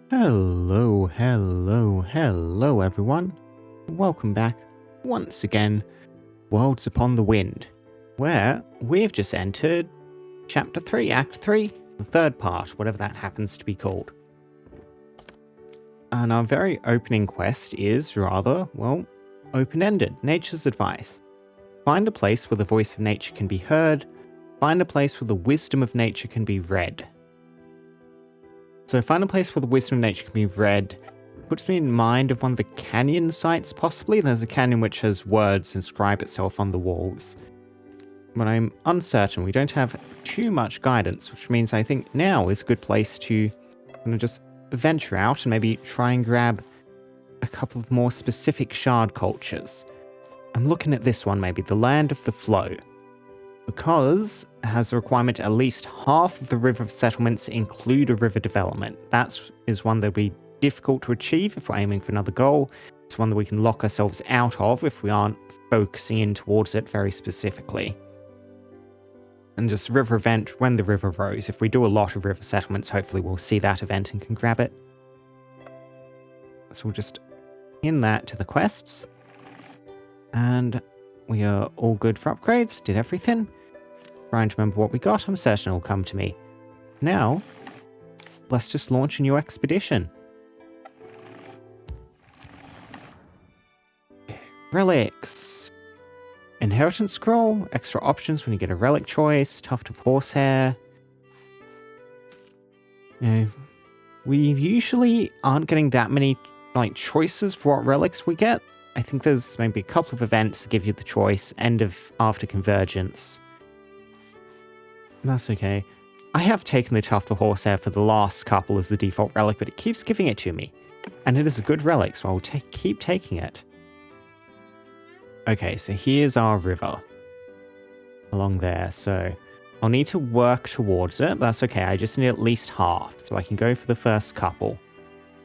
Hello everyone. Welcome back once again, Worlds Upon the Wind, where we've just entered Chapter 3, Act 3, the third part, whatever that happens to be called. And our very opening quest is rather, well, open-ended. Nature's advice. Find a place where the voice of nature can be heard. Find a place where the wisdom of nature can be read. So find a place where the wisdom of nature can be read puts me in mind of one of the canyon sites, possibly. There's a canyon which has words inscribed itself on the walls. But I'm uncertain. We don't have too much guidance, which means I think now is a good place to just venture out and maybe try and grab a couple of more specific shard cultures. I'm looking at this one, maybe, the Land of the Flow. Because it has a requirement at least half of the river settlements include a river development. That is one that will be difficult to achieve if we're aiming for another goal. It's one that we can lock ourselves out of if we aren't focusing in towards it very specifically. And just river event when the river rose. If we do a lot of river settlements, hopefully we'll see that event and can grab it. So we'll just pin that to the quests. And we are all good for upgrades, did everything. Trying to remember what we got, I'm certain it'll come to me. Now, let's just launch a new expedition. Relics. Inheritance scroll, extra options when you get a relic choice, tuft of horsehair. We usually aren't getting that many choices for what relics we get. I think there's maybe a couple of events that give you the choice, end of after convergence. That's okay. I have taken the tuft of horsehair for the last couple as the default relic, but it keeps giving it to me. And it is a good relic, so I'll keep taking it. Okay, so here's our river. Along there, so I'll need to work towards it, but that's okay. I just need at least half, so I can go for the first couple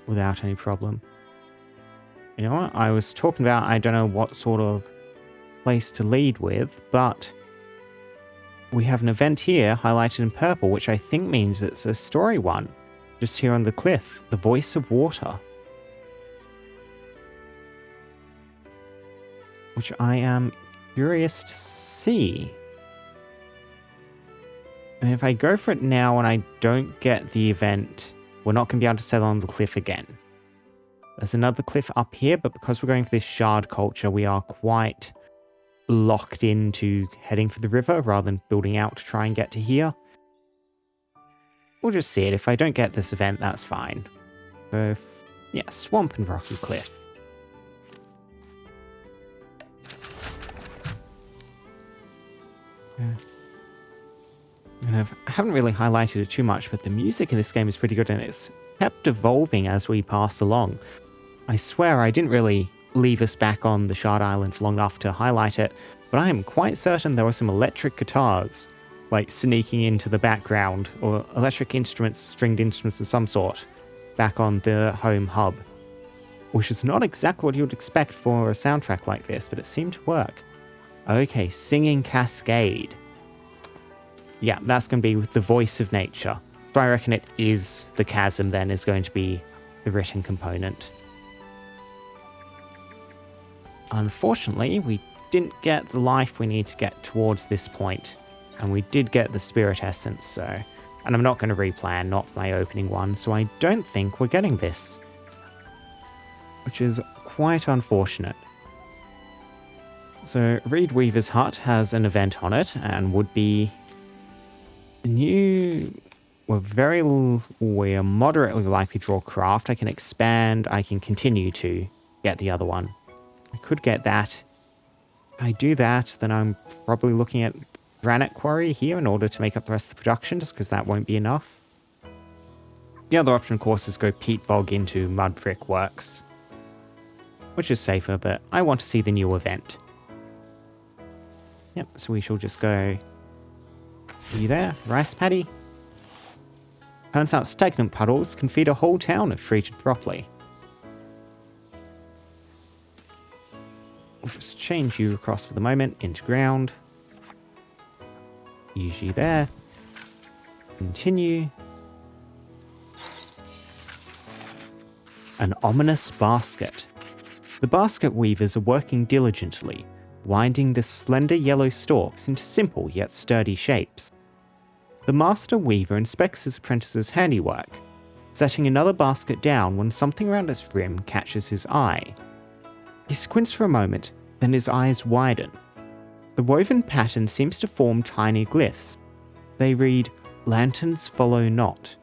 without any problem. You know what? I was talking about I don't know what sort of place to lead with, but we have an event here highlighted in purple, which I think means it's a story one. Just here on the cliff, the voice of water. Which I am curious to see. And if I go for it now and I don't get the event, we're not going to be able to settle on the cliff again. There's another cliff up here, but because we're going for this shard culture, we are quite locked into heading for the river rather than building out to try and get to here. We'll just see it. If I don't get this event, that's fine. So, yeah, swamp and rocky cliff. I haven't really highlighted it too much, but the music in this game is pretty good and it's kept evolving as we pass along. I swear I didn't really leave us back on the Shard Island for long enough to highlight it, but I am quite certain there were some electric guitars, sneaking into the background, or electric instruments, stringed instruments of some sort, back on the home hub. Which is not exactly what you would expect for a soundtrack like this, but it seemed to work. Okay, Singing Cascade. Yeah, that's going to be with the voice of nature. So I reckon it is the chasm then is going to be the written component. Unfortunately, we didn't get the life we need to get towards this point, and we did get the spirit essence, so... And I'm not going to replan, not for my opening one, so I don't think we're getting this. Which is quite unfortunate. So, Reed Weaver's Hut has an event on it, and would be... We're moderately likely to draw craft. I can expand, I can continue to get the other one. I could get that. If I do that, then I'm probably looking at granite quarry here in order to make up the rest of the production, just because that won't be enough. The other option, of course, is go peat bog into mud brick works, which is safer, but I want to see the new event. Yep, so we shall just go... Are you there, rice paddy? Turns out stagnant puddles can feed a whole town if treated properly. We'll just change you across for the moment into ground. Use you there. Continue. An ominous basket. The basket weavers are working diligently, winding the slender yellow stalks into simple yet sturdy shapes. The master weaver inspects his apprentice's handiwork, setting another basket down when something around its rim catches his eye. He squints for a moment, then his eyes widen. The woven pattern seems to form tiny glyphs. They read, "Lanterns follow not."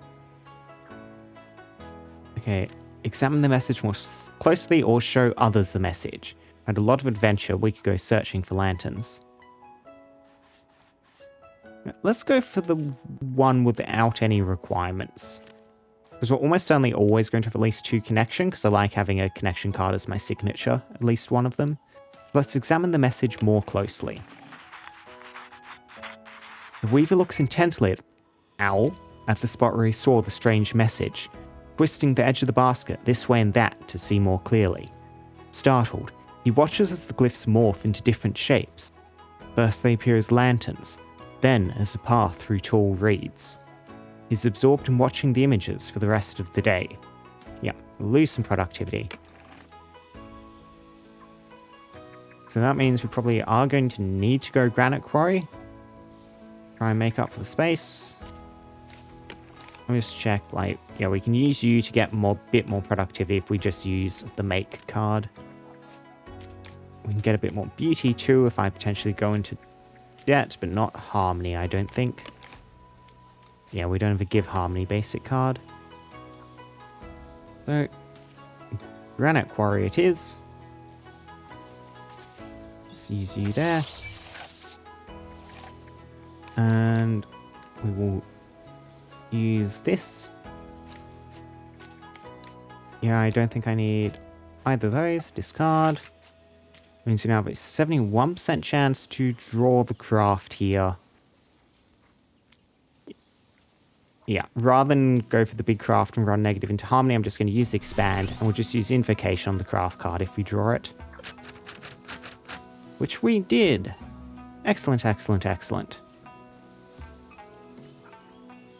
Okay, examine the message more closely or show others the message. And a lot of adventure, we could go searching for lanterns. Let's go for the one without any requirements. Because we're almost certainly always going to have at least 2 connection, because I like having a connection card as my signature, at least one of them. Let's examine the message more closely. The weaver looks intently at the spot where he saw the strange message, twisting the edge of the basket this way and that to see more clearly. Startled, he watches as the glyphs morph into different shapes. First they appear as lanterns, then as a path through tall reeds. He's absorbed in watching the images for the rest of the day. Yeah, we'll lose some productivity. So that means we probably are going to need to go granite quarry. Try and make up for the space. Let me just check, like, yeah, we can use you to get bit more productivity if we just use the make card. We can get a bit more beauty too if I potentially go into debt, but not harmony, I don't think. Yeah, we don't have a give harmony basic card. So, granite quarry it is. Just use you there. And we will use this. Yeah, I don't think I need either of those. Discard. Means we now have a 71% chance to draw the craft here. Yeah, rather than go for the big craft and run negative into harmony, I'm just going to use the expand, and we'll just use invocation on the craft card if we draw it. Which we did. Excellent, excellent, excellent.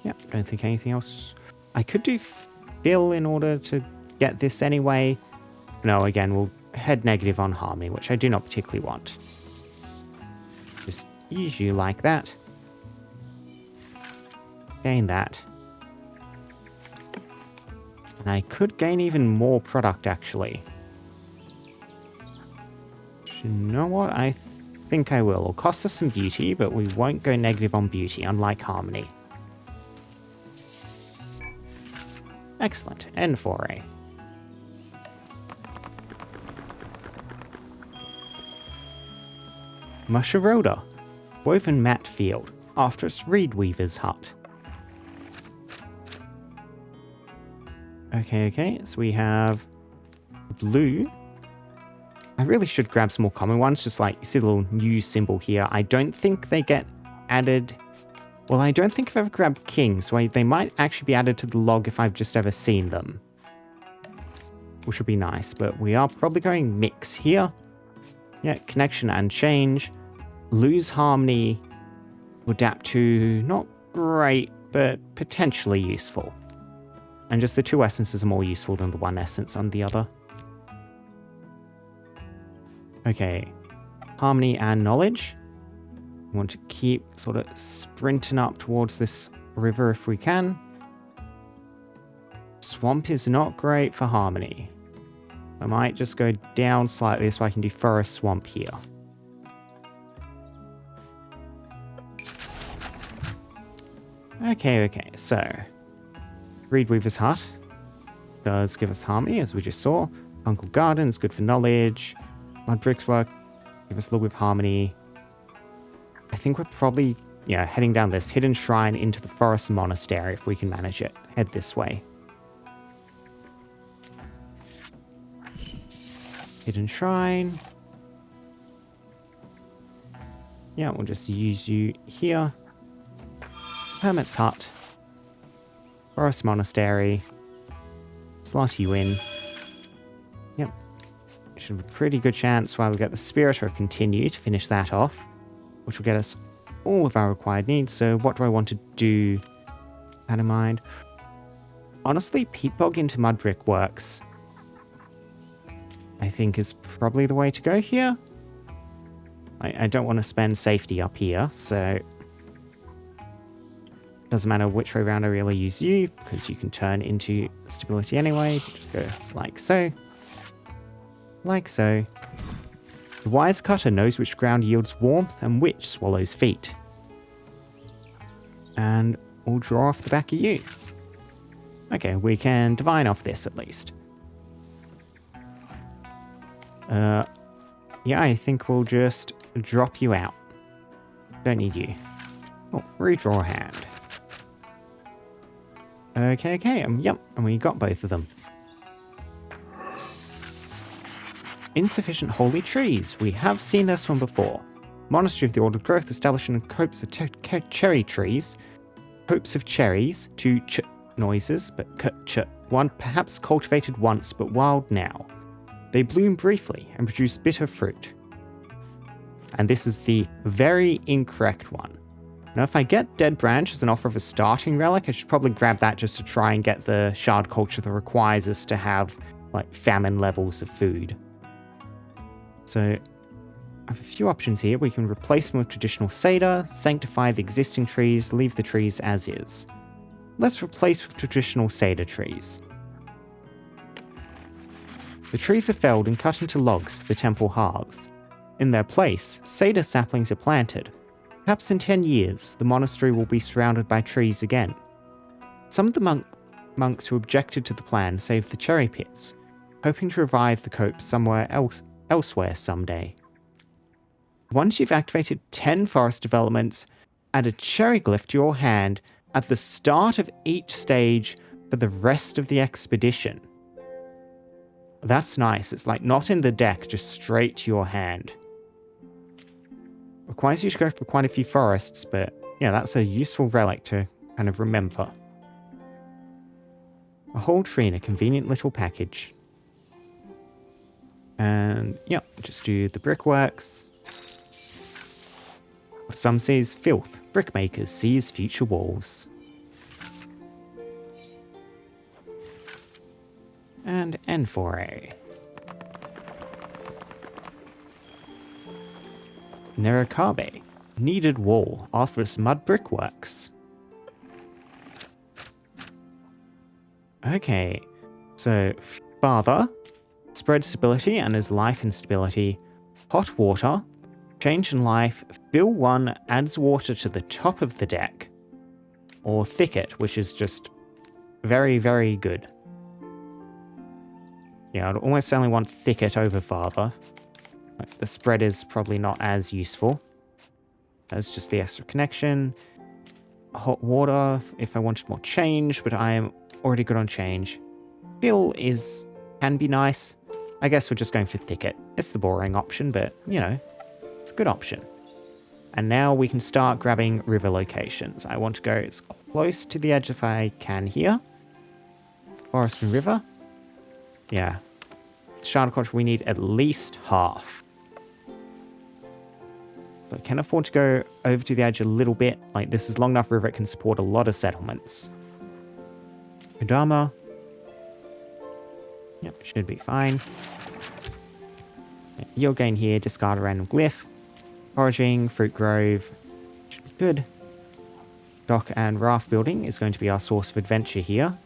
Yeah, don't think anything else. I could do fill in order to get this anyway. No, again, we'll head negative on harmony, which I do not particularly want. Just use you like that. Gain that. And I could gain even more product, actually. You know what? I think I will. It'll cost us some beauty, but we won't go negative on beauty, unlike harmony. Excellent. N4A. Musharoda. Woven mat field. After its reed weaver's hut. Okay, so we have blue. I really should grab some more common ones, just like, you see the little new symbol here. I don't think they get added. Well, I don't think I've ever grabbed king, so they might actually be added to the log if I've just ever seen them. Which would be nice, but we are probably going mix here. Yeah, connection and change. Lose harmony. Adapt to, not great, but potentially useful. And just the 2 essences are more useful than the 1 essence on the other. Okay. Harmony and knowledge. We want to keep sort of sprinting up towards this river if we can. Swamp is not great for harmony. I might just go down slightly so I can do forest swamp here. Okay, so Reed Weaver's Hut does give us harmony, as we just saw. Uncle Garden is good for knowledge. Mud Bricks work, give us a little bit of harmony. I think we're probably, yeah, heading down this hidden shrine into the forest monastery if we can manage it. Head this way. Hidden shrine. Yeah, we'll just use you here. Hermit's Hut. Forest Monastery. Slot you in. Yep. Should have a pretty good chance while we get the Spirit or Continue to finish that off, which will get us all of our required needs. So what do I want to do with that in mind? Honestly, Peat Bog into Mud Brick works. I think is probably the way to go here. I don't want to spend safety up here, so doesn't matter which way around I really use you, because you can turn into stability anyway. Just go like so. Like so. The wise cutter knows which ground yields warmth and which swallows feet. And we'll draw off the back of you. Okay, we can divine off this at least. Yeah, I think we'll just drop you out. Don't need you. Oh, redraw hand. Okay, yep, and we got both of them. Insufficient holy trees. We have seen this one before. Monastery of the Ordered Growth established in copes of cherry trees. Copes of cherries, two ch noises, but one perhaps cultivated once, but wild now. They bloom briefly and produce bitter fruit. And this is the very incorrect one. Now, if I get Dead Branch as an offer of a starting relic, I should probably grab that just to try and get the shard culture that requires us to have, like, famine levels of food. So, I have a few options here. We can replace them with traditional cedar, sanctify the existing trees, leave the trees as is. Let's replace with traditional cedar trees. The trees are felled and cut into logs for the temple hearths. In their place, cedar saplings are planted. Perhaps in 10 years, the monastery will be surrounded by trees again. Some of the monks who objected to the plan saved the cherry pits, hoping to revive the cope elsewhere someday. Once you've activated 10 forest developments, add a cherry glyph to your hand at the start of each stage for the rest of the expedition. That's nice. It's like not in the deck, just straight to your hand. Requires you to go for quite a few forests, but yeah, that's a useful relic to kind of remember. A whole tree in a convenient little package. And yeah, just do the brickworks. Some sees filth. Brickmakers sees future walls. And N4A. Nerakabe. Needed wall. Offers mud brickworks. Okay. So, father. Spread stability and his life instability. Hot water. Change in life. Fill 1 adds water to the top of the deck. Or thicket, which is just very, very good. Yeah, I'd almost only want thicket over father. The spread is probably not as useful. That's just the extra connection. Hot water, if I wanted more change, but I am already good on change. Fill can be nice. I guess we're just going for thicket. It's the boring option, but, you know, it's a good option. And now we can start grabbing river locations. I want to go as close to the edge as I can here. Forest and river. Yeah. Shard culture, we need at least half. But I can afford to go over to the edge a little bit. Like, this is long enough river, it can support a lot of settlements. Kodama. Yep, should be fine. Yield gain here, discard a random glyph. Foraging, fruit grove. Should be good. Dock and raft building is going to be our source of adventure here.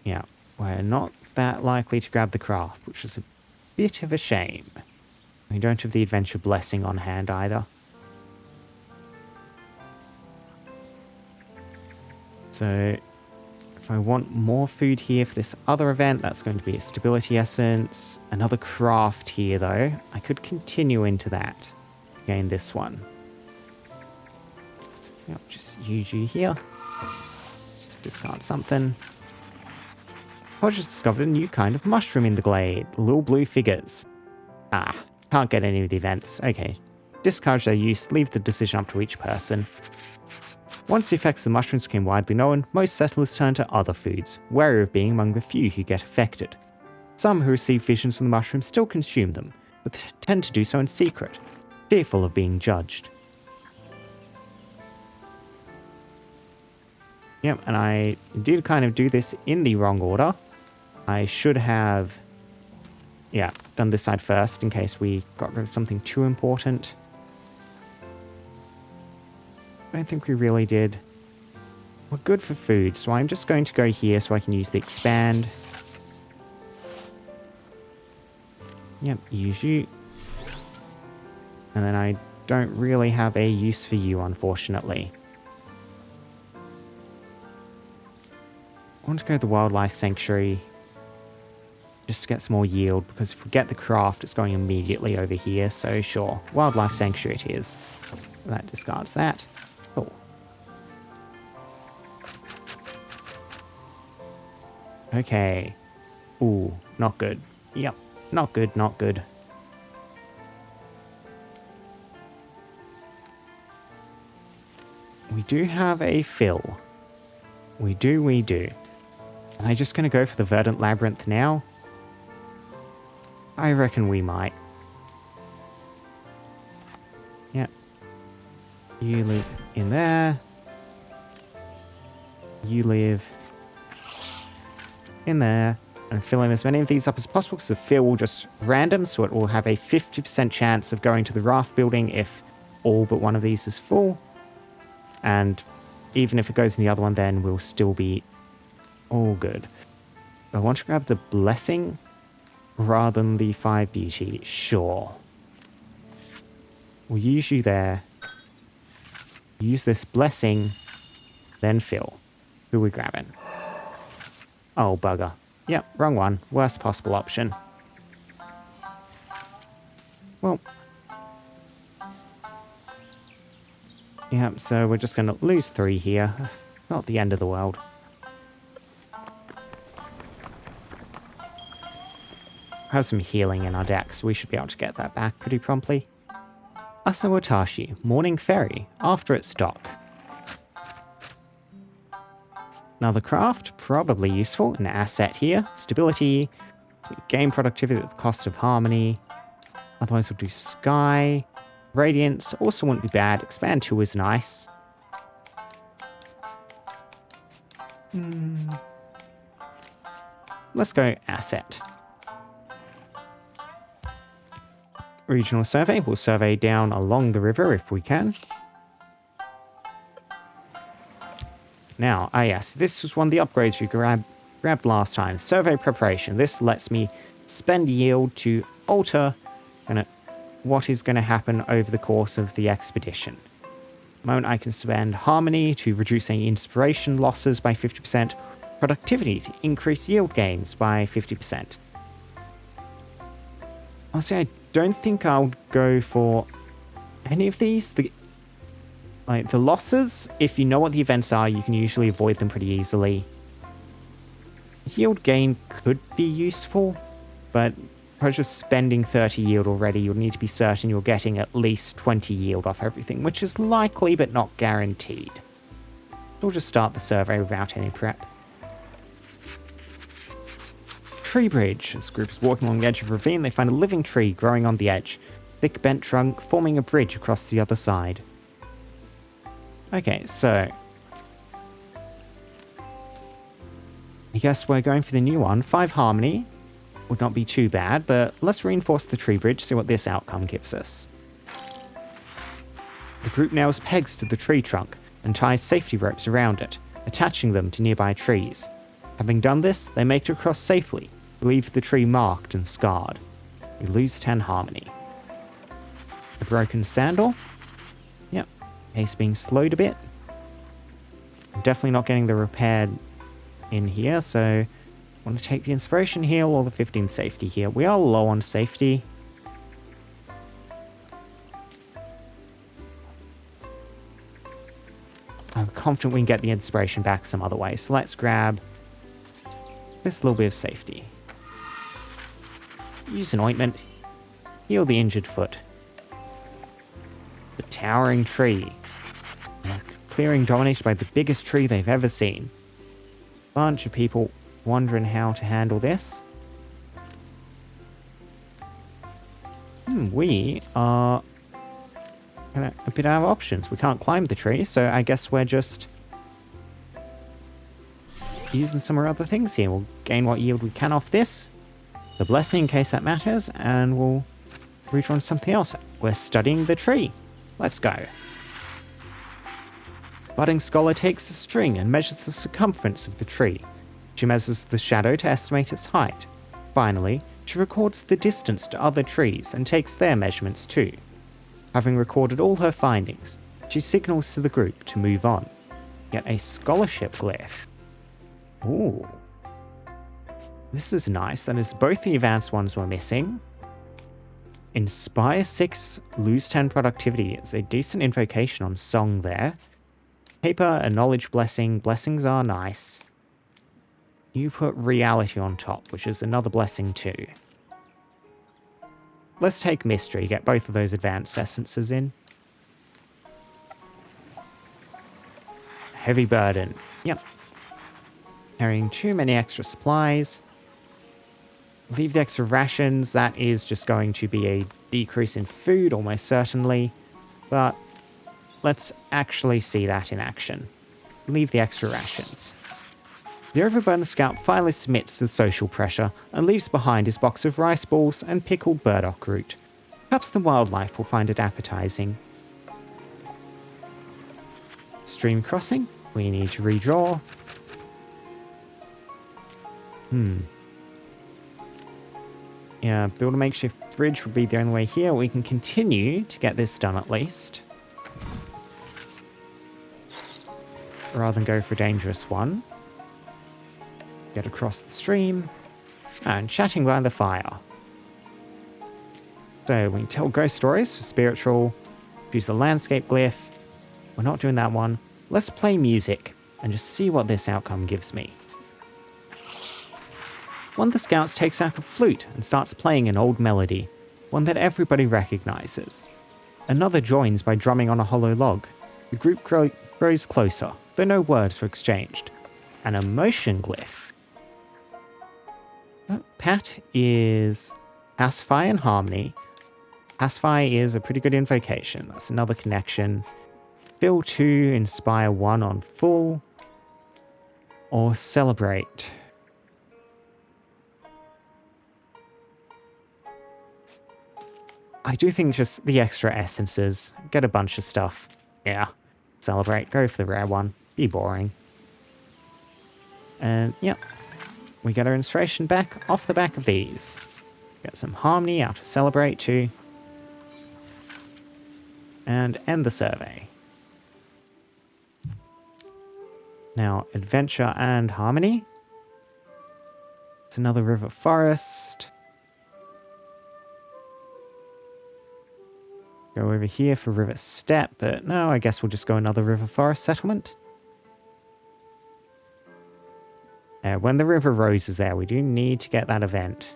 Yeah, we're not that likely to grab the craft, which is a bit of a shame. We don't have the adventure blessing on hand either. So, if I want more food here for this other event, that's going to be a stability essence. Another craft here, though. I could continue into that. Gain this one. Yep, just use you here. Let's discard something. I just discovered a new kind of mushroom in the glade. Little blue figures. Ah, can't get any of the events. Okay. Discourage their use, leave the decision up to each person. Once the effects of the mushrooms became widely known, most settlers turned to other foods, wary of being among the few who get affected. Some who receive visions from the mushrooms still consume them, but tend to do so in secret, fearful of being judged. Yep, and I did kind of do this in the wrong order. I should have, yeah, done this side first in case we got rid of something too important. I don't think we really did. We're good for food, so I'm just going to go here so I can use the expand. Yep, use you. And then I don't really have a use for you, unfortunately. I want to go to the wildlife sanctuary just to get some more yield, because if we get the craft, it's going immediately over here. So sure, wildlife sanctuary it is. That discards that. Oh. Okay. Ooh, not good. Yep, not good, not good. We do have a fill. We do. Am I just going to go for the Verdant Labyrinth now? I reckon we might. Yep. You live in there. You live in there. And fill in as many of these up as possible, because the fill will just random, so it will have a 50% chance of going to the raft building if all but one of these is full. And even if it goes in the other one, then we'll still be all good. I want to grab the blessing rather than the 5 beauty. Sure. We'll use you there. Use this blessing, then fill. Who are we grabbing? Oh, bugger. Yep, wrong one. Worst possible option. Well. Yep, so we're just going to lose 3 here. Not the end of the world. Have some healing in our decks. We should be able to get that back pretty promptly. Asawatashi, Morning Ferry, after its dock. Another craft, probably useful. An asset here. Stability. Game productivity at the cost of harmony. Otherwise we'll do sky. Radiance also wouldn't be bad. Expand 2 is nice. Let's go asset. Regional survey. We'll survey down along the river if we can. Now, yes, this was one of the upgrades you grabbed last time. Survey preparation. This lets me spend yield to alter what is going to happen over the course of the expedition. At the moment, I can spend harmony to reduce any inspiration losses by 50%, productivity to increase yield gains by 50%. Honestly, I don't think I'll go for any of these. The losses, if you know what the events are, you can usually avoid them pretty easily. Yield gain could be useful, but because you're spending 30 yield already, you'll need to be certain you're getting at least 20 yield off everything, which is likely but not guaranteed. We'll just start the survey without any prep. Tree bridge. This group is walking along the edge of a ravine. They find a living tree growing on the edge. Thick bent trunk forming a bridge across the other side. Okay, so I guess we're going for the new one. 5 harmony. Would not be too bad, but let's reinforce the tree bridge, see what this outcome gives us. The group nails pegs to the tree trunk and ties safety ropes around it, attaching them to nearby trees. Having done this, they make it across safely, leave the tree marked and scarred. We lose 10 harmony. The broken sandal. Yep, pace being slowed a bit. I'm definitely not getting the repaired in here, so I want to take the inspiration heal or the 15 safety here. We are low on safety. I'm confident we can get the inspiration back some other way. So let's grab this little bit of safety. Use an ointment. Heal the injured foot. The towering tree. A clearing dominated by the biggest tree they've ever seen. Bunch of people wondering how to handle this. We are a bit out of options. We can't climb the tree, so I guess we're just using some of our other things here. We'll gain what yield we can off this. The blessing in case that matters. And we'll redraw something else. We're studying the tree. Let's go. Budding Scholar takes a string and measures the circumference of the tree. She measures the shadow to estimate its height. Finally, she records the distance to other trees and takes their measurements too. Having recorded all her findings, she signals to the group to move on. Get a scholarship glyph. Ooh. This is nice. That is both the advanced ones we're missing. Inspire 6, lose 10 productivity. It's a decent invocation on song there. Paper, a knowledge blessing. Blessings are nice. You put reality on top, which is another blessing too. Let's take mystery, get both of those advanced essences in. Heavy burden. Yep. Carrying too many extra supplies. Leave the extra rations. That is just going to be a decrease in food, almost certainly. But let's actually see that in action. Leave the extra rations. The overburdened scout finally submits to the social pressure and leaves behind his box of rice balls and pickled burdock root. Perhaps the wildlife will find it appetizing. Stream crossing. We need to redraw. Yeah, build a makeshift bridge would be the only way here. We can continue to get this done at least. Rather than go for a dangerous one. Get across the stream. And chatting by the fire. So we can tell ghost stories for spiritual. Use the landscape glyph. We're not doing that one. Let's play music and just see what this outcome gives me. One of the scouts takes out a flute and starts playing an old melody, one that everybody recognizes. Another joins by drumming on a hollow log. The group grows closer, though no words are exchanged. An emotion glyph. Pat is pacify and harmony. Pacify is a pretty good invocation. That's another connection. Fill 2, inspire 1 on full. Or celebrate. I do think just the extra essences. Get a bunch of stuff. Yeah. Celebrate. Go for the rare one. Be boring. And, yep. We get our inspiration back off the back of these. Get some harmony out of celebrate too. And end the survey. Now, adventure and harmony. It's another river forest. Go over here for river step, but no, I guess we'll just go another river forest settlement. When the river rose is there, we do need to get that event.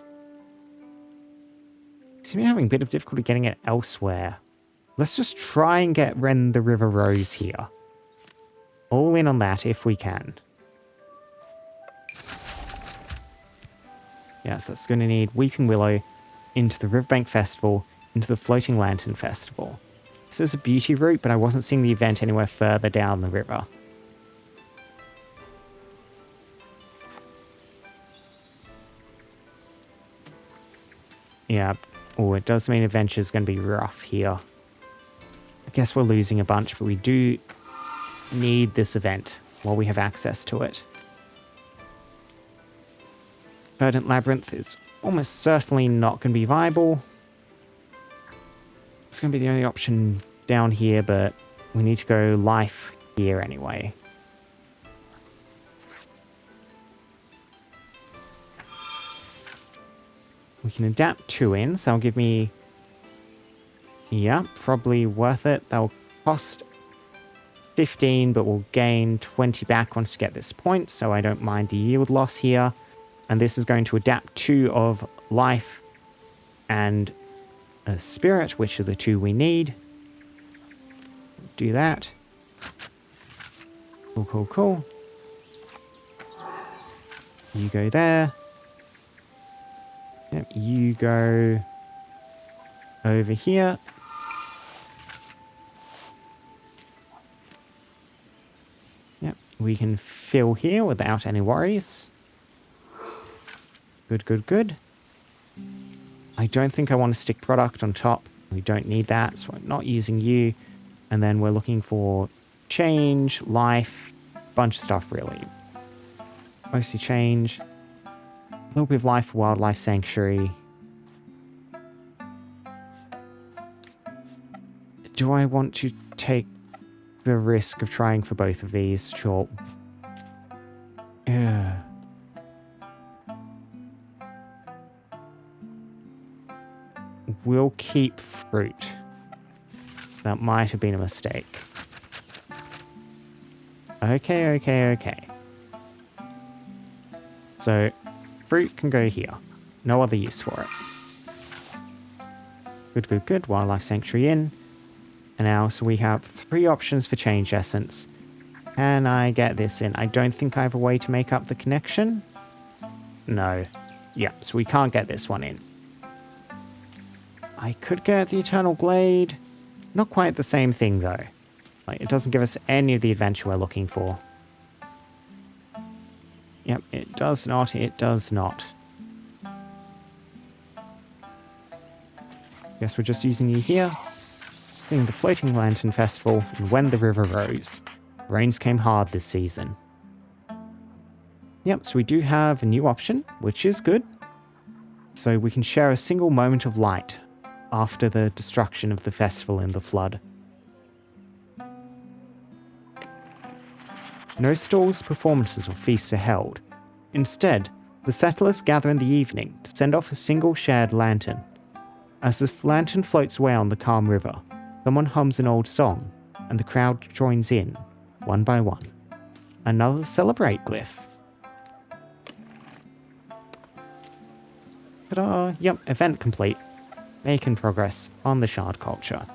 Seem to be having a bit of difficulty getting it elsewhere. Let's just try and get when the river rose here. All in on that if we can. Yes, that's going to need Weeping Willow into the Riverbank Festival, into the Floating Lantern Festival. This is a beauty route, but I wasn't seeing the event anywhere further down the river. Yeah, oh, it does mean adventure's going to be rough here. I guess we're losing a bunch, but we do need this event while we have access to it. Verdant Labyrinth is almost certainly not going to be viable. It's going to be the only option down here, but we need to go life here anyway. We can adapt 2 in, so that'll give me... Yeah, probably worth it. That'll cost 15, but we'll gain 20 back once we get this point, so I don't mind the yield loss here. And this is going to adapt 2 of life and a spirit, which are the 2 we need. Do that. Cool, cool, cool. You go there. Yep, you go over here. Yep, We can fill here without any worries. Good, good, good. I don't think I want to stick product on top. We don't need that, so I'm not using you. And then we're looking for change, life, bunch of stuff really. Mostly change. A little bit of life, wildlife sanctuary. Do I want to take the risk of trying for both of these? Sure. Yeah. We'll keep fruit. That might have been a mistake. Okay, okay, okay. So, fruit can go here. No other use for it. Good, good, good. Wildlife sanctuary in. And now, so we have 3 options for change essence. Can I get this in? I don't think I have a way to make up the connection. No. Yeah, so we can't get this one in. I could get the Eternal Glade. Not quite the same thing, though. Like, it doesn't give us any of the adventure we're looking for. Yep, it does not. It does not. Guess we're just using you here. Doing the Floating Lantern Festival and When the River Rose. Rains came hard this season. Yep, so we do have a new option, which is good. So we can share a single moment of light after the destruction of the festival in the flood. No stalls, performances, or feasts are held. Instead, the settlers gather in the evening to send off a single shared lantern. As the lantern floats away on the calm river, someone hums an old song, and the crowd joins in, one by one. Another celebrate glyph. Ta-da! Yep, event complete. Making progress on the shard culture.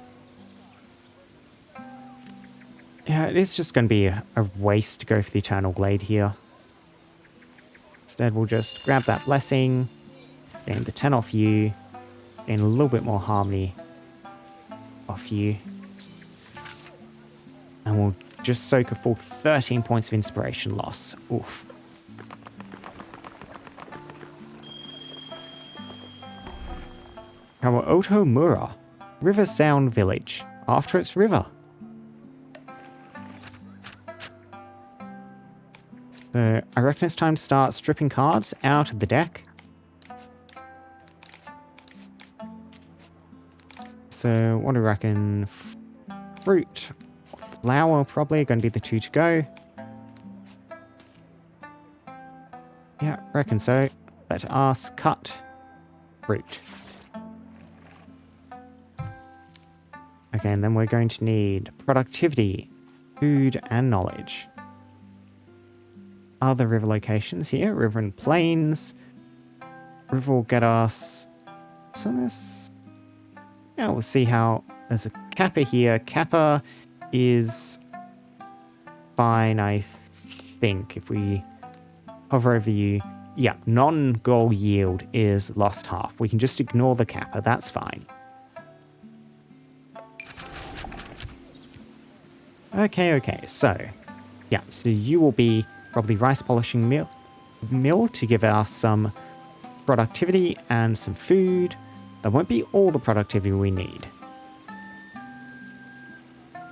Yeah, it is just going to be a waste to go for the Eternal Glade here. Instead, we'll just grab that blessing, gain the 10 off you, gain a little bit more harmony off you. And we'll just soak a full 13 points of inspiration loss. Oof. Kawaoto Mura, River Sound Village, after its river. So I reckon it's time to start stripping cards out of the deck. So what do we reckon? Fruit, flower probably are going to be the 2 to go. Yeah, reckon so. Let us cut fruit. Okay, and then we're going to need productivity, food, and knowledge. Other river locations here, river and plains. River will get us... So this... Yeah, we'll see how... There's a Kappa here. Kappa is fine, I think, if we hover over you. Yeah, non-goal yield is lost half. We can just ignore the Kappa, that's fine. Okay, so... Yeah, so you will be probably rice polishing mill to give us some productivity and some food. That won't be all the productivity we need.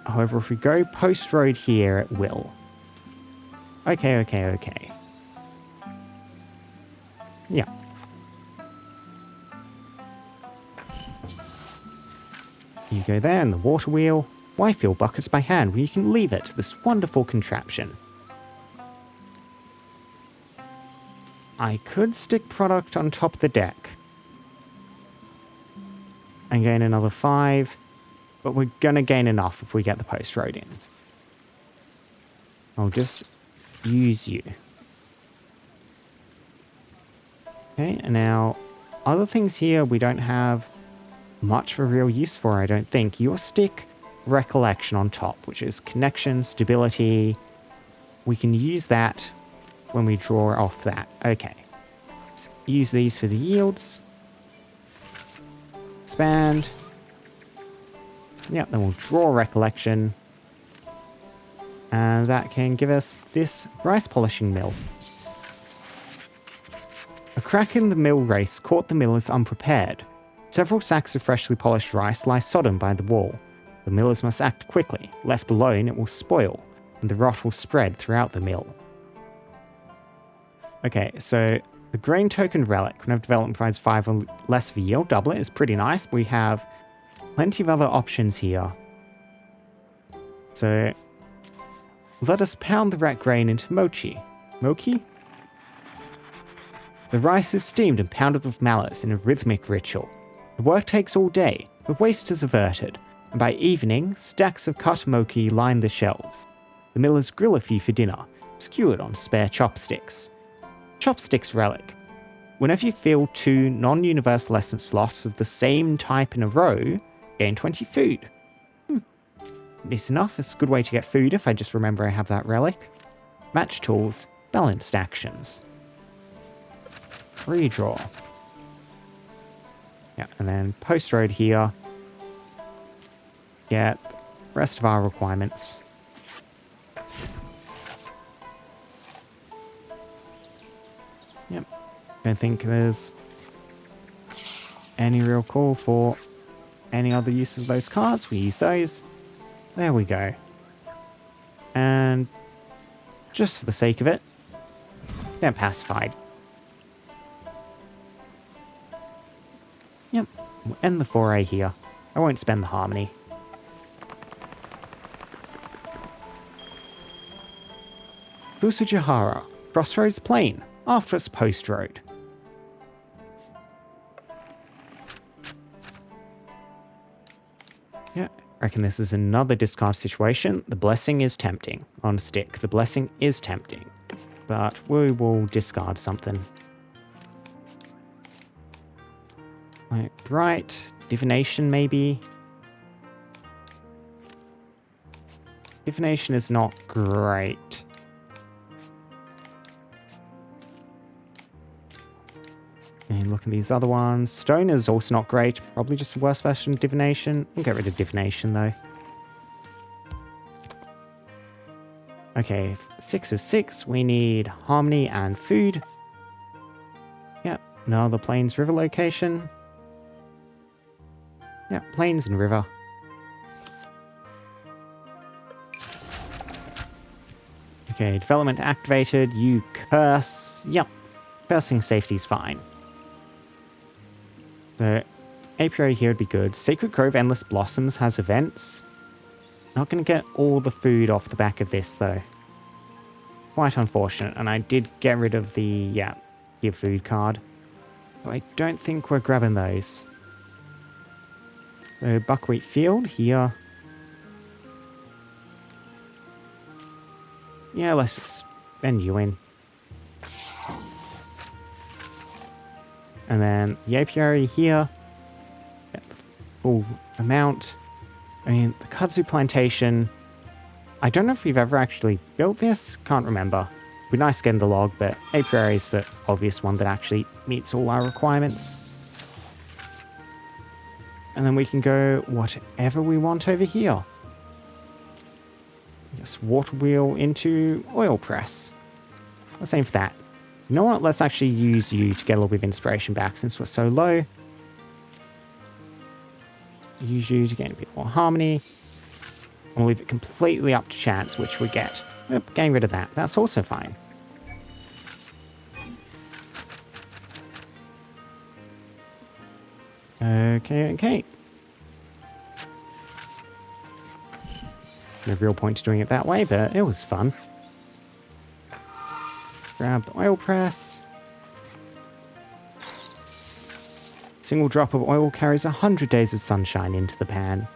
However, if we go post road here, it will. Okay. Yeah. You go there in the water wheel. Why fill buckets by hand when you can leave it to this wonderful contraption? I could stick product on top of the deck and gain another 5, but we're going to gain enough if we get the post road in. I'll just use you. Okay, and now other things here we don't have much of a real use for, I don't think. You'll stick recollection on top, which is connection, stability. We can use that when we draw off that. Okay. So use these for the yields. Expand. Yep, then we'll draw recollection. And that can give us this rice polishing mill. A crack in the mill race caught the millers unprepared. Several sacks of freshly polished rice lie sodden by the wall. The millers must act quickly. Left alone, it will spoil, and the rot will spread throughout the mill. Okay, so the grain token relic, whenever development provides 5 or less of a yield, double it, is pretty nice. We have plenty of other options here. So let us pound the rat grain into mochi. Mochi? The rice is steamed and pounded with mallets in a rhythmic ritual. The work takes all day, but waste is averted, and by evening, stacks of cut mochi line the shelves. The millers grill a few for dinner, skewered on spare chopsticks. Chopsticks relic. Whenever you fill 2 non-universal essence slots of the same type in a row, gain 20 food. Nice enough, it's a good way to get food if I just remember I have that relic. Match tools, balanced actions. Redraw. Yeah, and then post road here. Get the rest of our requirements. Yep. Don't think there's any real call for any other uses of those cards. We use those. There we go. And just for the sake of it, get pacified. Yep, we'll end the foray here. I won't spend the harmony. Busujihara, Crossroads Plain, after its post road. Yeah, I reckon this is another discard situation. The blessing is tempting. On a stick, the blessing is tempting. But we will discard something. Like bright, divination maybe. Divination is not great. And look at these other ones. Stone is also not great. Probably just a worse version of divination. We'll get rid of divination though. Okay, 6 of 6. We need harmony and food. Yep, another Plains River location. Yep, Plains and River. Okay, development activated. You curse. Yep, cursing safety's fine. So, apiary here would be good. Sacred Grove Endless Blossoms has events. Not going to get all the food off the back of this, though. Quite unfortunate. And I did get rid of the, give food card. But I don't think we're grabbing those. So, Buckwheat Field here. Yeah, let's just spend you in. And then the apiary here. Get the full amount. I mean, the kudzu plantation. I don't know if we've ever actually built this. Can't remember. It'd be nice getting the log, but apiary is the obvious one that actually meets all our requirements. And then we can go whatever we want over here. Yes, water wheel into oil press. Let's aim for that. You know what? Let's actually use you to get a little bit of inspiration back since we're so low. Use you to gain a bit more harmony. We'll leave it completely up to chance which we get. Yep, getting rid of that. That's also fine. Okay. No real point to doing it that way, but it was fun. Grab the oil press. Single drop of oil carries 100 days of sunshine into the pan.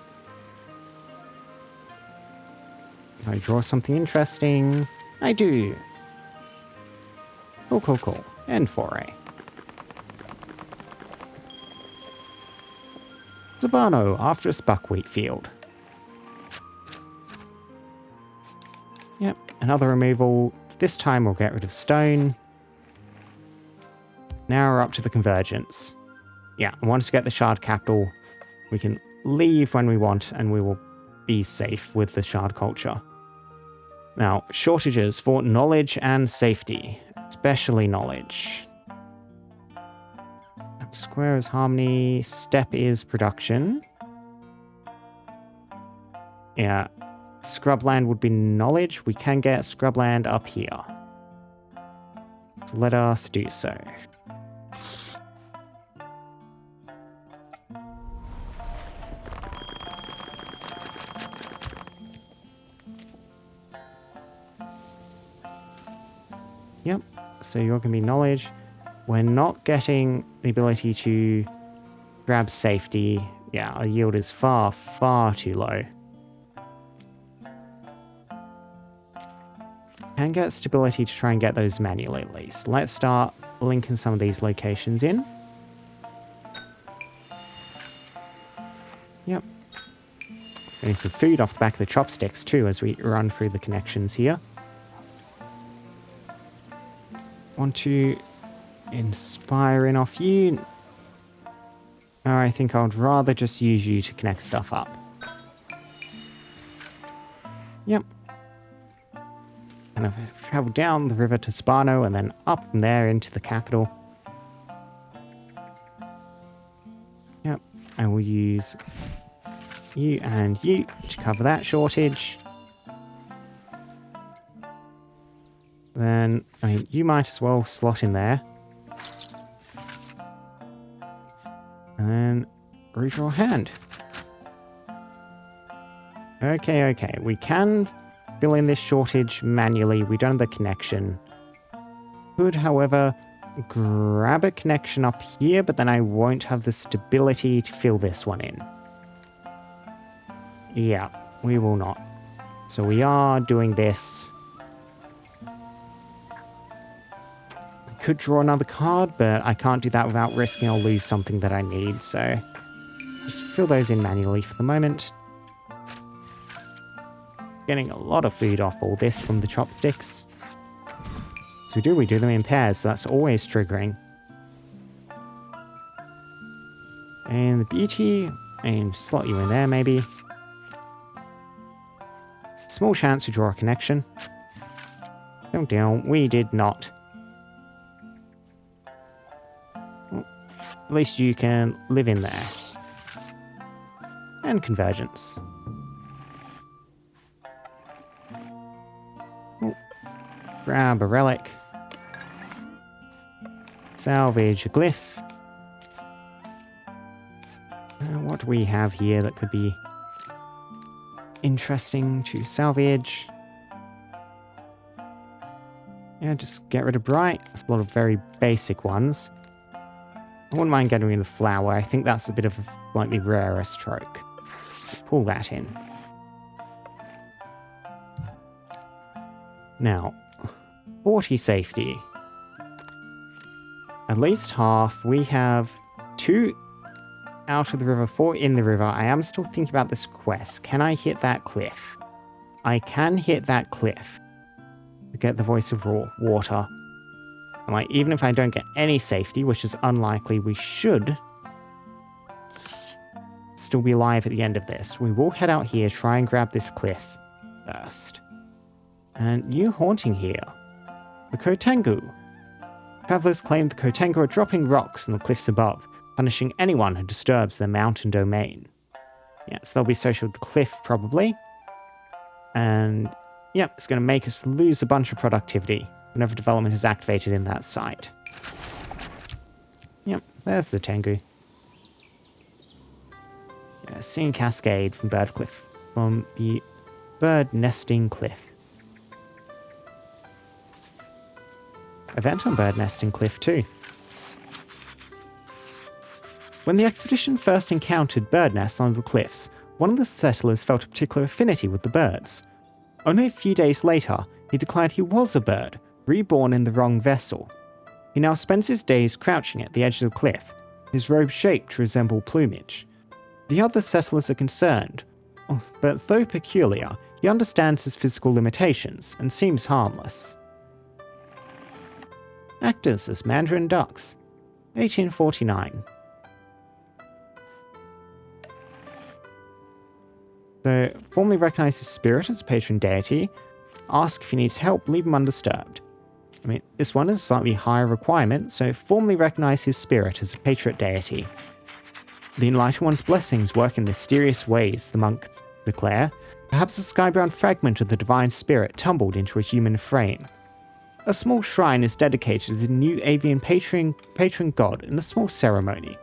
If I draw something interesting, I do. Cool. End foray. Zabano, after its buckwheat field. Yep, another removal. This time we'll get rid of stone. Now we're up to the convergence. Yeah, once we get the shard capital, we can leave when we want and we will be safe with the shard culture. Now, shortages for knowledge and safety, especially knowledge. Square is harmony, step is production. Yeah, scrubland would be knowledge. We can get scrubland up here. So let us do so. Yep, so you're going to be knowledge. We're not getting the ability to grab safety. Yeah, our yield is far, far too low. Can get stability to try and get those manually at least. Let's start linking some of these locations in. Yep. Getting some food off the back of the chopsticks too as we run through the connections here. Want to inspire in off you. Or I think I'd rather just use you to connect stuff up. Yep. Kind of travel down the river to Spano and then up from there into the capital. Yep. I will use you and you to cover that shortage. Then, I mean, you might as well slot in there. And then redraw hand. Okay. We can fill in this shortage manually. We don't have the connection. Could, however, grab a connection up here, but then I won't have the stability to fill this one in. Yeah, we will not. So we are doing this. I could draw another card, but I can't do that without risking I'll lose something that I need, so just fill those in manually for the moment. Getting a lot of food off all this from the chopsticks. So we do them in pairs, so that's always triggering. And the beauty, and slot you in there maybe. Small chance to draw a connection. Don't deal, we did not. Well, at least you can live in there. And convergence. Grab a relic. Salvage a glyph. What do we have here that could be interesting to salvage? Yeah, just get rid of bright. That's a lot of very basic ones. I wouldn't mind getting rid of the flower. I think that's a bit of a slightly rarer stroke. Pull that in. Now, 40 safety. At least half. We have 2 out of the river, 4 in the river. I am still thinking about this quest. Can I hit that cliff? I can hit that cliff to get the voice of water. And like, even if I don't get any safety, which is unlikely, we should still be alive at the end of this. We will head out here, try and grab this cliff first. And you haunting here. The Kotengu. Travelers claim the Kotengu are dropping rocks on the cliffs above, punishing anyone who disturbs their mountain domain. Yeah, so they'll be associated with the cliff, probably. And, yeah, it's going to make us lose a bunch of productivity whenever development is activated in that site. Yep, there's the Tengu. Yeah, seeing Cascade from Bird Cliff. From the Bird Nesting Cliff. Event on Bird Nesting Cliff too. When the expedition first encountered bird nests on the cliffs, one of the settlers felt a particular affinity with the birds. Only a few days later, he declared he was a bird, reborn in the wrong vessel. He now spends his days crouching at the edge of the cliff, his robe shaped to resemble plumage. The other settlers are concerned, but though peculiar, he understands his physical limitations and seems harmless. Actors as Mandarin Ducks, 1849. So, formerly recognized as Spirit as a patron deity, Ask if he needs help, leave him undisturbed. I mean, this one is a slightly higher requirement, so formally recognize his spirit as a patriot deity. The Enlightened One's blessings work in mysterious ways, the monks declare. Perhaps a skybound fragment of the divine spirit tumbled into a human frame. A small shrine is dedicated to the new avian patron god in a small ceremony.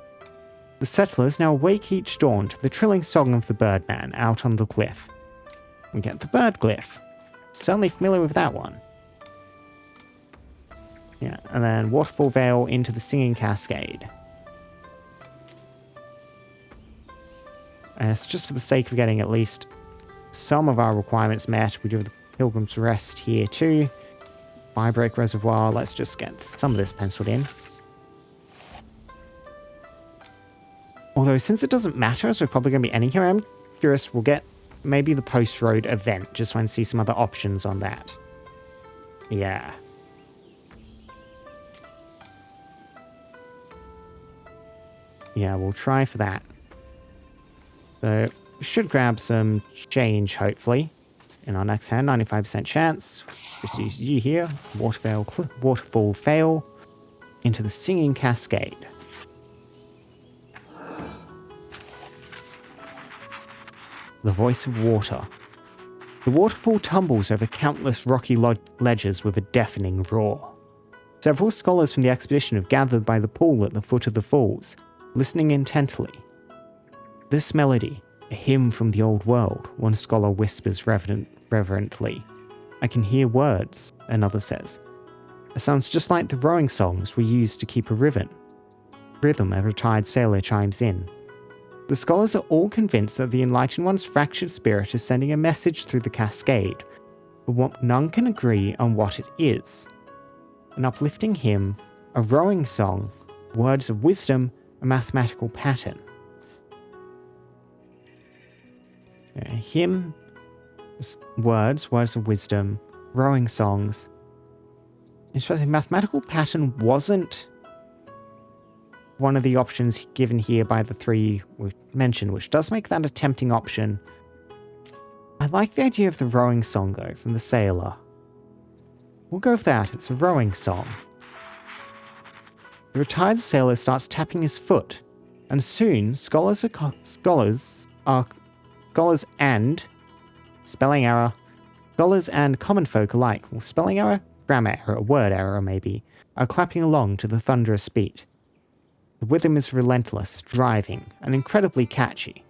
The settlers now wake each dawn to the trilling song of the birdman out on the cliff. We get the bird glyph. Certainly familiar with that one. Yeah, and then Waterfall Vale into the Singing Cascade. It's just for the sake of getting at least some of our requirements met. We do have the Pilgrim's Rest here too. Firebreak Reservoir. Let's just get some of this penciled in. Although, since it doesn't matter, as we're probably going to be ending here, I'm curious, we'll get maybe the post-road event, just so I can see some other options on that. Yeah. Yeah, we'll try for that. So, we should grab some change, hopefully, in our next hand. 95% chance. Just use you here. Waterfall Fail into the Singing Cascade. The voice of water. The waterfall tumbles over countless rocky ledges with a deafening roar. Several scholars from the expedition have gathered by the pool at the foot of the falls, listening intently. This melody, a hymn from the old world, one scholar whispers reverently. I can hear words, another says. It sounds just like the rowing songs we used to keep a rhythm, a retired sailor chimes in. The scholars are all convinced that the Enlightened One's fractured spirit is sending a message through the cascade, but what none can agree on what it is. An uplifting hymn, a rowing song, words of wisdom, a mathematical pattern. A hymn, words of wisdom, rowing songs. Interesting, mathematical pattern wasn't one of the options given here by the three we mentioned, which does make that a tempting option. I like the idea of the rowing song, though, from the sailor. We'll go with that. It's a rowing song. The retired sailor starts tapping his foot, and soon scholars and spelling error, scholars and common folk alike, well, spelling error, grammar error, word error maybe, are clapping along to the thunderous beat. The rhythm is relentless, driving, and incredibly catchy.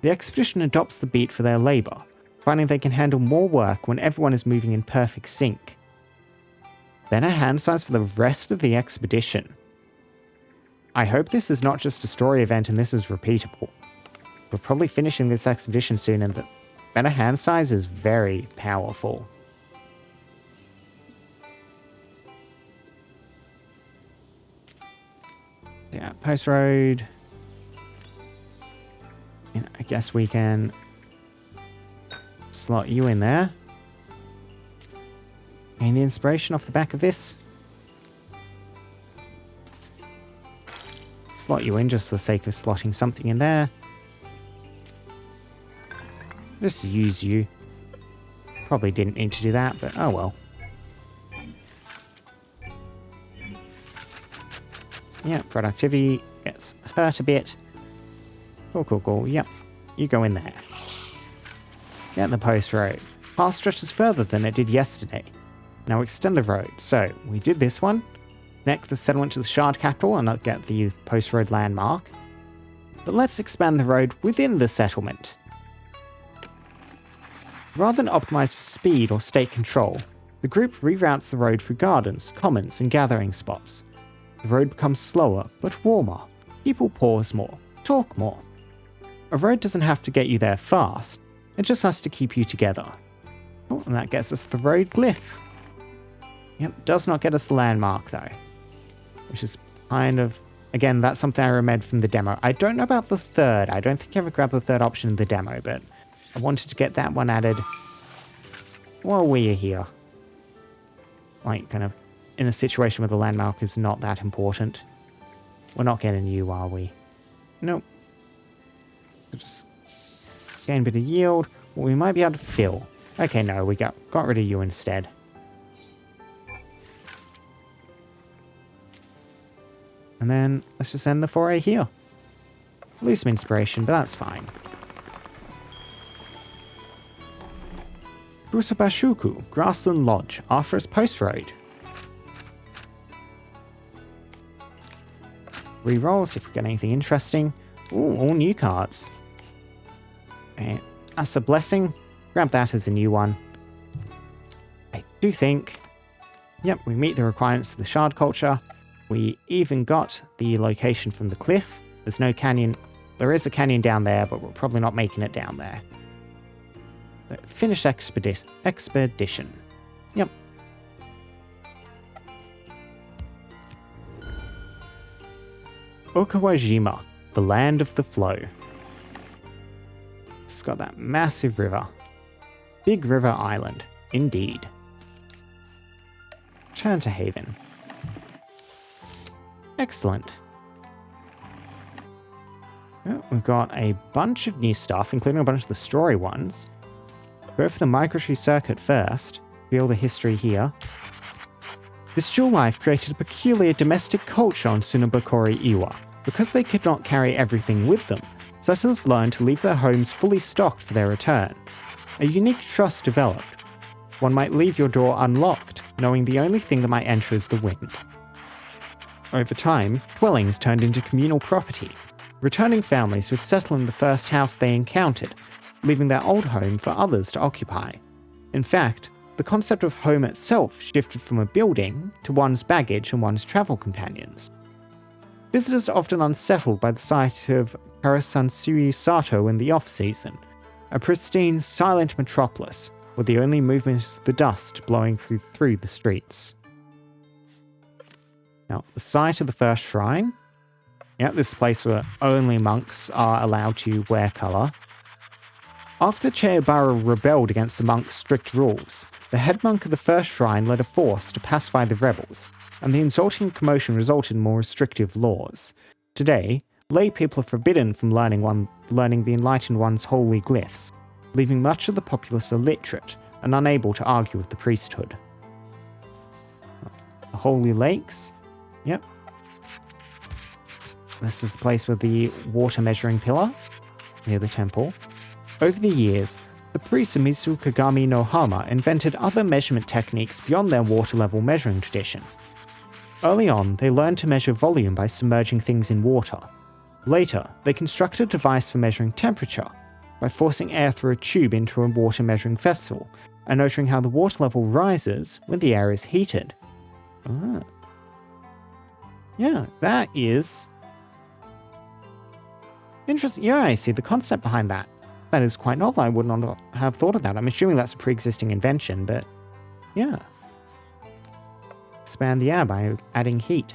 The expedition adopts the beat for their labour, finding they can handle more work when everyone is moving in perfect sync. Then a hand size for the rest of the expedition. I hope this is not just a story event and this is repeatable. We're probably finishing this expedition soon, and the better hand size is very powerful. Yeah, post road. I guess we can slot you in there. Gain the inspiration off the back of this. Slot you in just for the sake of slotting something in there. Just use you. Probably didn't need to do that, but oh well. Yeah, productivity gets hurt a bit. Cool. Yep, you go in there. Get the post road. Path stretches further than it did yesterday. Now extend the road. So, we did this one. Next, the settlement to the Shard capital and not get the post road landmark. But let's expand the road within the settlement. Rather than optimize for speed or state control, the group reroutes the road through gardens, commons, and gathering spots. The road becomes slower, but warmer. People pause more, talk more. A road doesn't have to get you there fast, it just has to keep you together. Oh, and that gets us the road glyph. Yep, does not get us the landmark though. Which is kind of, again, that's something I remembered from the demo. I don't know about the third, I don't think I ever grabbed the third option in the demo, but I wanted to get that one added while we are here. Like, kind of in a situation where the landmark is not that important. We're not getting you, are we? Nope. So just gain a bit of yield. Well, we might be able to fill. Okay, no, we got rid of you instead. And then let's just end the foray here. Lose some inspiration, but that's fine. Busabashuku, Grassland Lodge, Arthur's Post Road. Reroll, see if we get anything interesting. Ooh, all new cards. And that's a blessing. Grab that as a new one. I do think, yep, we meet the requirements of the shard culture. We even got the location from the cliff. There's no canyon. There is a canyon down there, but we're probably not making it down there. But finished expedition. Yep. Okawajima, the land of the flow. It's got that massive river. Big River Island, indeed. Turn to Haven. Excellent. Oh, we've got a bunch of new stuff, including a bunch of the story ones. Go for the migratory circuit first. Feel the history here. This dual life created a peculiar domestic culture on Sunabakori Iwa. Because they could not carry everything with them, settlers learned to leave their homes fully stocked for their return. A unique trust developed. One might leave your door unlocked, knowing the only thing that might enter is the wind. Over time, dwellings turned into communal property. Returning families would settle in the first house they encountered, leaving their old home for others to occupy. In fact, the concept of home itself shifted from a building to one's baggage and one's travel companions. Visitors are often unsettled by the sight of Karasansui Sato in the off-season, a pristine, silent metropolis where the only movement is the dust blowing through the streets. Now, the site of the first shrine. Yeah, this is a place where only monks are allowed to wear colour. After Cheobara rebelled against the monks' strict rules, the head monk of the first shrine led a force to pacify the rebels, and the resulting commotion resulted in more restrictive laws. Today, lay people are forbidden from learning the Enlightened One's holy glyphs, leaving much of the populace illiterate and unable to argue with the priesthood. The Holy Lakes? Yep. This is the place with the water measuring pillar, near the temple. Over the years, the priests of Mizukagami no Hama invented other measurement techniques beyond their water level measuring tradition. Early on, they learned to measure volume by submerging things in water. Later, they constructed a device for measuring temperature by forcing air through a tube into a water measuring vessel and noting how the water level rises when the air is heated. Ah. Yeah, that is interesting. Yeah, I see the concept behind that. That is quite novel. I would not have thought of that. I'm assuming that's a pre-existing invention, but yeah. Expand the air by adding heat.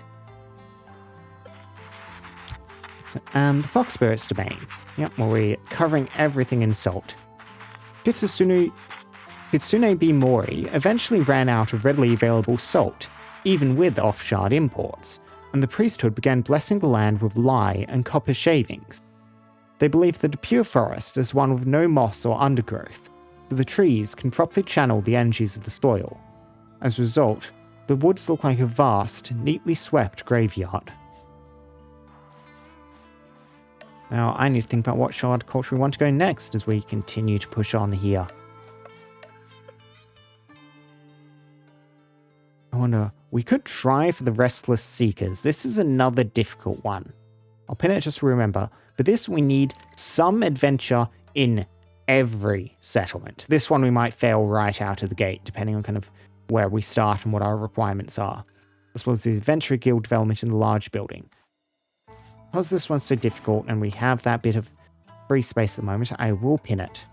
So, and the Fox Spirit's domain. Yep, well, we're covering everything in salt. Kitsune B. Mori eventually ran out of readily available salt, even with off-shard imports, and the priesthood began blessing the land with lye and copper shavings. They believe that a pure forest is one with no moss or undergrowth, so the trees can properly channel the energies of the soil. As a result, the woods look like a vast, neatly swept graveyard. Now, I need to think about what shard culture we want to go next as we continue to push on here. I wonder, we could try for the Restless Seekers. This is another difficult one. I'll pin it just to remember. For this, we need some adventure in every settlement. This one we might fail right out of the gate, depending on kind of where we start and what our requirements are, as well as the Adventure Guild development in the large building. Because this one's so difficult and we have that bit of free space at the moment, I will pin it.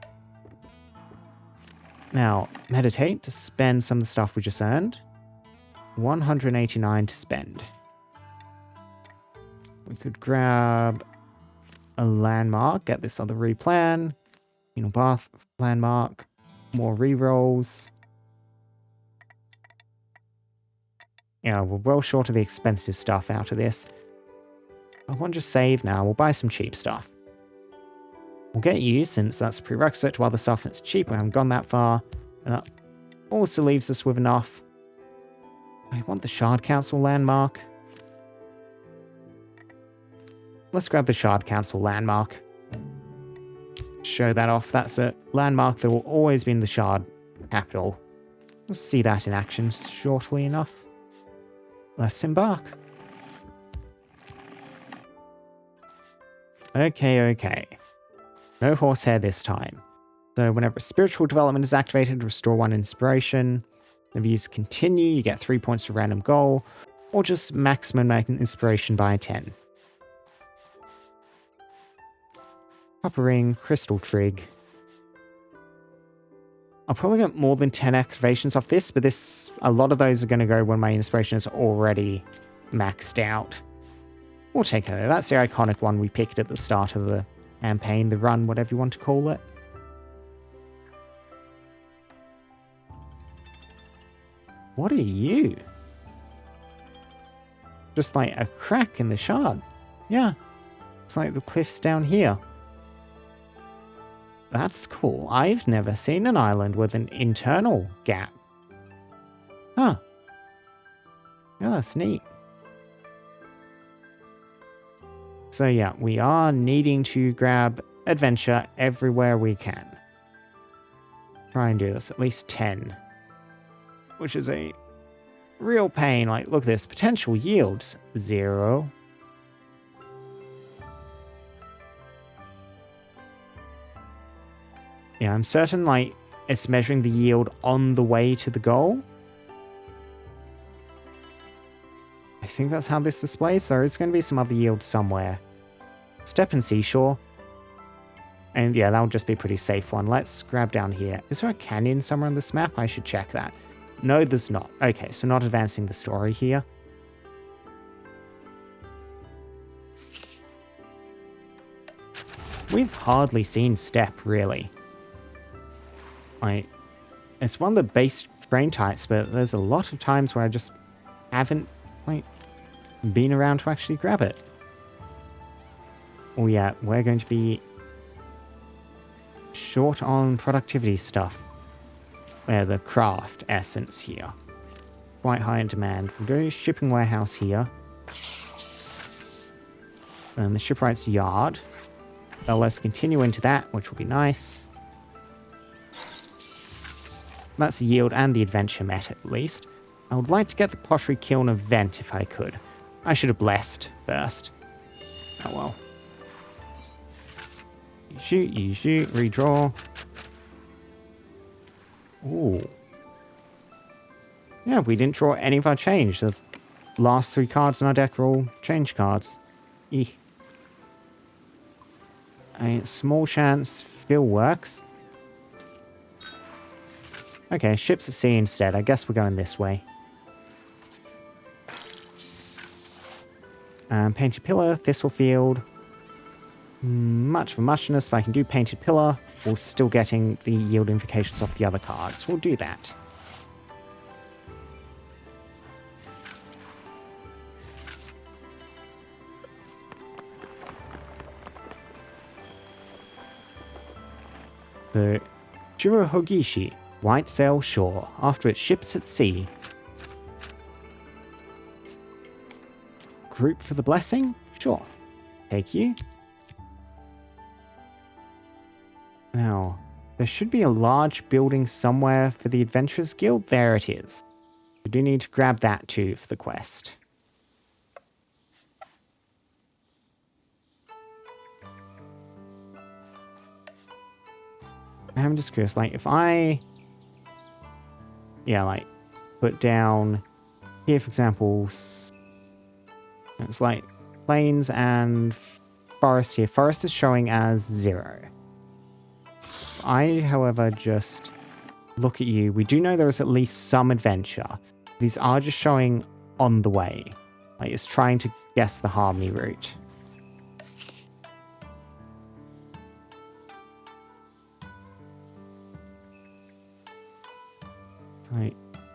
Now, meditate to spend some of the stuff we just earned. 189 to spend. We could grab a landmark, get this other replan, Bath landmark, more rerolls. Yeah, we're well short of the expensive stuff out of this. I want to just save now. We'll buy some cheap stuff. We'll get you, since that's a prerequisite to other stuff and it's cheap. We haven't gone that far. And that also leaves us with enough. I want the Shard Council landmark. Let's grab the Shard Council landmark. Show that off. That's a landmark that will always be in the Shard capital. We'll see that in action shortly enough. Let's embark. Okay. No horsehair this time. So whenever spiritual development is activated, restore 1 inspiration. If you continue, you get 3 points to random goal, or just maximum inspiration by 10. Copper ring, crystal trig. I'll probably get more than 10 activations off this, but a lot of those are going to go when my inspiration is already maxed out. We'll take it. That's the iconic one we picked at the start of the campaign, the run, whatever you want to call it. What are you? Just like a crack in the shard. Yeah. It's like the cliffs down here. That's cool. I've never seen an island with an internal gap. Huh. Yeah, that's neat. So yeah, we are needing to grab adventure everywhere we can. Try and do this, at least 10. Which is a real pain. Like, look at this. Potential yields, 0. Yeah, I'm certain, like, it's measuring the yield on the way to the goal. I think that's how this displays, so it's going to be some other yield somewhere. Step and seashore. And yeah, that'll just be a pretty safe one. Let's grab down here. Is there a canyon somewhere on this map? I should check that. No, there's not. Okay, so not advancing the story here. We've hardly seen Step, really. It's one of the base train types, but there's a lot of times where I just haven't, been around to actually grab it. Oh yeah, we're going to be short on productivity stuff. The craft essence here. Quite high in demand. We'll do shipping warehouse here. And the shipwright's yard. So let's continue into that, which will be nice. That's the yield and the adventure met at least. I would like to get the pottery kiln event if I could. I should have blessed first. Oh well. You shoot, redraw. Ooh. Yeah, we didn't draw any of our change. The last 3 cards in our deck are all change cards. Eeh. A small chance still works. Okay, ships at sea instead. I guess we're going this way. Painted pillar, Thistlefield. Much for muchness. If I can do painted pillar, we're still getting the yield invocations off the other cards. We'll do that. The Shirohogishi, White Sail Shore, after it ships at sea. Group for the blessing? Sure. Take you. Now, there should be a large building somewhere for the Adventurers Guild. There it is. We do need to grab that too for the quest. I'm just curious, if I... Yeah, put down here, for example, it's plains and forest here. Forest is showing as 0. I, however, just look at you. We do know there is at least some adventure. These are just showing on the way. It's trying to guess the Harmony route.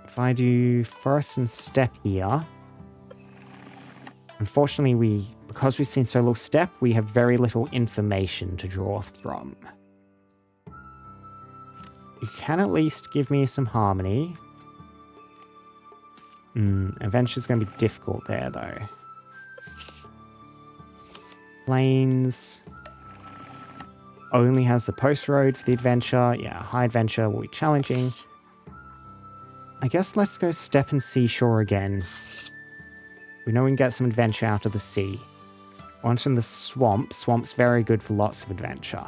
If I do forest and step here, Unfortunately, because we've seen so little step, we have very little information to draw from. You can at least give me some harmony. Adventure's going to be difficult there, though. Plains only has the post road for the adventure. Yeah, high adventure will be challenging. I guess let's go step and seashore again. We know we can get some adventure out of the sea. Once in the swamp. Swamp's very good for lots of adventure.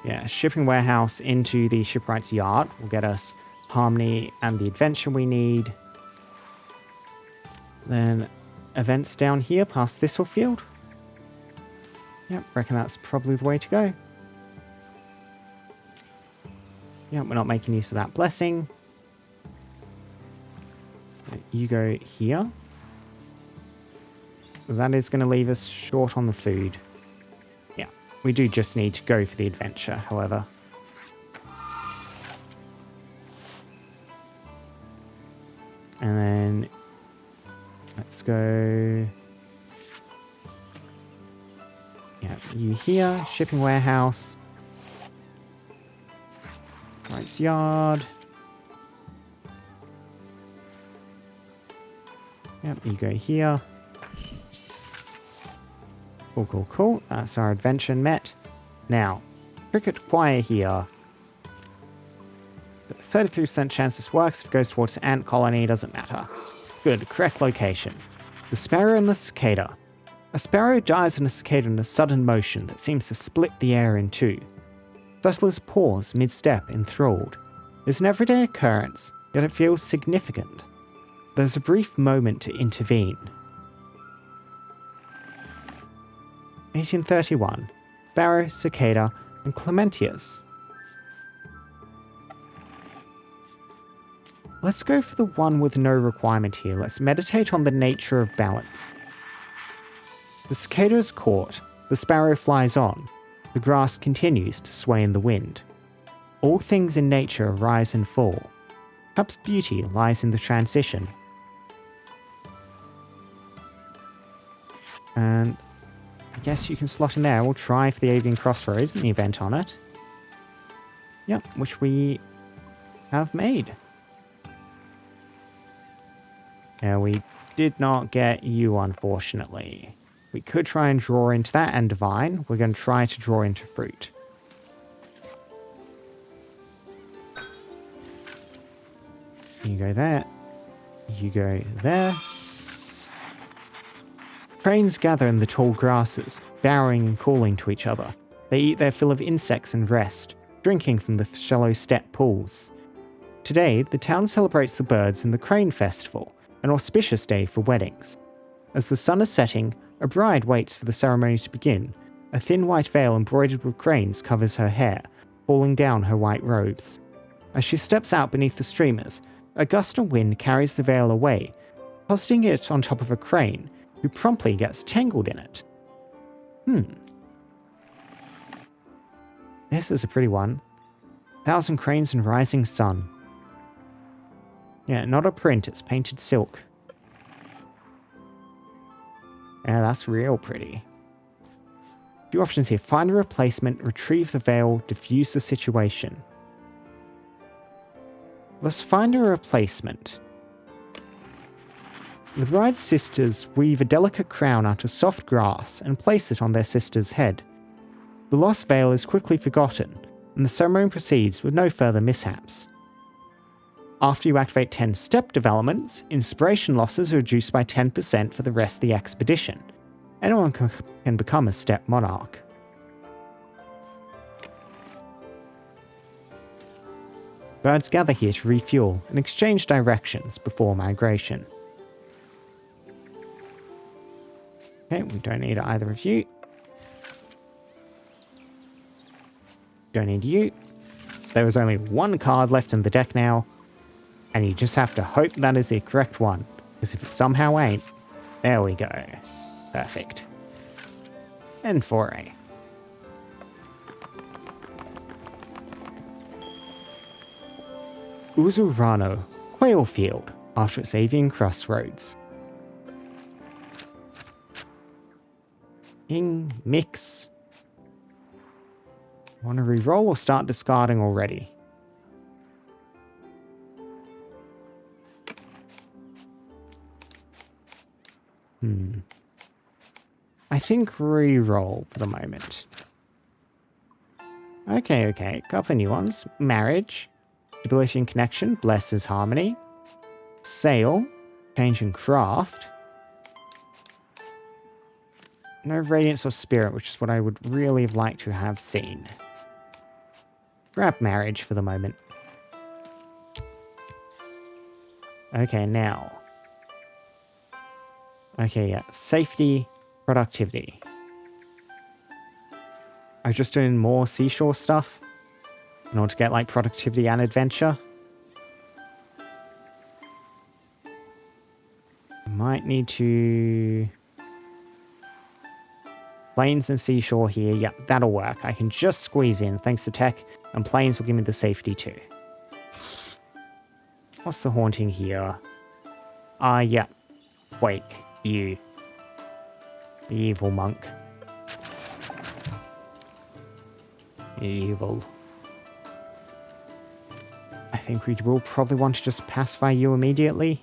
Yeah, shipping warehouse into the shipwright's yard will get us harmony and the adventure we need. Then events down here past Thistlefield. Yep, reckon that's probably the way to go. Yep, we're not making use of that blessing. You go here. That is going to leave us short on the food. Yeah, we do just need to go for the adventure, however. And then let's go. Yeah, you here, shipping warehouse. Rights yard. Yep, you go here. Cool, cool, cool. That's our adventure met. Now, cricket choir here. 33% chance this works. If it goes towards the ant colony, doesn't matter. Good, correct location. The sparrow and the cicada. A sparrow dives on a cicada in a sudden motion that seems to split the air in two. Settlers pause mid-step, enthralled. It's an everyday occurrence, yet it feels significant. There's a brief moment to intervene. 1831. Sparrow, cicada, and clementias. Let's go for the one with no requirement here. Let's meditate on the nature of balance. The cicada is caught. The sparrow flies on. The grass continues to sway in the wind. All things in nature rise and fall. Perhaps beauty lies in the transition. And I guess you can slot in there. We'll try for the avian crossroads and the event on it. Yep, which we have made. Yeah, we did not get you, unfortunately. We could try and draw into that and divine. We're going to try to draw into fruit. You go there. You go there. Cranes gather in the tall grasses, bowing and calling to each other. They eat their fill of insects and rest, drinking from the shallow step pools. Today, the town celebrates the birds in the Crane Festival, an auspicious day for weddings. As the sun is setting, a bride waits for the ceremony to begin. A thin white veil embroidered with cranes covers her hair, falling down her white robes. As she steps out beneath the streamers, a gust of wind carries the veil away, tossing it on top of a crane, who promptly gets tangled in it. This is a pretty one. 1,000 cranes and rising sun. Yeah, not a print, it's painted silk. Yeah, that's real pretty. A few options here. Find a replacement, retrieve the veil, diffuse the situation. Let's find a replacement. The bride's sisters weave a delicate crown out of soft grass and place it on their sister's head. The lost veil is quickly forgotten, and the ceremony proceeds with no further mishaps. After you activate 10 step developments, inspiration losses are reduced by 10% for the rest of the expedition. Anyone can become a step monarch. Birds gather here to refuel and exchange directions before migration. Okay, we don't need either of you. Don't need you. There is only one card left in the deck now, and you just have to hope that is the correct one, because if it somehow ain't, there we go. Perfect. And foray. Uzurano, Quail Field. after its avian crossroads. King, mix. Want to re-roll or start discarding already? I think re-roll for the moment. Okay. Couple of new ones. Marriage. Stability and connection. Blesses harmony. Sail. Change and craft. No radiance or spirit, which is what I would really have liked to have seen. Grab marriage for the moment. Okay, now. Okay, yeah. Safety, productivity. I'm just doing more seashore stuff in order to get like productivity and adventure. Might need to... Plains and seashore here. Yep, that'll work. I can just squeeze in thanks to tech, and plains will give me the safety too. What's the haunting here? Yeah. Wake, you. The evil monk. Evil. I think we will probably want to just pacify you immediately,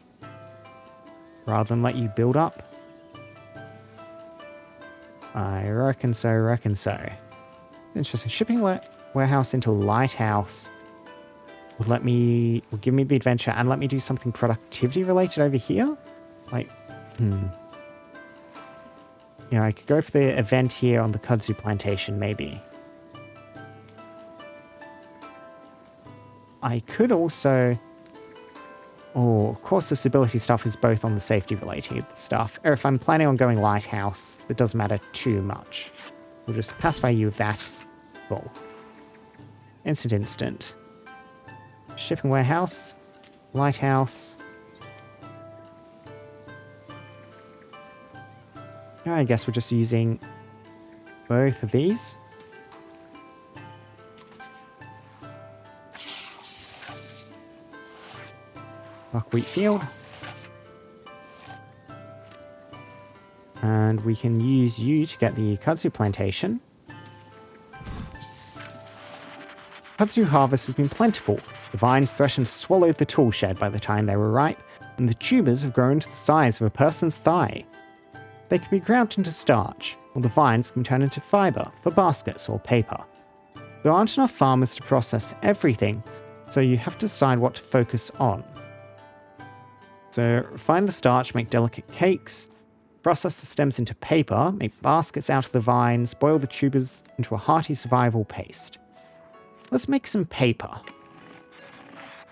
rather than let you build up. I reckon so. Interesting. Shipping warehouse into lighthouse would give me the adventure and let me do something productivity related over here? Like, Yeah, I could go for the event here on the kudzu plantation, maybe. I could also... Oh, of course this ability stuff is both on the safety related stuff. Or if I'm planning on going lighthouse, it doesn't matter too much. We'll just pacify you with that. Cool. Instant. Shipping warehouse. Lighthouse. Yeah, I guess we're just using both of these. Buckwheat field. And we can use you to get the kudzu plantation. Kudzu harvest has been plentiful. The vines threatened to swallow the tool shed by the time they were ripe, and the tubers have grown to the size of a person's thigh. They can be ground into starch, or the vines can turn into fiber for baskets or paper. There aren't enough farmers to process everything, so you have to decide what to focus on. So refine the starch, make delicate cakes, process the stems into paper, make baskets out of the vines, boil the tubers into a hearty survival paste. Let's make some paper.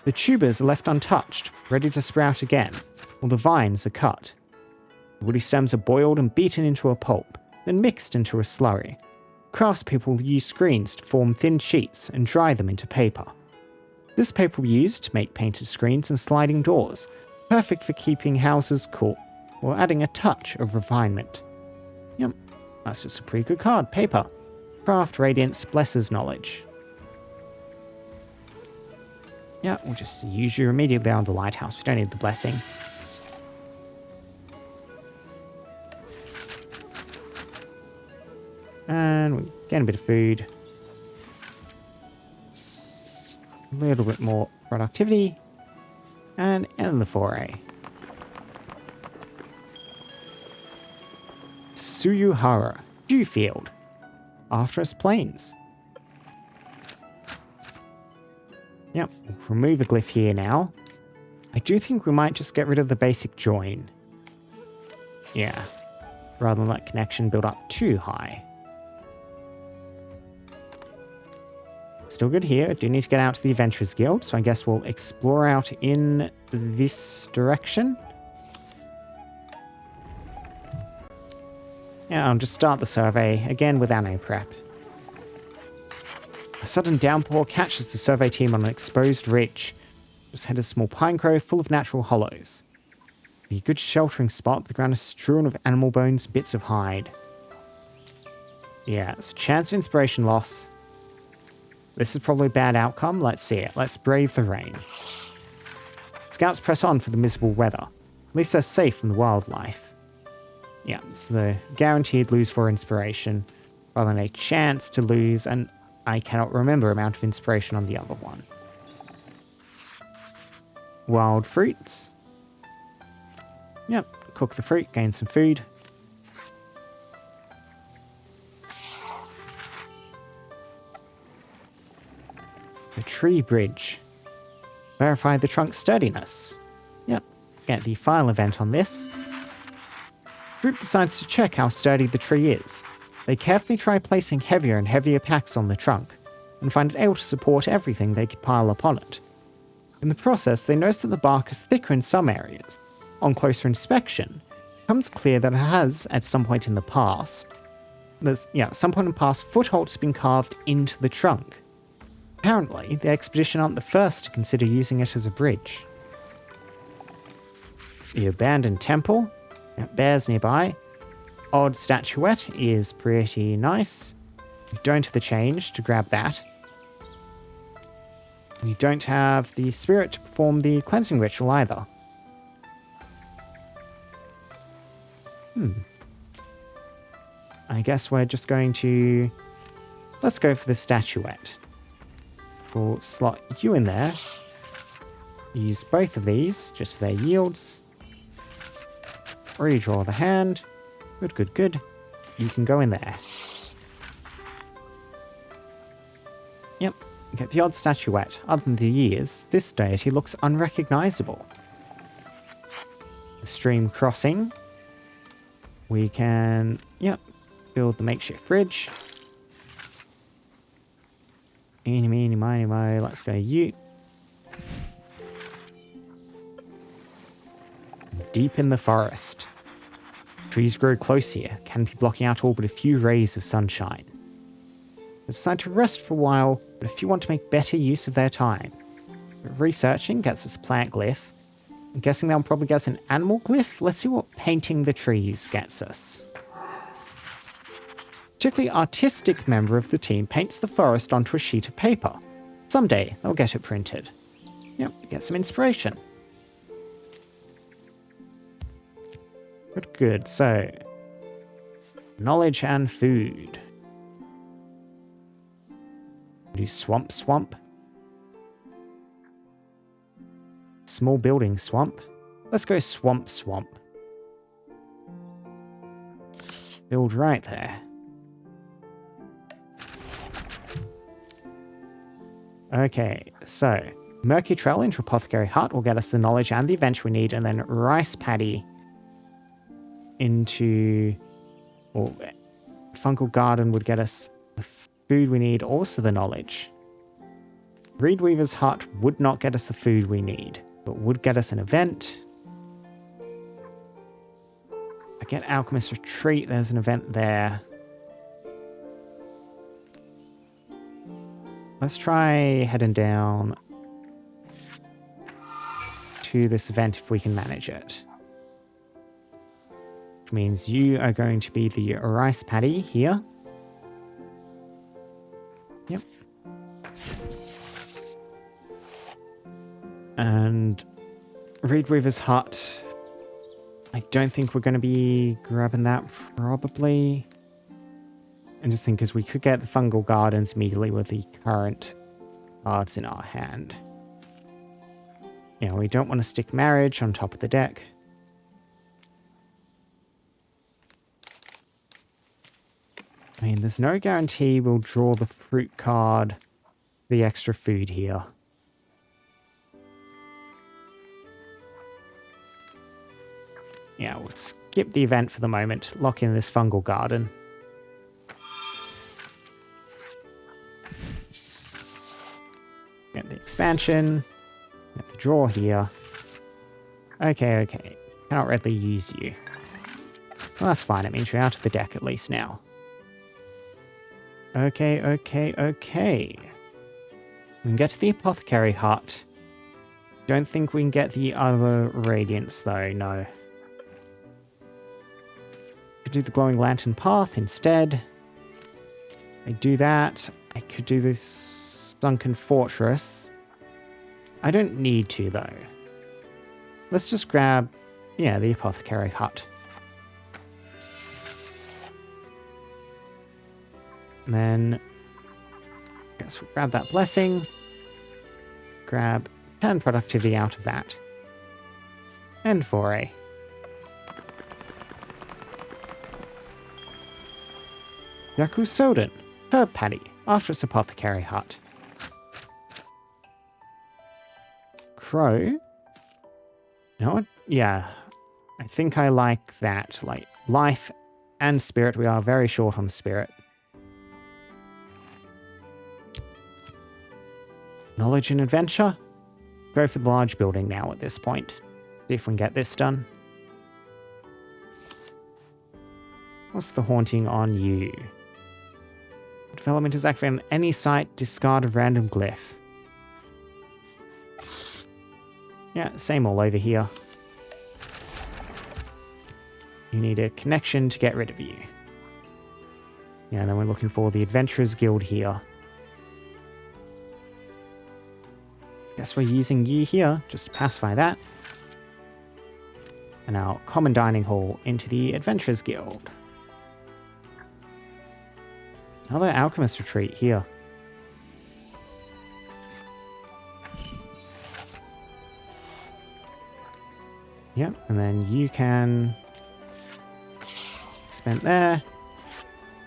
The tubers are left untouched, ready to sprout again, while the vines are cut. The woody stems are boiled and beaten into a pulp, then mixed into a slurry. Craftspeople use screens to form thin sheets and dry them into paper. This paper will be used to make painted screens and sliding doors, perfect for keeping houses cool, or adding a touch of refinement. Yep, that's just a pretty good card. Paper. Craft Radiance blesses knowledge. Yeah, we'll just use you immediately on the lighthouse. We don't need the blessing. And we get a bit of food. A little bit more productivity. And end the foray. Suyuhara, Dewfield. After us plains. Yep, we'll remove a glyph here now. I do think we might just get rid of the basic join. Yeah, rather than let connection build up too high. Still good here. I do need to get out to the Adventurers Guild, so I guess we'll explore out in this direction. Yeah, I'll just start the survey, again without any prep. A sudden downpour catches the survey team on an exposed ridge. Just head a small pine grove full of natural hollows. Be a good sheltering spot, the ground is strewn with animal bones and bits of hide. Yeah, it's a chance of inspiration loss. This is probably a bad outcome. Let's see it. Let's brave the rain. Let's Scouts press on for the miserable weather. At least they're safe from the wildlife. Yeah, so the guaranteed lose 4 inspiration, rather than a chance to lose, and I cannot remember amount of inspiration on the other one. Wild fruits. Yep, cook the fruit, gain some food. The tree bridge. Verify the trunk's sturdiness. Yep, get the file event on this. Group decides to check how sturdy the tree is. They carefully try placing heavier and heavier packs on the trunk, and find it able to support everything they could pile upon it. In the process, they notice that the bark is thicker in some areas. On closer inspection, it becomes clear that it has, at some point in the past, footholds have been carved into the trunk. Apparently, the expedition aren't the first to consider using it as a bridge. The abandoned temple. Bears nearby. Odd statuette is pretty nice. We don't have the change to grab that. We don't have the spirit to perform the cleansing ritual either. I guess we're just going to... Let's go for the statuette. We'll slot you in there. Use both of these just for their yields. Redraw the hand. Good, good, good. You can go in there. Yep, get the odd statuette. Other than the years, this deity looks unrecognizable. The stream crossing. We can, build the makeshift bridge. Eeny, meeny, miny, mo. Let's go you. Deep in the forest. Trees grow close here, can be blocking out all but a few rays of sunshine. They decide to rest for a while, but if you want to make better use of their time. Researching gets us a plant glyph. I'm guessing they'll probably get us an animal glyph. Let's see what painting the trees gets us. Particularly artistic member of the team paints the forest onto a sheet of paper. Someday they'll get it printed. Yep, get some inspiration. Good, good. So, knowledge and food. Do swamp. Small building swamp. Let's go swamp. Build right there. Okay, so Murky Trail into Apothecary Hut will get us the knowledge and the event we need, and then Rice Paddy into... or Fungal Garden would get us the food we need, also the knowledge. Reed Weaver's Hut would not get us the food we need, but would get us an event. I get Alchemist Retreat, there's an event there. Let's try heading down to this event if we can manage it. Which means you are going to be the Rice Paddy here. Yep. And Reed Weaver's Hut. I don't think we're going to be grabbing that probably. And just think, because we could get the Fungal Gardens immediately with the current cards in our hand. We don't want to stick Marriage on top of the deck. I mean, there's no guarantee we'll draw the fruit card, the extra food here. Yeah, we'll skip the event for the moment, lock in this Fungal Garden. Get the expansion. Get the draw here. Okay. Cannot readily use you. Well, that's fine. It means you're out of the deck at least now. Okay. We can get to the Apothecary Hut. Don't think we can get the other Radiance, though. No. Could do the Glowing Lantern Path instead. I do that. I could do this Sunken Fortress. I don't need to, though. let's just grab, yeah, the apothecary hut. And then, I guess we'll grab that blessing. Grab 10 productivity out of that. And foray. Yaku Soden, herb patty, after its apothecary hut. Crow. You know what? Yeah. I think I like that. Like, life and spirit. We are very short on spirit. Knowledge and adventure. Go for the large building now at this point. See if we can get this done. What's the haunting on you? Development is activated on any site. Discard a random glyph. Yeah, same all over here. You need a connection to get rid of you. Yeah, and then we're looking for the Adventurers Guild here. Guess we're using you here just to pacify that. And our common dining hall into the Adventurers Guild. Another alchemist retreat here. Yep, and then you can be spent there.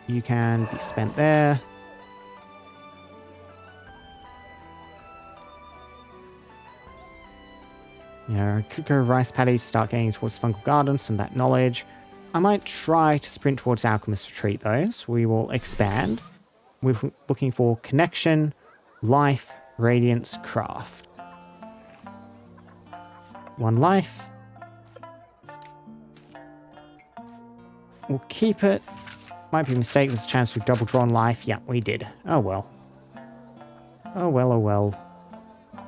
You can be spent there. Yeah, I could go rice paddies, start getting towards Fungal Garden, some of that knowledge. I might try to sprint towards Alchemist Retreat though, so we will expand. We're looking for connection, life, radiance, craft. 1 life. We'll keep it. Might be a mistake, there's a chance we've double drawn life. Yeah, we did. Oh well. Oh well, oh well.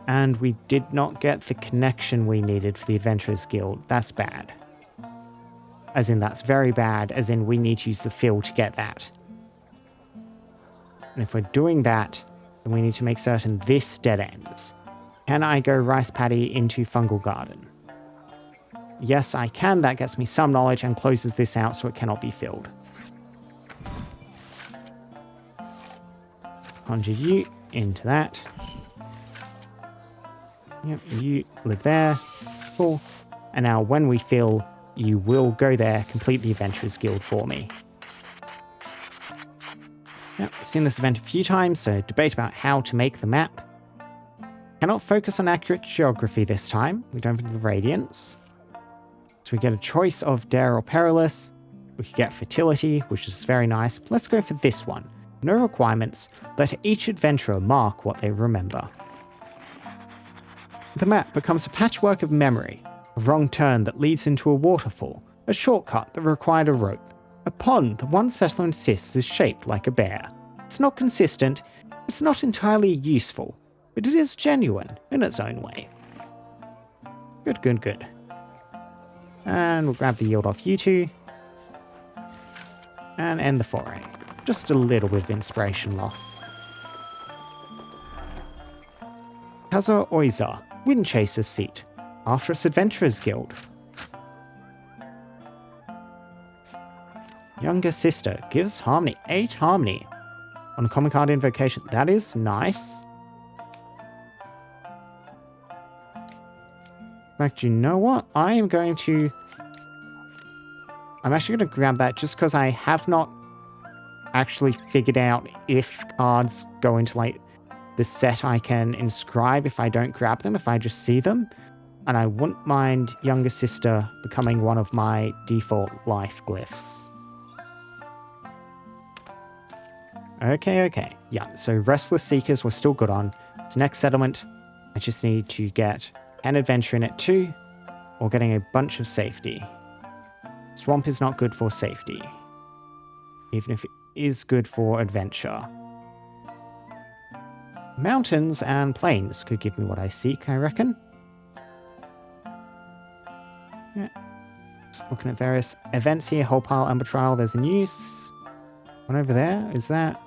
And we did not get the connection we needed for the Adventurers Guild. That's bad. As in, that's very bad. As in, we need to use the field to get that. And if we're doing that, then we need to make certain this dead ends. Can I go rice paddy into Fungal Garden? Yes, I can. That gets me some knowledge and closes this out so it cannot be filled. Conjure you into that. Yep, you live there. Cool. And now when we fill, you will go there, complete the Adventurers Guild for me. Yep, seen this event a few times, so debate about how to make the map. Cannot focus on accurate geography this time. We don't have the Radiance. So we get a choice of Dare or Perilous. We could get Fertility, which is very nice. But let's go for this one. No requirements. Let each adventurer mark what they remember. The map becomes a patchwork of memory. A wrong turn that leads into a waterfall. A shortcut that required a rope. A pond that one settler insists is shaped like a bear. It's not consistent. It's not entirely useful. But it is genuine in its own way. Good, good, good. And we'll grab the yield off you two. And end the foray. Just a little bit of inspiration loss. Kaza Oiza, Windchaser's Seat, after its Adventurers Guild. Younger Sister gives Harmony 8 Harmony on a common card invocation. That is nice. In fact, you know what? I'm actually going to grab that just because I have not actually figured out if cards go into like the set I can inscribe if I don't grab them, if I just see them. And I wouldn't mind Younger Sister becoming one of my default life glyphs. Okay. Yeah, so Restless Seekers we're still good on. It's next settlement. I just need to get an adventure in it too, or getting a bunch of safety. Swamp is not good for safety, even if it is good for adventure. Mountains and plains could give me what I seek, I reckon. Yeah. Just looking at various events here. Whole pile, Umber Trial. There's a news one over there. Is that...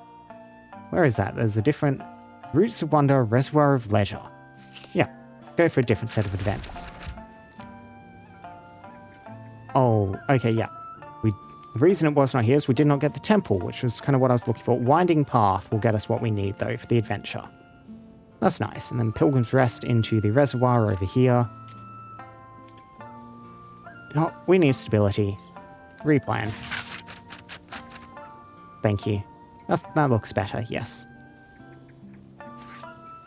Where is that? There's a different... Roots of Wonder, Reservoir of Leisure. Yeah. Go for a different set of events. Oh, okay, yeah. The reason it was not here is we did not get the temple, which was kind of what I was looking for. Winding Path will get us what we need, though, for the adventure. That's nice. And then Pilgrim's Rest into the reservoir over here. Oh, we need stability. Replan. Thank you. That looks better, yes.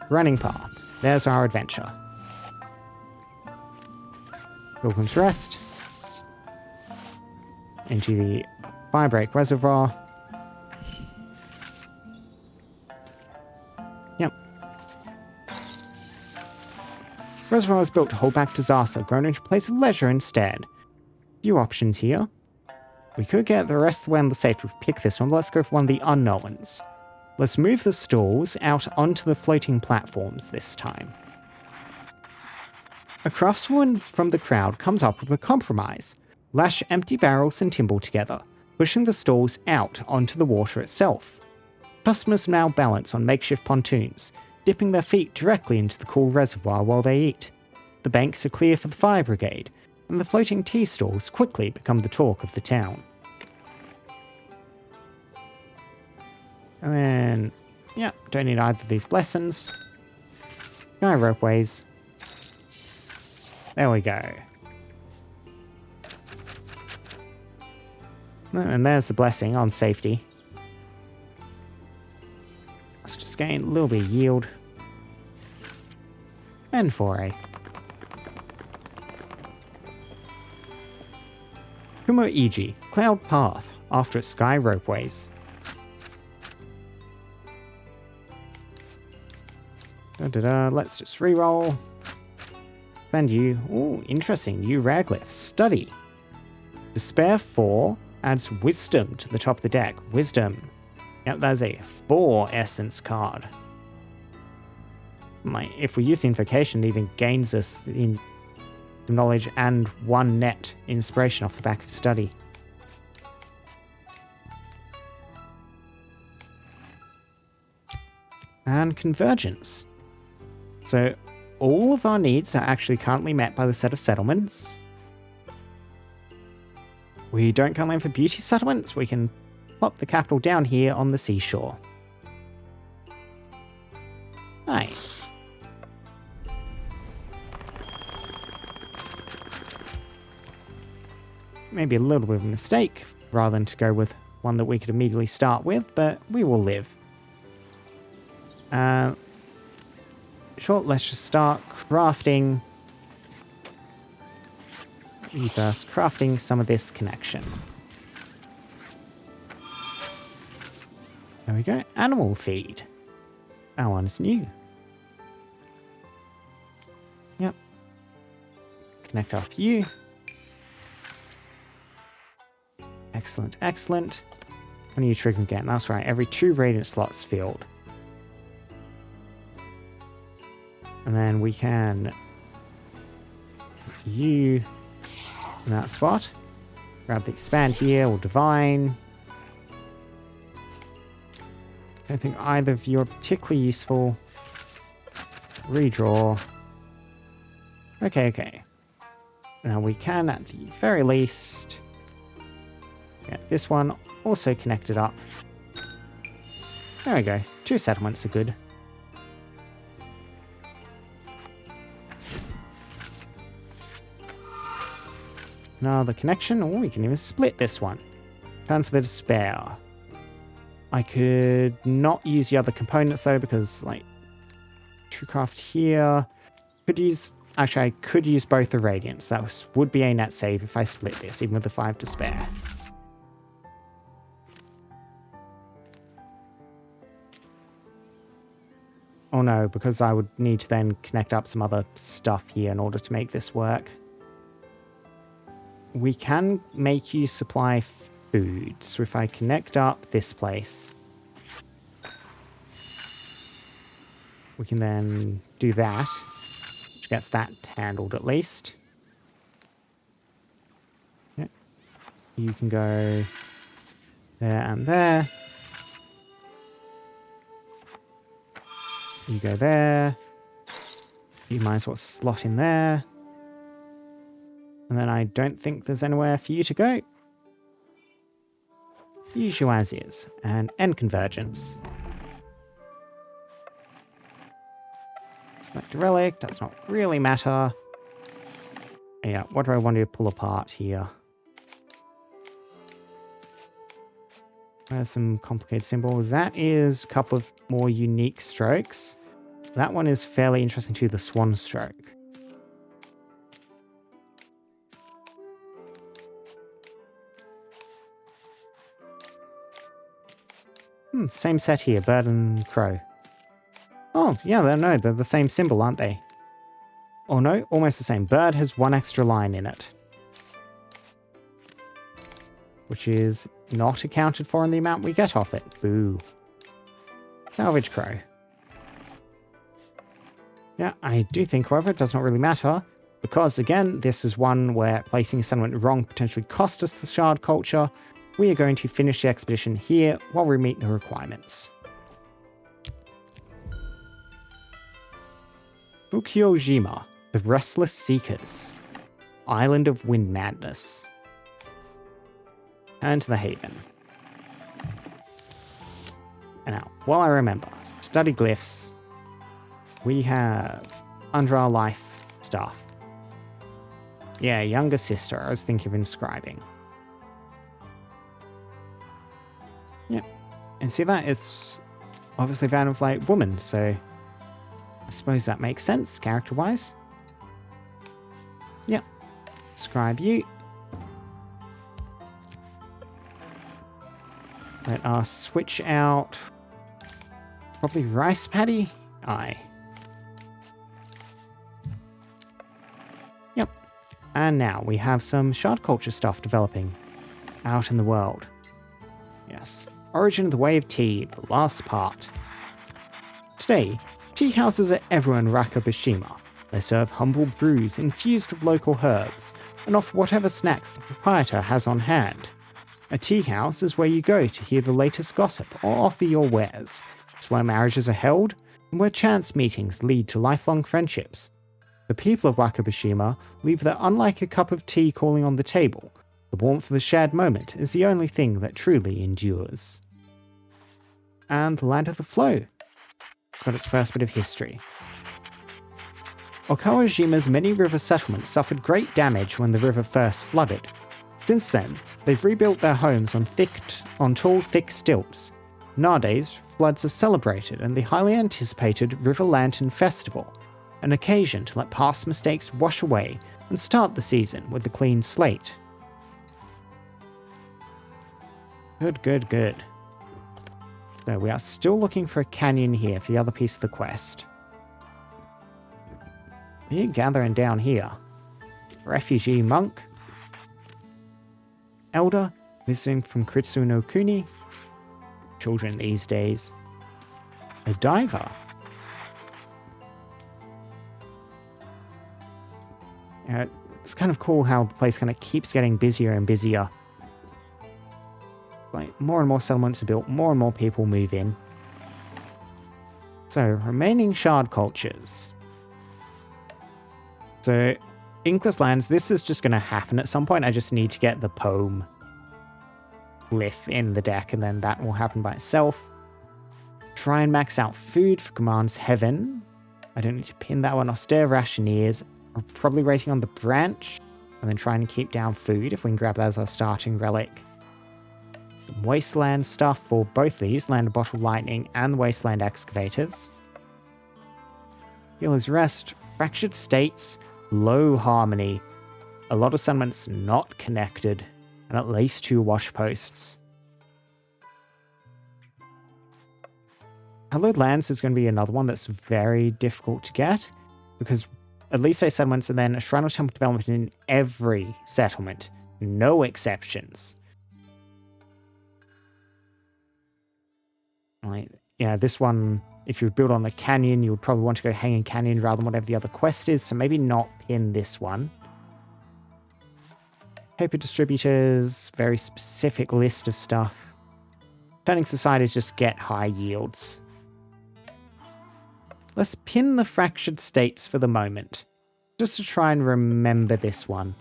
Running Path. There's our adventure. Pilgrim's Rest. Into the Firebreak Reservoir. Yep. Reservoir was built to hold back disaster, grown into a place of leisure instead. Few options here. We could get the rest of the way on the safe to pick this one, but let's go for one of the unknowns. Let's move the stalls out onto the floating platforms this time. A craftswoman from the crowd comes up with a compromise. Lash empty barrels and timber together, pushing the stalls out onto the water itself. Customers now balance on makeshift pontoons, dipping their feet directly into the cool reservoir while they eat. The banks are clear for the fire brigade, and the floating tea stalls quickly become the talk of the town. And then, yeah, don't need either of these blessings. No ropeways. There we go. And there's the blessing on safety. Let's just gain a little bit of yield. And foray. Kumo Iji, Cloud Path, after its sky ropeways. Let's just reroll. And you. Ooh, interesting. New Raglyph. Study. Despair 4 adds Wisdom to the top of the deck. Wisdom. Yep, that's a 4 essence card. If we use the invocation, it even gains us the knowledge and 1 net inspiration off the back of study. And convergence. So all of our needs are actually currently met by the set of settlements. We don't currently have a beauty settlement, so we can plop the capital down here on the seashore. Aye. Maybe a little bit of a mistake, rather than to go with one that we could immediately start with, but we will live. Sure, let's just start crafting. First, crafting some of this connection. There we go. Animal feed. That one is new. Yep. Connect up you. Excellent, excellent. When you trigger again? That's right. Every 2 radiant slots filled. And then we can you in that spot. Grab the expand here or divine. I don't think either of you are particularly useful. Redraw. Okay. Now we can, at the very least, get this one also connected up. There we go. 2 settlements are good. Another connection. Oh, we can even split this one. Turn for the despair. I could not use the other components though, because TrueCraft here. Actually, I could use both the Radiants. That would be a net save if I split this, even with the 5 to spare. Oh no, because I would need to then connect up some other stuff here in order to make this work. We can make you supply food. So if I connect up this place, we can then do that, which gets that handled at least. Yep. You can go there and there. You go there. You might as well slot in there. And then I don't think there's anywhere for you to go. Use you as is. And end convergence. Select a relic. Does not really matter. Yeah, what do I want to pull apart here? There's some complicated symbols. That is a couple of more unique strokes. That one is fairly interesting too, the swan stroke. Same set here, bird and crow. Oh, yeah, they're the same symbol, aren't they? Oh no, almost the same. Bird has one extra line in it. Which is not accounted for in the amount we get off it. Boo. Salvage crow. Yeah, I do think, however, it does not really matter. Because, again, this is one where placing a settlement wrong potentially cost us the shard culture. We are going to finish the expedition here while we meet the requirements. Fukuojima, the Restless Seekers. Island of Wind Madness. And to the Haven. And now, while I remember, study glyphs. We have under our life stuff. Yeah, younger sister, I was thinking of inscribing. Yep. And see that? It's obviously Van of Light woman, so I suppose that makes sense character-wise. Yep. Describe you. Let us switch out probably Rice Paddy. Aye. Yep. And now we have some shard culture stuff developing out in the world. Yes. Origin of the Way of Tea, the last part. Today, tea houses are everywhere in Rakabashima. They serve humble brews infused with local herbs and offer whatever snacks the proprietor has on hand. A tea house is where you go to hear the latest gossip or offer your wares. It's where marriages are held and where chance meetings lead to lifelong friendships. The people of Wakabashima leave that unlike a cup of tea calling on the table, the warmth of the shared moment is the only thing that truly endures. And the Land of the Flow. It's got its first bit of history. Okawajima's many river settlements suffered great damage when the river first flooded. Since then, they've rebuilt their homes on tall, thick stilts. Nowadays, floods are celebrated in the highly anticipated River Lantern Festival, an occasion to let past mistakes wash away and start the season with a clean slate. Good. So we are still looking for a canyon here for the other piece of the quest. We're gathering down here. Refugee monk. Elder, visiting from Kritsu no Kuni. Children these days. A diver. It's kind of cool how the place kind of keeps getting busier and busier. Like, more and more settlements are built, more and more people move in. So, remaining shard cultures. So, Inkless Lands, this is just going to happen at some point. I just need to get the poem glyph in the deck, and then that will happen by itself. Try and max out food for Commands Heaven. I don't need to pin that one. Austere Rationeers. I'm probably waiting on the branch, and then trying to keep down food if we can grab that as our starting relic. Some Wasteland stuff for both these, Land of Bottle Lightning and the Wasteland Excavators. Healer's Rest, Fractured States, Low Harmony, a lot of settlements not connected, and at least 2 wash posts. Hallowed Lands is going to be another one that's very difficult to get, because at least 8 settlements and then a Shrine of Temple development in every settlement. No exceptions. Right. Yeah, this one, if you would build on the canyon, you would probably want to go Hanging Canyon rather than whatever the other quest is, so maybe not pin this one. Paper distributors, very specific list of stuff. Turning societies just get high yields. Let's pin the Fractured States for the moment, just to try and remember this one.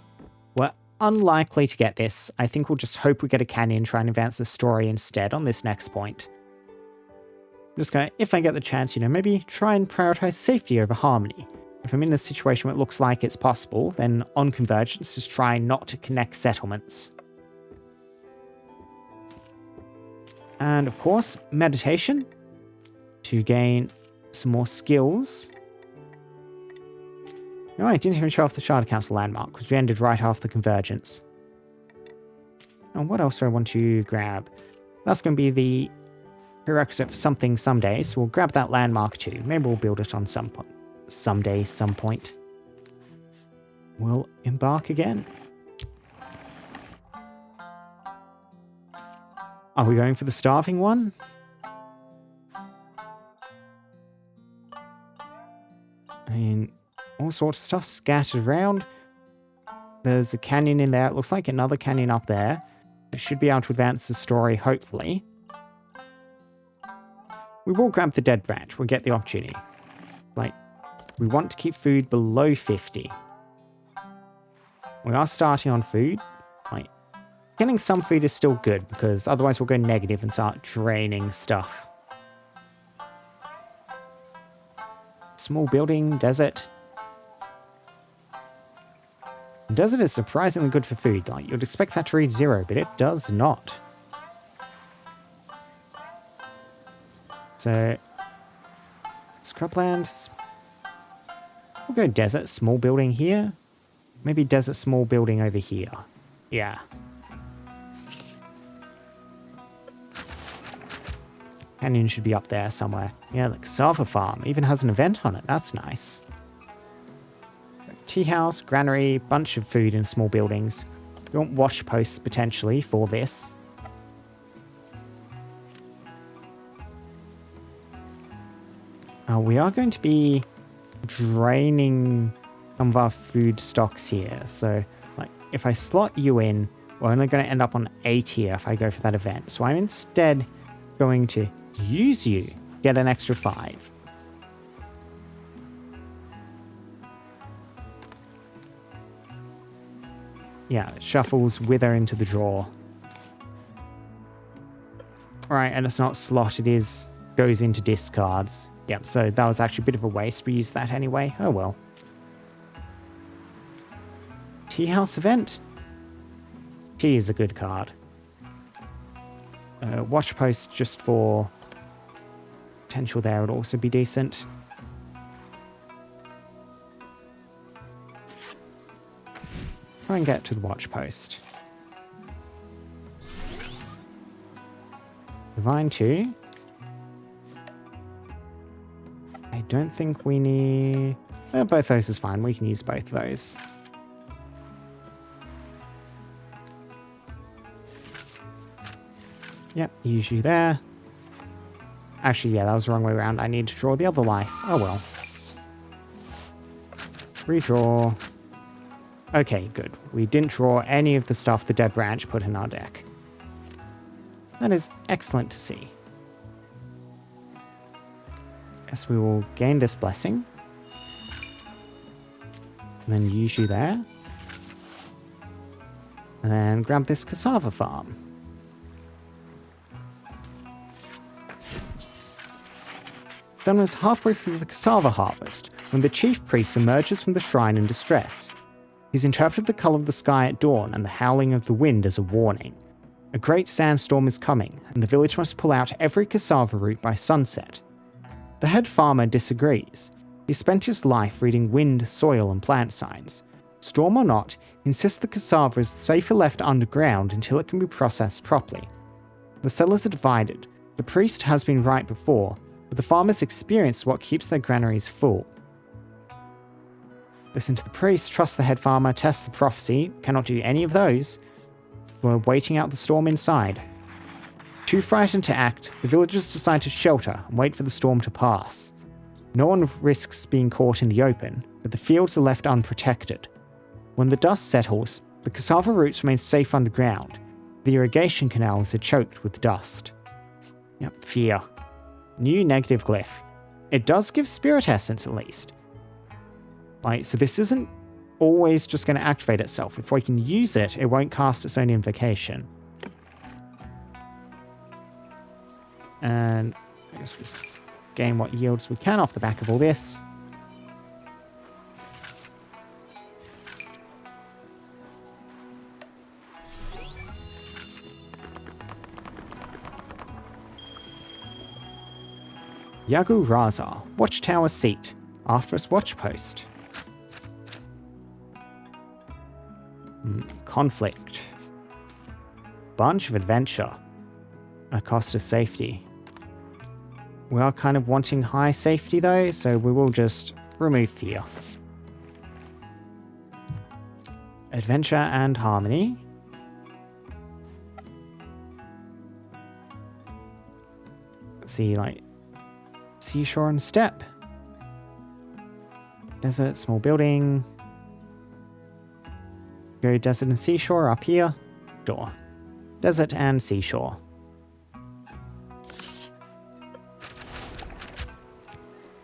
unlikely to get this. I think we'll just hope we get a canyon, try and advance the story instead on this next point. I'm just going to, if I get the chance, maybe try and prioritize safety over harmony. If I'm in a situation where it looks like it's possible, then on convergence, just try not to connect settlements. And of course, meditation to gain some more skills. No, I didn't even show off the Shard Council landmark, because we ended right after convergence. And what else do I want to grab? That's going to be the prerequisite for something someday, so we'll grab that landmark too. Maybe we'll build it on some point. Someday, some point. We'll embark again. Are we going for the starving one? I mean, all sorts of stuff scattered around. There's a canyon in there. It looks like another canyon up there. We should be able to advance the story, hopefully. We will grab the dead branch. We'll get the opportunity. Like, we want to keep food below 50. We are starting on food. Like, getting some food is still good, because otherwise we'll go negative and start draining stuff. Small building, desert. Desert is surprisingly good for food. Like, you'd expect that to read 0, but it does not. So, scrubland. We'll go desert, small building here. Maybe desert, small building over here. Yeah. Canyon should be up there somewhere. Yeah, the cassava farm even has an event on it. That's nice. Tea house, granary, bunch of food in small buildings. We want wash posts potentially for this. We are going to be draining some of our food stocks here. So, like, if I slot you in, we're only going to end up on 8 here if I go for that event. So I'm instead going to use you, get an extra 5. Yeah, it shuffles Wither into the drawer. Right, and it's not slot, it goes into discards. Yep, so that was actually a bit of a waste. We used that anyway. Oh well. Tea house event. Tea is a good card. Watch post just for potential there would also be decent. Try and get to the watch post. Divine 2. I don't think we need... Well, both those is fine. We can use both of those. Yep, use you there. Actually, yeah, that was the wrong way around. I need to draw the other life. Oh well. Redraw. Okay, good. We didn't draw any of the stuff the dead branch put in our deck. That is excellent to see. Yes, we will gain this blessing. And then use you there. And then grab this cassava farm. Dunn was halfway through the cassava harvest when the chief priest emerges from the shrine in distress. He's interpreted the colour of the sky at dawn and the howling of the wind as a warning. A great sandstorm is coming, and the village must pull out every cassava root by sunset. The head farmer disagrees. He spent his life reading wind, soil, and plant signs. Storm or not, he insists the cassava is safer left underground until it can be processed properly. The settlers are divided. The priest has been right before, but the farmers experience what keeps their granaries full. Listen to the priest, trust the head farmer, test the prophecy, cannot do any of those. We're waiting out the storm inside. Too frightened to act, the villagers decide to shelter and wait for the storm to pass. No one risks being caught in the open, but the fields are left unprotected. When the dust settles, the cassava roots remain safe underground. The irrigation canals are choked with dust. Yep, fear. New negative glyph. It does give spirit essence at least. Like, so this isn't always just going to activate itself. If we can use it, it won't cast its own invocation. And I guess we just gain what yields we can off the back of all this. Yagu Raza, Watchtower Seat, Afterus Watch Post. Conflict. Bunch of adventure. A cost of safety. We are kind of wanting high safety though, so we will just remove fear. Adventure and harmony. Let's see, like seashore and steppe. Desert, small building. Go desert and seashore up here. Sure. Desert and seashore.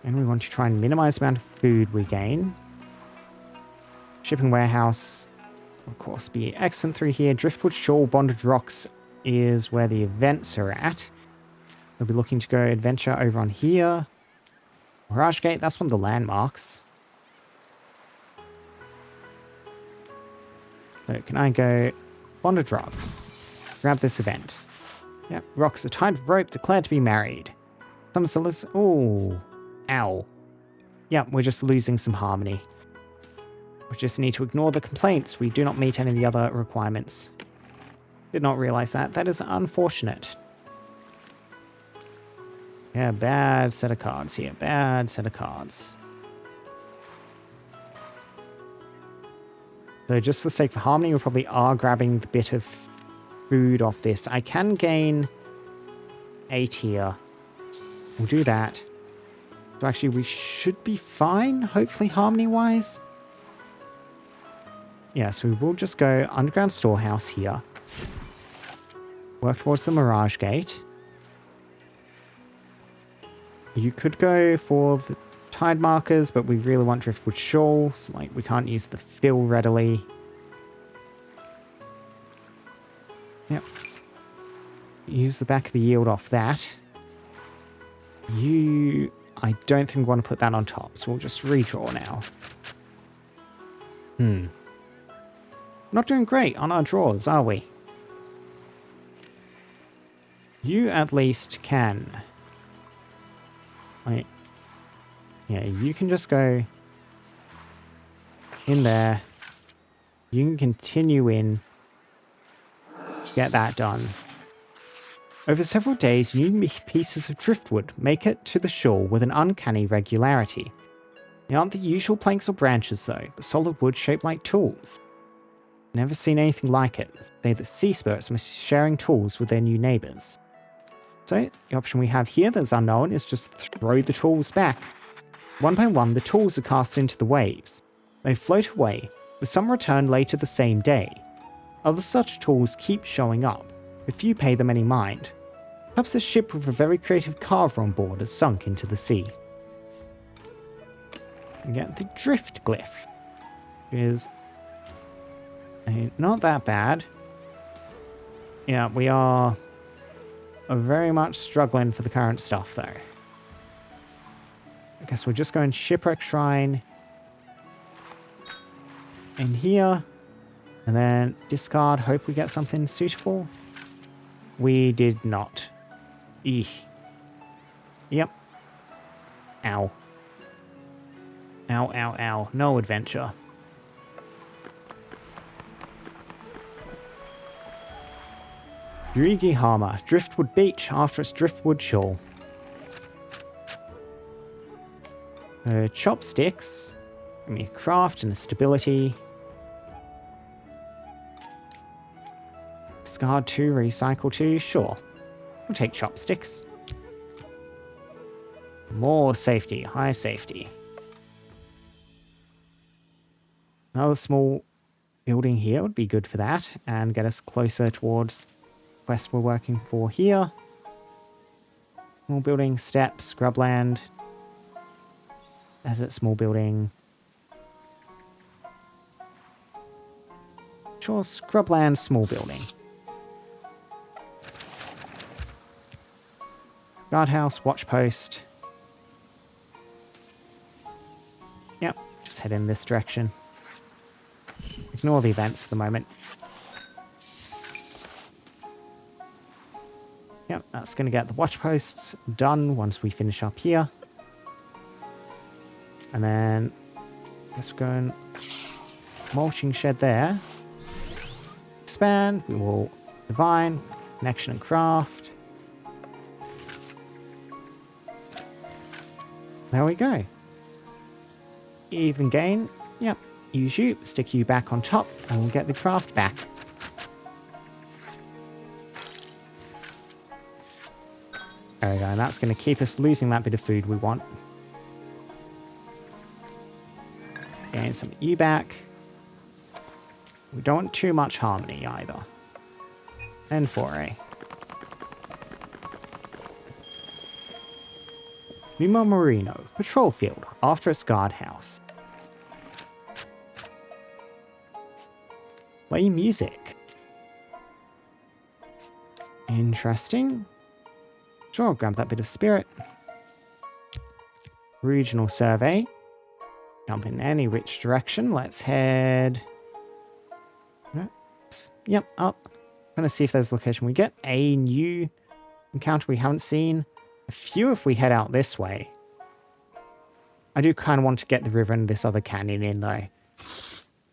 And we want to try and minimize the amount of food we gain. Shipping warehouse, of course, be excellent through here. Driftwood Shoal, Bonded Rocks is where the events are at. We'll be looking to go adventure over on here. Mirage Gate, that's one of the landmarks. So can I go Bonded Rocks? Grab this event. Yep, rocks are tied with rope, declared to be married. Some solicit. Oh, ow. Yep, we're just losing some harmony. We just need to ignore the complaints. We do not meet any of the other requirements. Did not realize that. That is unfortunate. Yeah, bad set of cards here. Bad set of cards. So just for the sake of harmony, we probably are grabbing the bit of food off this. I can gain 8 here. We'll do that. So actually, we should be fine, hopefully harmony-wise. Yeah, so we will just go underground storehouse here. Work towards the Mirage Gate. You could go for the tide markers, but we really want Driftwood Shoal, so like we can't use the fill readily. Yep. Use the back of the yield off that. I don't think we want to put that on top, so we'll just redraw now. Not doing great on our draws, are we? You at least can. Like, yeah, you can just go in there. You can continue in. Get that done. Over several days, new pieces of driftwood make it to the shore with an uncanny regularity. They aren't the usual planks or branches though, but solid wood shaped like tools. Never seen anything like it. Say that sea spirits must be sharing tools with their new neighbours. So, the option we have here that's unknown is just throw the tools back. One by one, the tools are cast into the waves. They float away, but some return later the same day. Other such tools keep showing up, but few pay them any mind. Perhaps a ship with a very creative carver on board has sunk into the sea. We get the drift glyph, which is not that bad. Yeah, we are very much struggling for the current stuff though. I guess we're just going Shipwreck Shrine in here, and then discard, hope we get something suitable. We did not. Eek. Yep. Ow. Ow, ow, ow. No adventure. Yurigihama, Driftwood Beach after its Driftwood Shoal. Chopsticks. Give me a craft and a stability. Discard 2, recycle 2, sure. We'll take chopsticks. More safety, high safety. Another small building here would be good for that and get us closer towards the quest we're working for here. Small building, steps, scrubland. Desert, small building. Sure, scrubland, small building. Guardhouse, watch post. Yep, just head in this direction. Ignore the events for the moment. Yep, that's going to get the watch posts done once we finish up here. And then let's go and mulching shed there. Expand. We will divine, connection and craft. There we go. Even gain. Yep. Use you, stick you back on top, and we'll get the craft back. There we go, and that's going to keep us losing that bit of food we want. Gain some E back. We don't want too much harmony either. And foray. Mimo Marino, patrol field, after its guardhouse. Play music. Interesting. Sure, I'll grab that bit of spirit. Regional survey. Jump in any which direction. Let's head... Yep, up. I'm going to see if there's a location. We get a new encounter we haven't seen. A few if we head out this way. I do kind of want to get the river and this other canyon in though.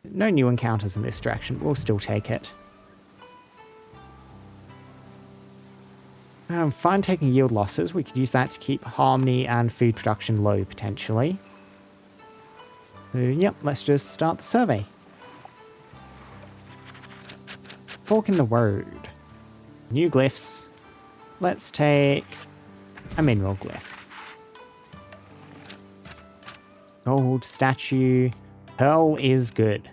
No new encounters in this direction. We'll still take it. Fine taking yield losses. We could use that to keep harmony and food production low potentially. So, yep, let's just start the survey. Fork in the road. New glyphs. Let's take a mineral glyph. Gold statue. Pearl is good.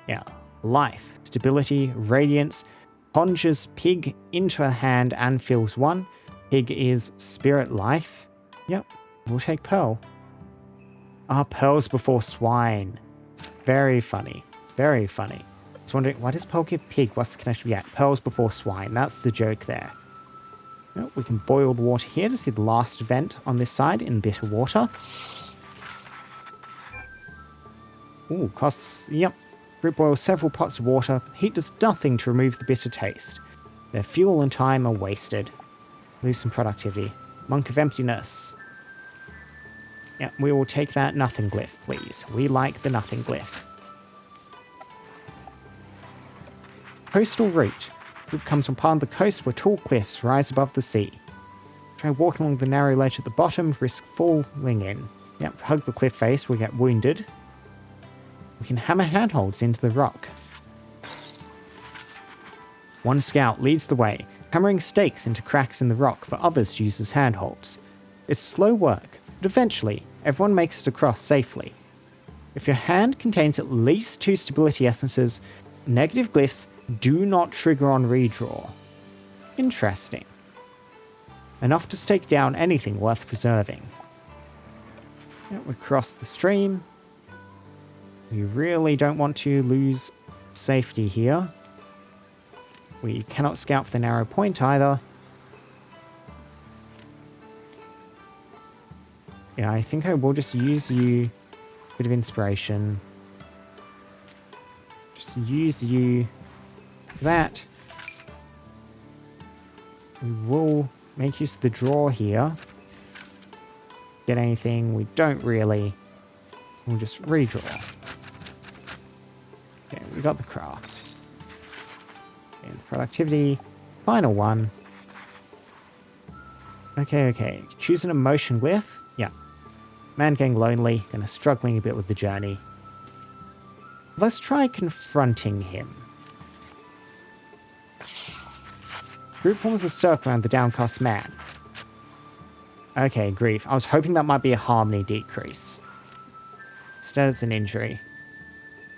Yeah. Life. Stability. Radiance. Conjures pig into a hand and fills one. Pig is spirit life. Yep. We'll take pearl. Ah, pearls before swine. Very funny. Very funny. I was wondering, why does pearl give pig? What's the connection? Yeah, pearls before swine. That's the joke there. Yep, we can boil the water here to see the last event on this side in bitter water. Ooh, costs... Yep. Group boils several pots of water. Heat does nothing to remove the bitter taste. Their fuel and time are wasted. Lose some productivity. Monk of Emptiness. Yeah, we will take that nothing glyph, please. We like the nothing glyph. Coastal route. Group comes from part of the coast where tall cliffs rise above the sea. Try walking along the narrow ledge at the bottom, risk falling in. Yep, hug the cliff face, we get wounded. We can hammer handholds into the rock. One scout leads the way, hammering stakes into cracks in the rock for others to use as handholds. It's slow work, but eventually, everyone makes it across safely. If your hand contains at least 2 stability essences, negative glyphs do not trigger on redraw. Interesting. Enough to stake down anything worth preserving. Yep, we cross the stream. We really don't want to lose safety here. We cannot scout for the narrow point either. Yeah, I think I will just use you. Bit of inspiration. Just use you. That. We will make use of the draw here. Get anything? We don't really. We'll just redraw. Okay, we got the craft. And productivity. Final one. Okay. Choose an emotion glyph. Yeah. Man getting lonely. Kind of struggling a bit with the journey. Let's try confronting him. Group forms a circle around the downcast man. Okay, grief. I was hoping that might be a harmony decrease. Instead, it's an injury.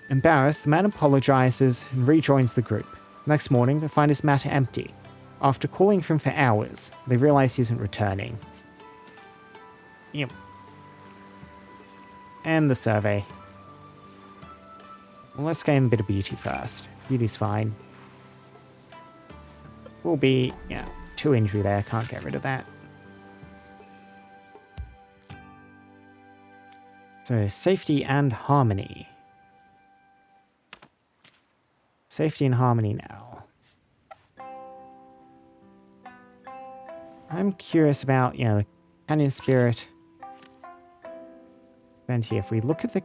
Embarrassed, the man apologizes and rejoins the group. Next morning, they find his matter empty. After calling for him for hours, they realize he isn't returning. Yep. And the survey. Well, let's gain a bit of beauty first. Beauty's fine. Will be, yeah, 2 injury there. Can't get rid of that. So, safety and harmony. Safety and harmony now. I'm curious about, you know, the canyon spirit. And here, if we look at the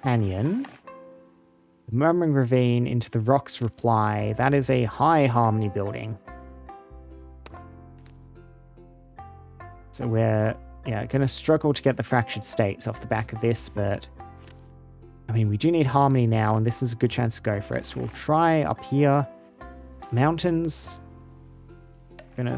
canyon, the murmuring ravine into the rocks reply, that is a high harmony building. So we're, yeah, going to struggle to get the fractured states off the back of this, but I mean, we do need harmony now, and this is a good chance to go for it. So we'll try up here. Mountains. Gonna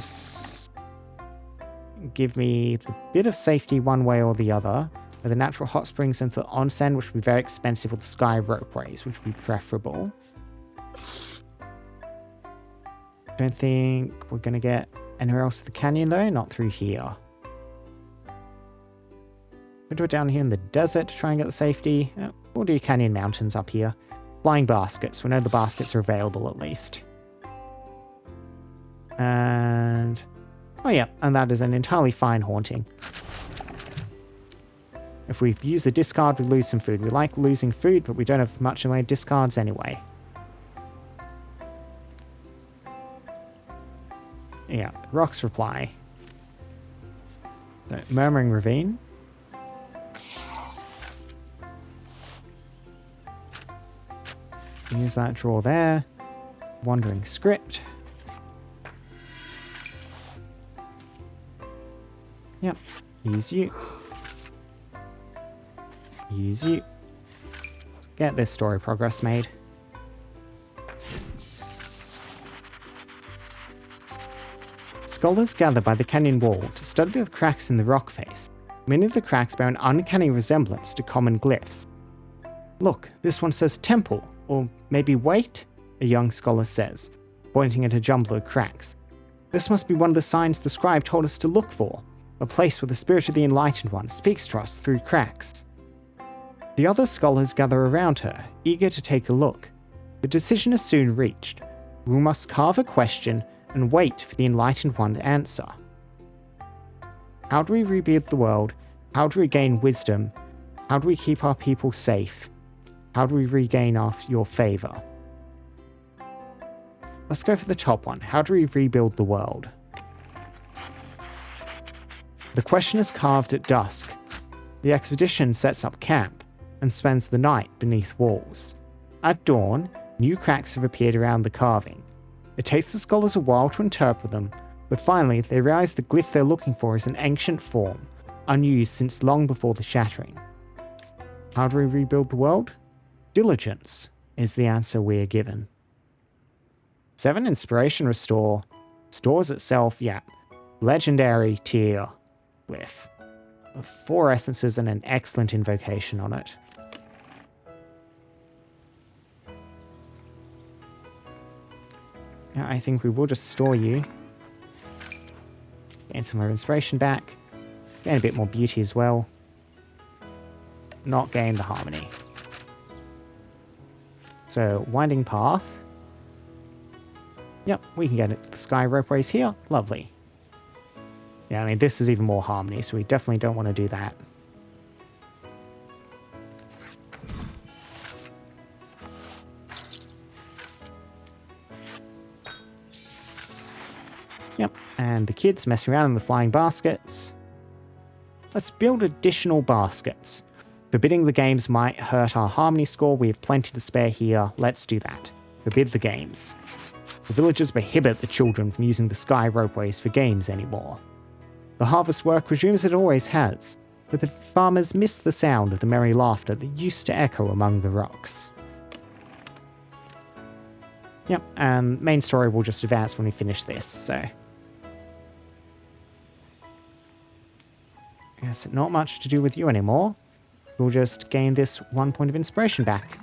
give me the bit of safety one way or the other. The natural hot springs into the onsen, which would be very expensive, with the sky ropeways, which would be preferable. Don't think we're going to get anywhere else to the canyon, though. Not through here. We'll do it down here in the desert to try and get the safety. We'll do canyon mountains up here. Flying baskets. We know the baskets are available at least. And... oh yeah, and that is an entirely fine haunting. If we use a discard, we lose some food. We like losing food, but we don't have much in the way of discards anyway. Yeah, rocks reply. So, Murmuring Ravine. Use that draw there. Wandering Script. Yep, use you. Use you. Let's get this story progress made. Scholars gather by the canyon wall to study the cracks in the rock face. Many of the cracks bear an uncanny resemblance to common glyphs. Look, this one says temple, or maybe wait, a young scholar says, pointing at a jumble of cracks. This must be one of the signs the scribe told us to look for, a place where the spirit of the Enlightened One speaks to us through cracks. The other scholars gather around her, eager to take a look. The decision is soon reached. We must carve a question and wait for the Enlightened One to answer. How do we rebuild the world? How do we gain wisdom? How do we keep our people safe? How do we regain your favor? Let's go for the top one. How do we rebuild the world? The question is carved at dusk. The expedition sets up camp and spends the night beneath walls. At dawn, new cracks have appeared around the carving. It takes the scholars a while to interpret them, but finally they realize the glyph they're looking for is an ancient form, unused since long before the shattering. How do we rebuild the world? Diligence is the answer we are given. 7 Inspiration Restore stores itself, yeah, legendary tier glyph. 4 essences and an excellent invocation on it. Yeah, I think we will just store you. Gain some more inspiration back. Gain a bit more beauty as well. Not gain the harmony. So, winding path. Yep, we can get it. The sky ropeways here. Lovely. Yeah, I mean, this is even more harmony, so we definitely don't want to do that. Yep, and the kids messing around in the flying baskets. Let's build additional baskets. Forbidding the games might hurt our harmony score. We have plenty to spare here. Let's do that. Forbid the games. The villagers prohibit the children from using the sky ropeways for games anymore. The harvest work resumes as it always has, but the farmers miss the sound of the merry laughter that used to echo among the rocks. Yep, and main story will just advance when we finish this, so... I guess not much to do with you anymore. We'll just gain this 1 point of inspiration back.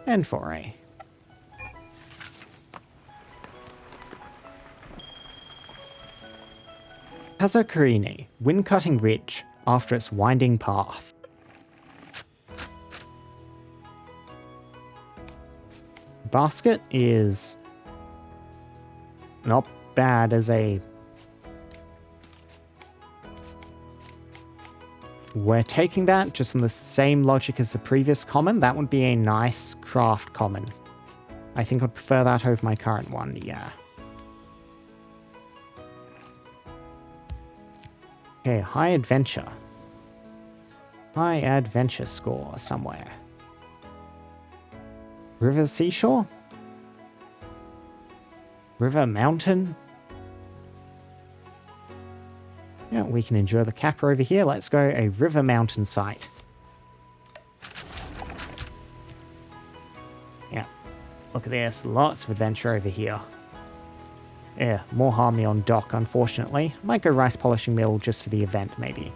And foray. Kazakurini, wind-cutting ridge, after its winding path. basket is not bad as a... We're taking that just on the same logic as the previous common. That would be a nice craft common. I think I'd prefer that over my current one, yeah. Okay, high adventure. High adventure score somewhere. River seashore? River mountain? Yeah, we can enjoy the kappa over here. Let's go a river mountain site. Yeah, look at this. Lots of adventure over here. Yeah, more harmony on dock, unfortunately. Might go rice polishing mill just for the event, maybe.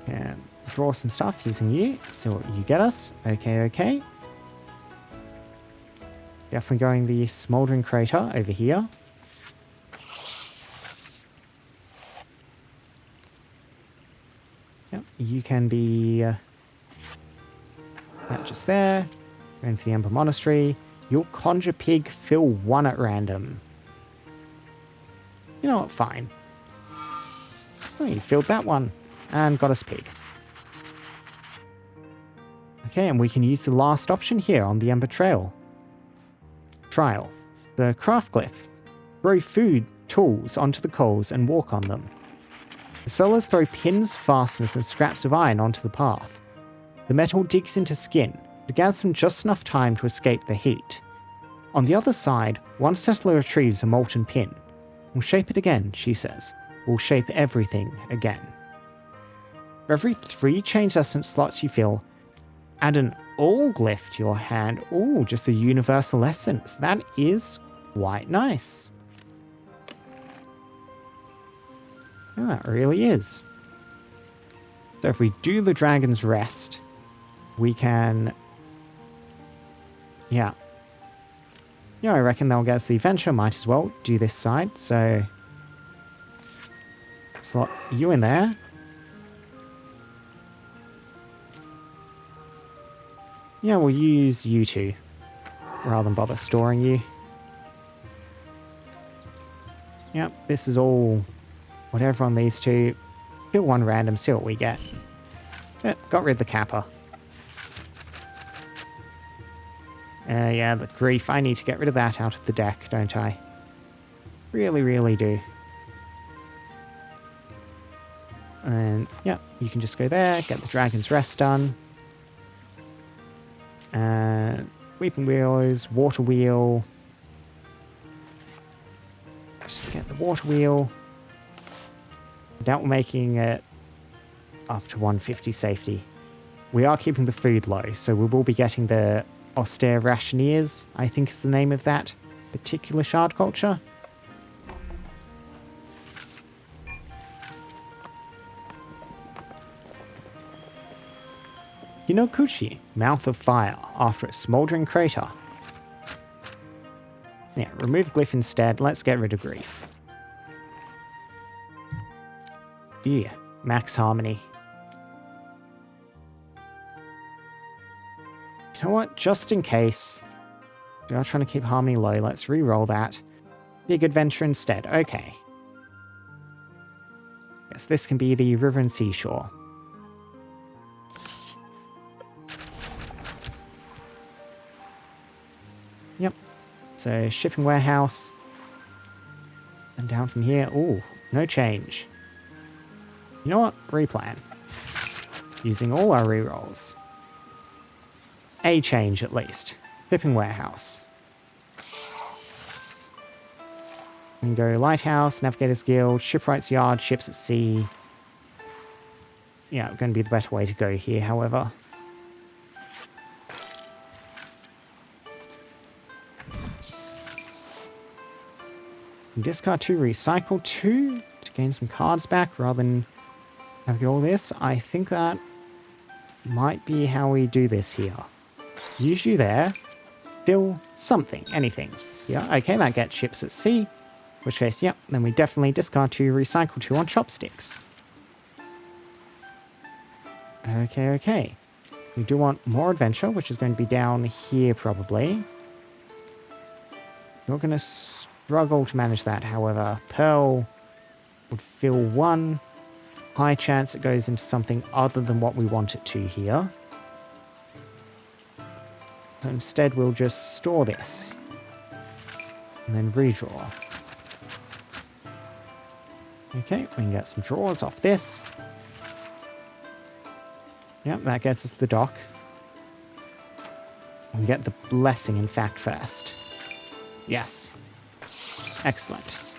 And draw some stuff using you. See what you get us. Okay, okay. Definitely going the smoldering crater over here. Yep, you can be that just there. Going for the Ember Monastery. You'll conjure pig, fill 1 at random. You know what, fine. Oh, you filled that one. And got us pig. Okay, and we can use the last option here on the Ember Trial. The craft glyphs. Throw food, tools onto the coals and walk on them. The sellers throw pins, fasteners, and scraps of iron onto the path. The metal digs into skin, but gives them just enough time to escape the heat. On the other side, one settler retrieves a molten pin. We'll shape it again, she says. We'll shape everything again. For every 3 change essence slots you fill, add an all glyph to your hand. Ooh, just a universal essence. That is quite nice. Yeah, that really is. So if we do the Dragon's Rest, we can... Yeah. Yeah, I reckon they'll get us the adventure. Might as well do this side. So, slot you in there. Yeah, we'll use you two rather than bother storing you. Yep, this is all whatever on these two. Kill 1 random, see what we get. Yep, got rid of the kappa. Yeah, the grief. I need to get rid of that out of the deck, don't I? Really, really do. And, yeah, you can just go there, get the Dragon's Rest done. Weeping Wheels, Water Wheel. Let's just get the Water Wheel. I doubt we're making it up to 150 safety. We are keeping the food low, so we will be getting the Austere Rationeers, I think is the name of that particular shard culture. Hinokuchi, Mouth of Fire, after a smoldering crater. Yeah, remove glyph instead. Let's get rid of grief. Yeah, max harmony. You know what? Just in case, we are trying to keep harmony low. Let's re-roll that. Big adventure instead. Okay. Yes, this can be the river and seashore. Yep. So shipping warehouse. And down from here. Ooh, no change. You know what? Replan. Using all our rerolls. A change at least. Shipping warehouse. We can go lighthouse, navigator's guild, shipwright's yard, ships at sea. Yeah, going to be the better way to go here, however. Discard 2, recycle 2 to gain some cards back rather than having all this. I think that might be how we do this here. Use you there. Fill something, anything. Yeah, okay, that gets ships at sea. In which case, yep, then we definitely discard 2, recycle 2 on chopsticks. Okay, okay. We do want more adventure, which is going to be down here probably. You're going to struggle to manage that, however. Pearl would fill one. High chance it goes into something other than what we want it to here. So instead we'll just store this. And then redraw. Okay, we can get some draws off this. Yep, that gets us the dock. We can get the blessing, in fact, first. Yes. Excellent.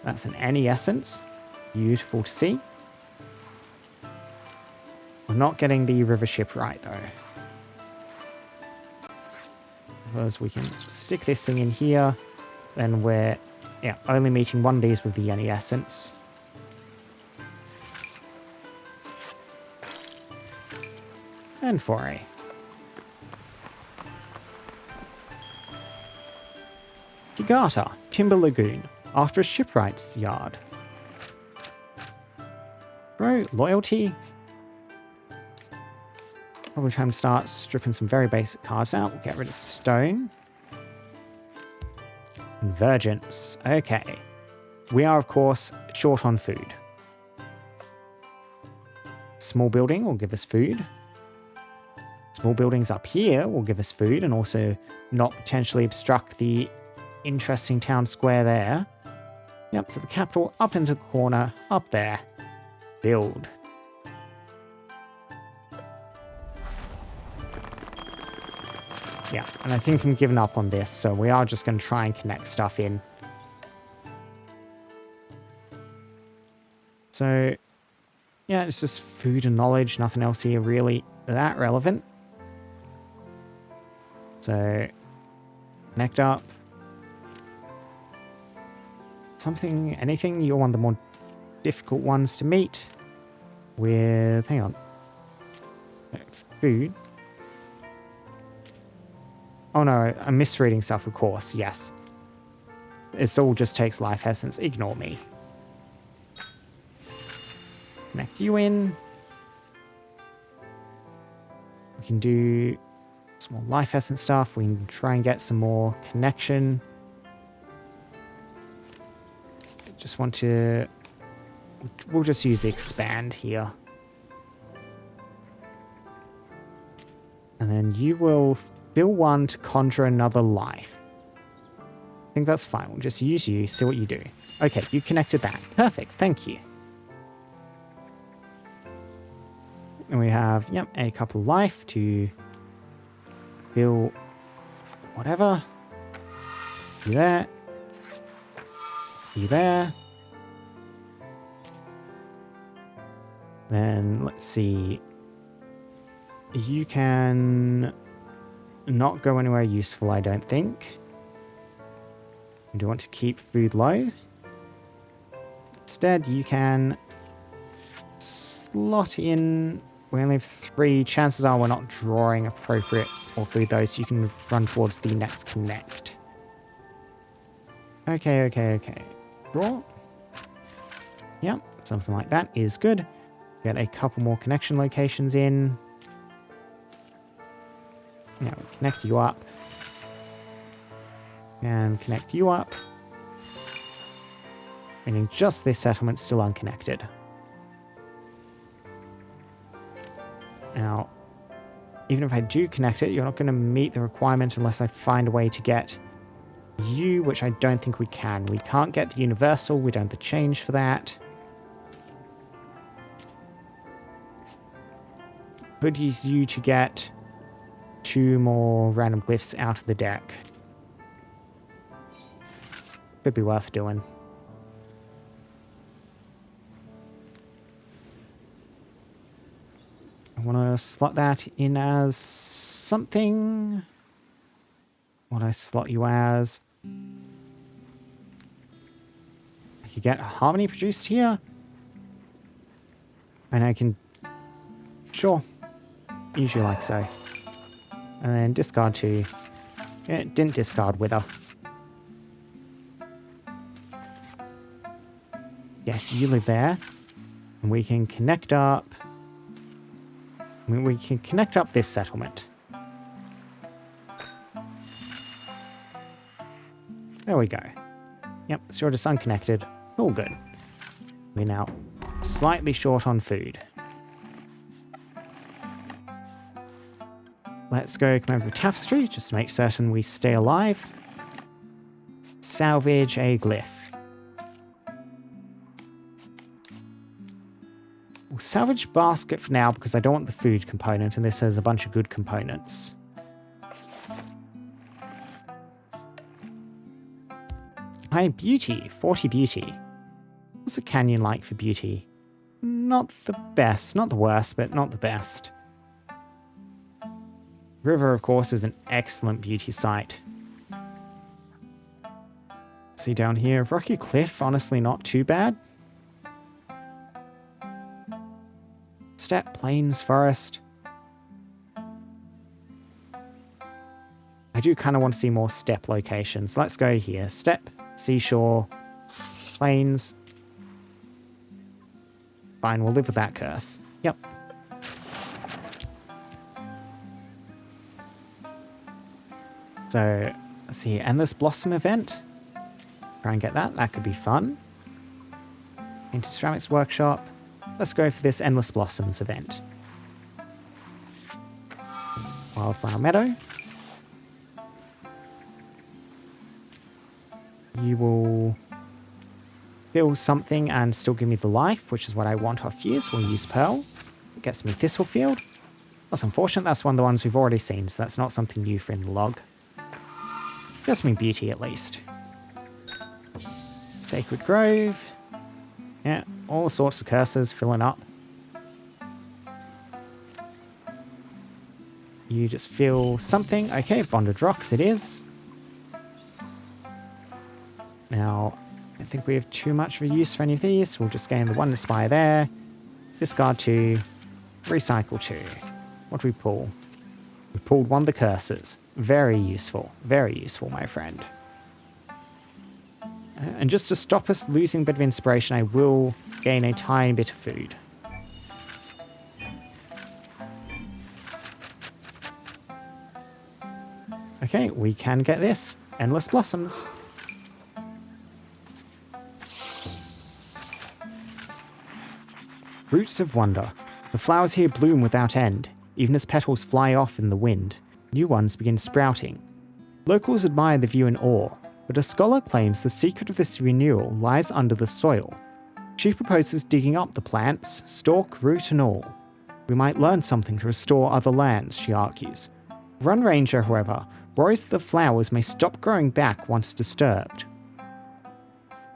That's an any essence. Beautiful to see. We're not getting the river ship right, though. Because we can stick this thing in here, then we're only meeting one of these with the any essence. And foray. Gigata, Timber Lagoon, after a shipwright's yard. Bro, loyalty. Probably time to start stripping some very basic cards out. We'll get rid of stone. Convergence. Okay. We are, of course, short on food. Small building will give us food. Small buildings up here will give us food and also not potentially obstruct the interesting town square there. Yep, so the capital up into the corner, up there. Build. Yeah, and I think I'm giving up on this, so we are just going to try and connect stuff in. So, yeah, it's just food and knowledge, nothing else here really that relevant. So, connect up. Something, anything, you're one of the more difficult ones to meet with, hang on, food. Oh no, I'm misreading stuff, of course, yes. It all just takes life essence, ignore me. Connect you in. We can do some more life essence stuff, we can try and get some more connection. Just want to, we'll just use the expand here. And then you will fill one to conjure another life. I think that's fine. We'll just use you, see what you do. Okay, you connected that. Perfect, thank you. And we have, yep, a couple of life to fill whatever. You there. You there. Then let's see. You can not go anywhere useful, I don't think. We do want to keep food low. Instead, you can slot in. We only have 3. Chances are we're not drawing appropriate or food though, so you can run towards the next connect. Okay. Draw. Yep, something like that is good. Get a couple more connection locations in. Now connect you up. And connect you up. Meaning just this settlement's still unconnected. Now, even if I do connect it, you're not going to meet the requirement unless I find a way to get you, which I don't think we can. We can't get the universal, we don't have the change for that. Could use you to get 2 more random glyphs out of the deck. Could be worth doing. I want to slot that in as something. What I slot you as? I could get harmony produced here. And I can... Sure. Usually like so. And then discard 2. It didn't discard Wither. Yes, you live there. And we can connect up I mean, we can connect up this settlement. There we go. Yep, so you're just unconnected. All good. We're now slightly short on food. Let's go come over to Tapestry, just to make certain we stay alive. Salvage a glyph. We'll salvage basket for now because I don't want the food component, and this has a bunch of good components. High beauty, 40 beauty. What's the canyon like for beauty? Not the best, not the worst, but not the best. River, of course, is an excellent beauty site. See down here, Rocky Cliff, honestly not too bad. Steppe, plains, forest. I do kind of want to see more steppe locations. Let's go here. Steppe, seashore, plains. Fine, we'll live with that curse. Yep. So, let's see, Endless Blossom event. Try and get that. That could be fun. Into Ceramics Workshop. Let's go for this Endless Blossoms event. Wildflower Meadow. You will build something and still give me the life, which is what I want off you, so we'll use Pearl. It gets me Thistlefield. That's unfortunate, that's one of the ones we've already seen, so that's not something new for in the log. Gets me beauty at least. Sacred Grove. Yeah, all sorts of curses filling up. You just feel something. Okay, Bonded Rocks it is. Now, I think we have too much of a use for any of these. We'll just gain the 1 Aspire there. Discard 2. Recycle 2. What do we pull? We pulled one of the curses. Very useful, my friend. And just to stop us losing a bit of inspiration, I will gain a tiny bit of food. Okay, we can get this. Endless Blossoms. Roots of Wonder. The flowers here bloom without end, even as petals fly off in the wind. New ones begin sprouting. Locals admire the view in awe, but a scholar claims the secret of this renewal lies under the soil. She proposes digging up the plants, stalk, root and all. We might learn something to restore other lands, she argues. Run Ranger, however, worries that the flowers may stop growing back once disturbed.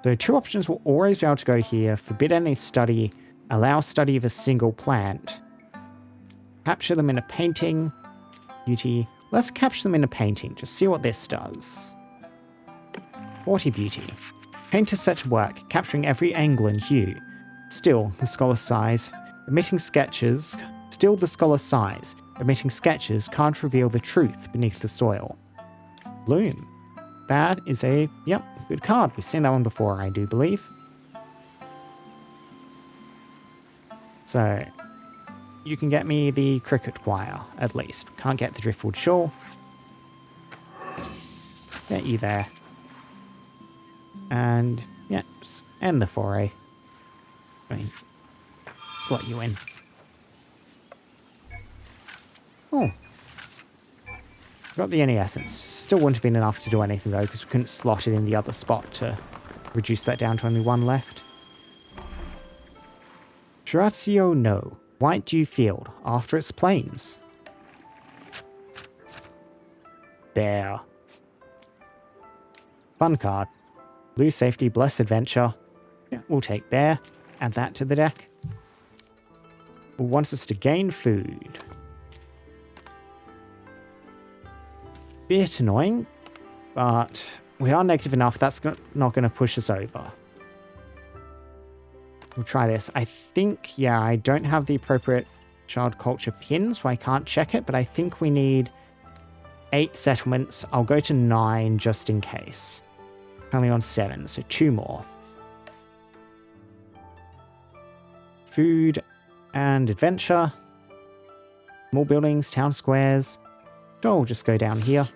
So 2 options will always be able to go here: forbid any study, allow study of a single plant. Capture them in a painting. Beauty. Let's capture them in a painting, just see what this does. 40 beauty. Painter set to work, capturing every angle and hue. Still, the scholar sighs, emitting sketches. Still the scholar sighs, emitting sketches can't reveal the truth beneath the soil. Bloom. That is a, yep, good card. We've seen that one before, I do believe. So, you can get me the Cricket Choir, at least. Can't get the Driftwood Shore. Get you there. And, yeah, just end the foray. I mean, slot you in. Oh. Got the any essence. Still wouldn't have been enough to do anything, though, because we couldn't slot it in the other spot to reduce that down to only 1 left. Shiratsuyo no. White Dew Field, after its plains. Bear. Fun card. Blue Safety, Blessed Adventure. Yeah, we'll take Bear. Add that to the deck. It wants us to gain food. Bit annoying, but we are negative enough. That's not going to push us over. We'll try this. I think, yeah, I don't have the appropriate child culture pin, so I can't check it, but I think we need 8 settlements. I'll go to 9 just in case. Only on 7, so 2 more. Food and adventure. Small buildings, town squares. Sure, we'll just go down here.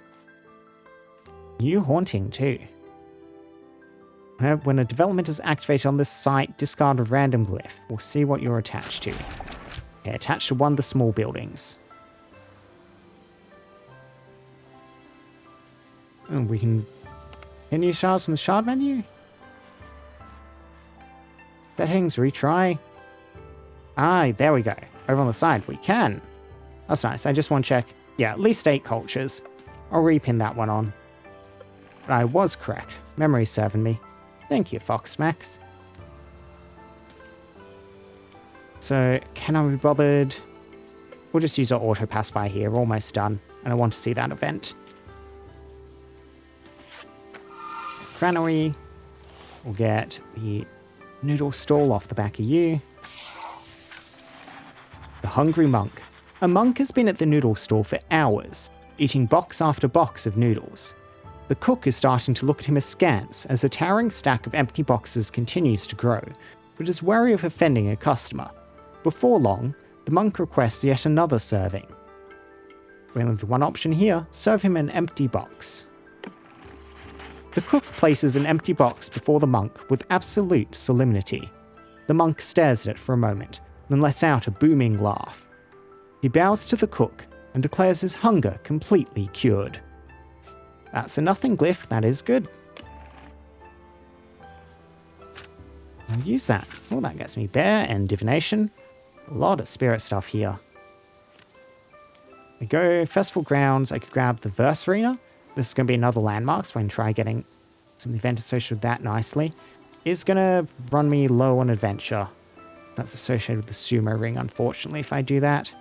New haunting too. When a development is activated on this site, discard a random glyph. We'll see what you're attached to. Okay, attached to one of the small buildings. And we can use shards from the shard menu. Settings, retry. Ah, there we go. Over on the side, we can. That's nice. I just want to check. Yeah, at least 8 cultures. I'll repin that one on. But I was correct. Memory's serving me. Thank you, Foxmax. So, can I be bothered? We'll just use our auto pacify here. We're almost done. And I want to see that event. Granary. We'll get the noodle stall off the back of you. The hungry monk. A monk has been at the noodle stall for hours, eating box after box of noodles. The cook is starting to look at him askance as a towering stack of empty boxes continues to grow, but is wary of offending a customer. Before long, the monk requests yet another serving. We only have one option here, serve him an empty box. The cook places an empty box before the monk with absolute solemnity. The monk stares at it for a moment, then lets out a booming laugh. He bows to the cook and declares his hunger completely cured. That's a nothing glyph, that is good. I'll use that. Oh, that gets me bear and divination. A lot of spirit stuff here. We go festival grounds. I could grab the verse arena. This is going to be another landmark, so I can try getting some event associated with that nicely. It's going to run me low on adventure. That's associated with the sumo ring, unfortunately, if I do that.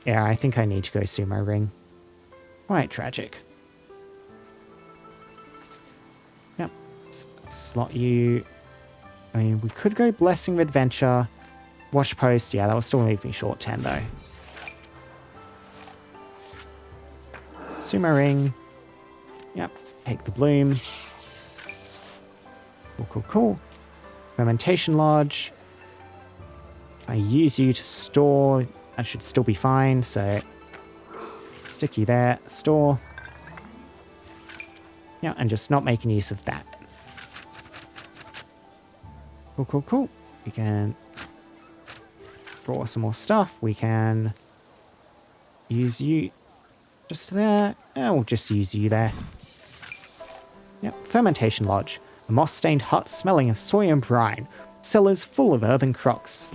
Yeah, I think I need to go sumo ring. Quite tragic. Yep. Slot you. I mean, we could go blessing of adventure. Watch post. Yeah, that will still leave me short 10 though. Sumo ring. Yep. Take the bloom. Cool, cool, cool. Fermentation lodge. I use you to store. That should still be fine, so stick you there. Store. Yeah, and just not making use of that. Cool, cool, cool. We can draw some more stuff. We can use you just there. And we'll just use you there. Yep, Fermentation Lodge. A moss-stained hut smelling of soy and brine. Cellars full of earthen crocks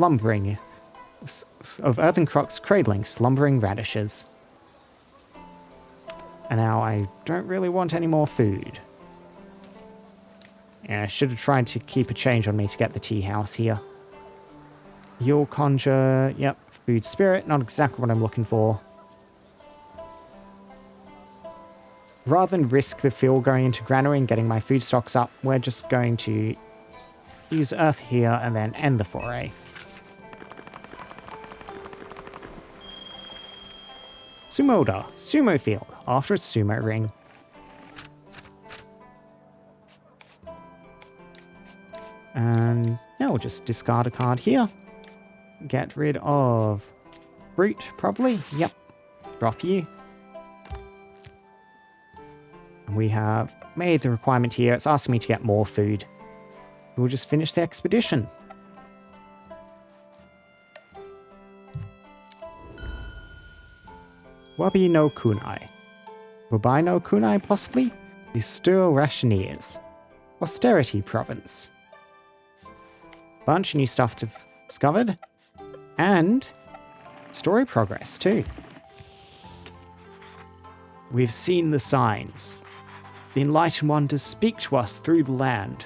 cradling slumbering radishes. And now I don't really want any more food. Yeah, I should have tried to keep a change on me to get the tea house here. You'll conjure, yep, food spirit, not exactly what I'm looking for. Rather than risk the fuel going into granary and getting my food stocks up, we're just going to use earth here and then end the foray. Sumoda, Sumo Field, after its Sumo Ring. And now we'll just discard a card here. Get rid of Brute, probably. Yep. Drop you. And we have made the requirement here. It's asking me to get more food. We'll just finish the expedition. Wabi no Kunai. Wabi no Kunai, possibly? The Stur Rationeers. Austerity Province. Bunch of new stuff discovered. And story progress, too. We've seen the signs. The enlightened wonders speak to us through the land,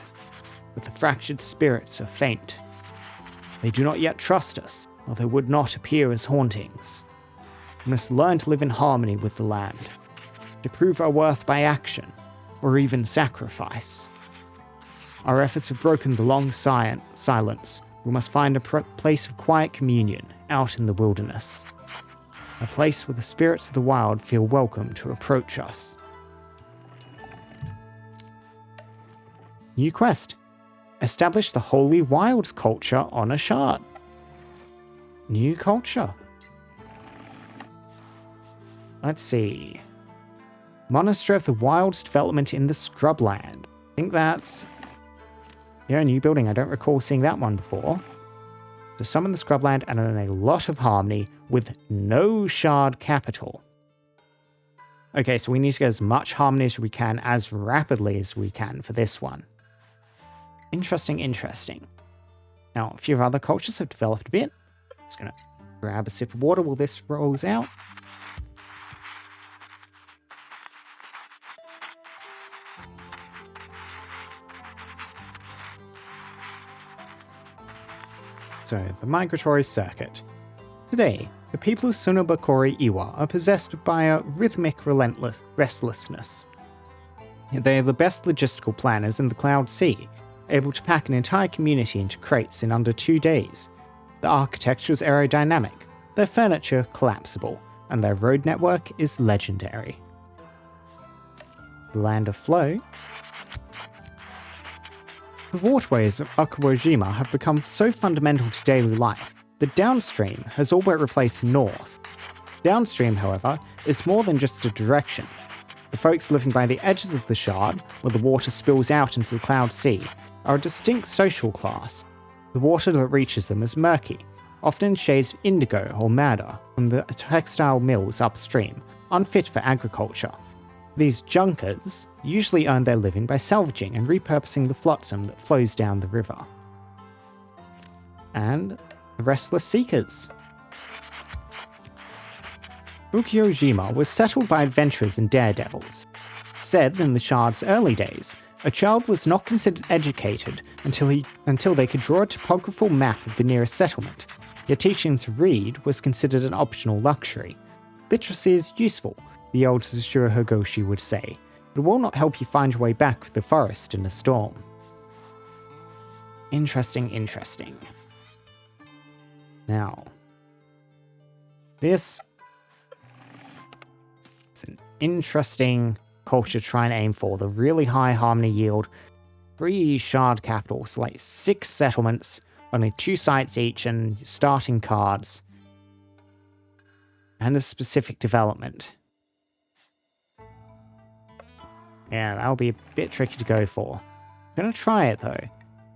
but the fractured spirits are faint. They do not yet trust us, or they would not appear as hauntings. We must learn to live in harmony with the land, to prove our worth by action, or even sacrifice. Our efforts have broken the long silence. We must find a place of quiet communion out in the wilderness. A place where the spirits of the wild feel welcome to approach us. New quest. Establish the Holy Wild culture on a shard. New culture. Let's see. Monastery of the Wild's development in the Scrubland. I think that's... yeah, a new building. I don't recall seeing that one before. So summon the Scrubland and then a lot of harmony with no shard capital. Okay, so we need to get as much harmony as we can as rapidly as we can for this one. Interesting, interesting. Now, a few of other cultures have developed a bit. Just going to grab a sip of water while this rolls out. So, the migratory circuit. Today, the people of Sunobakori Iwa are possessed by a rhythmic restlessness. They are the best logistical planners in the Cloud Sea, able to pack an entire community into crates in under 2 days. The architecture is aerodynamic, their furniture collapsible, and their road network is legendary. The Land of Flow. The waterways of Okuwajima have become so fundamental to daily life that downstream has all but replaced north. Downstream, however, is more than just a direction. The folks living by the edges of the shard, where the water spills out into the Cloud Sea, are a distinct social class. The water that reaches them is murky, often in shades of indigo or madder from the textile mills upstream, unfit for agriculture. These junkers usually earn their living by salvaging and repurposing the flotsam that flows down the river. And the Restless Seekers. Ukiojima was settled by adventurers and daredevils. Said in the Shard's early days, a child was not considered educated until they could draw a topographical map of the nearest settlement, yet teaching them to read was considered an optional luxury. Literacy is useful, the old Tsushiro Higoshi would say, but will not help you find your way back through the forest in a storm. Interesting, interesting. Now, this is an interesting culture to try and aim for. The really high harmony yield, 3 shard capitals, like 6 settlements, only 2 sites each, and starting cards, and a specific development. Yeah, that'll be a bit tricky to go for. I'm gonna try it though.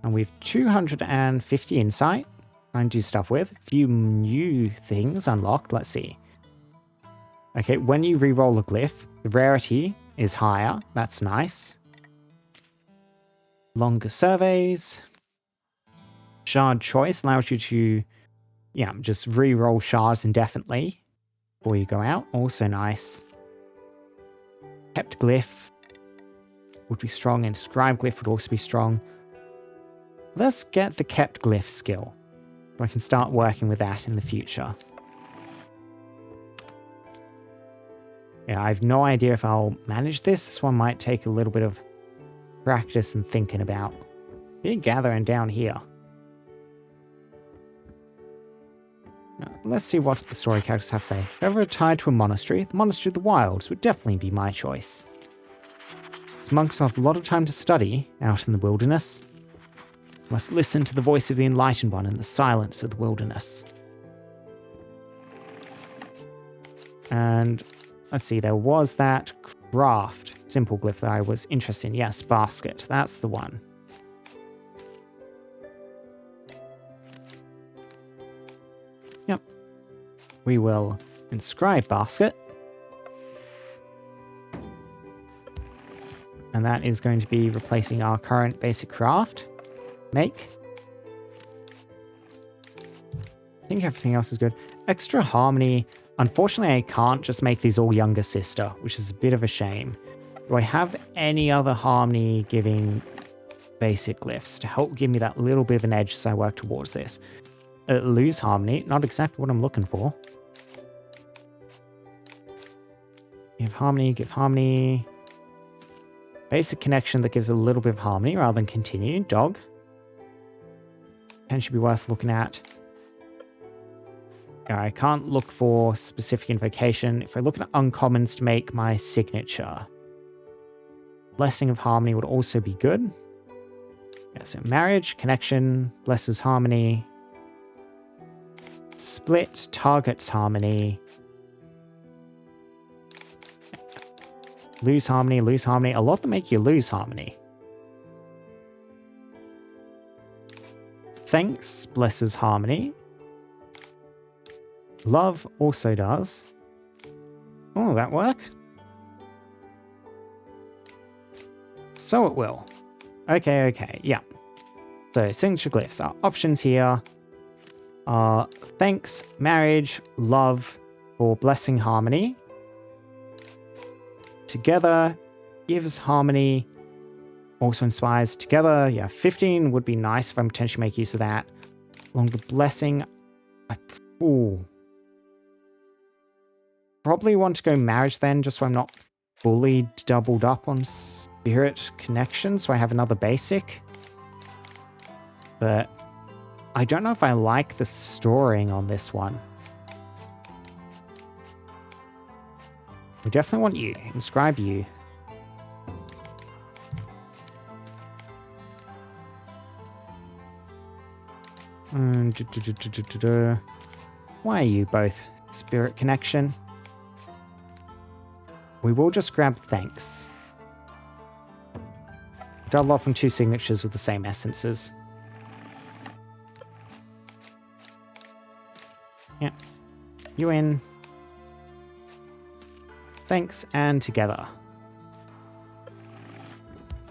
And we've 250 insight. Try and do stuff with. A few new things unlocked. Let's see. Okay, when you re-roll a glyph, the rarity is higher. That's nice. Longer surveys. Shard choice allows you to, just re-roll shards indefinitely before you go out. Also nice. Kept glyph would be strong, and scribe glyph would also be strong. Let's get the kept glyph skill, so I can start working with that in the future. Yeah, I have no idea if I'll manage this. This one might take a little bit of practice and thinking about. Big gathering down here. Now, let's see what the story characters have to say. If ever tied to a monastery, the Monastery of the Wilds would definitely be my choice. As monks have a lot of time to study out in the wilderness. Must listen to the voice of the Enlightened One in the silence of the wilderness. And let's see, there was that craft simple glyph that I was interested in. Yes, basket. That's the one. Yep. We will inscribe basket. And that is going to be replacing our current basic craft. Make. I think everything else is good. Extra harmony. Unfortunately, I can't just make these all younger sister, which is a bit of a shame. Do I have any other harmony giving basic glyphs to help give me that little bit of an edge as I work towards this? Lose harmony, not exactly what I'm looking for. Give harmony. Basic connection that gives a little bit of harmony rather than continue. Dog. Potentially be worth looking at. Yeah, I can't look for specific invocation. If I look at uncommons to make my signature, Blessing of Harmony would also be good. Yeah, so marriage, connection, blesses harmony. Split targets harmony. lose harmony, lose harmony. A lot that make you lose harmony. Thanks blesses harmony. Love also does. Oh, that work? So it will. Okay, yeah. So signature glyphs. Our options here are thanks, marriage, love, or blessing harmony. Together gives harmony, also inspires together. Yeah, 15 would be nice if I potentially make use of that. Along the blessing, probably want to go marriage then, just so I'm not fully doubled up on spirit connection, so I have another basic. But I don't know if I like the storing on this one. We definitely want you. Inscribe you. Why are you both spirit connection? We will just grab thanks. Double up on 2 signatures with the same essences. Yeah. You in. Thanks and together.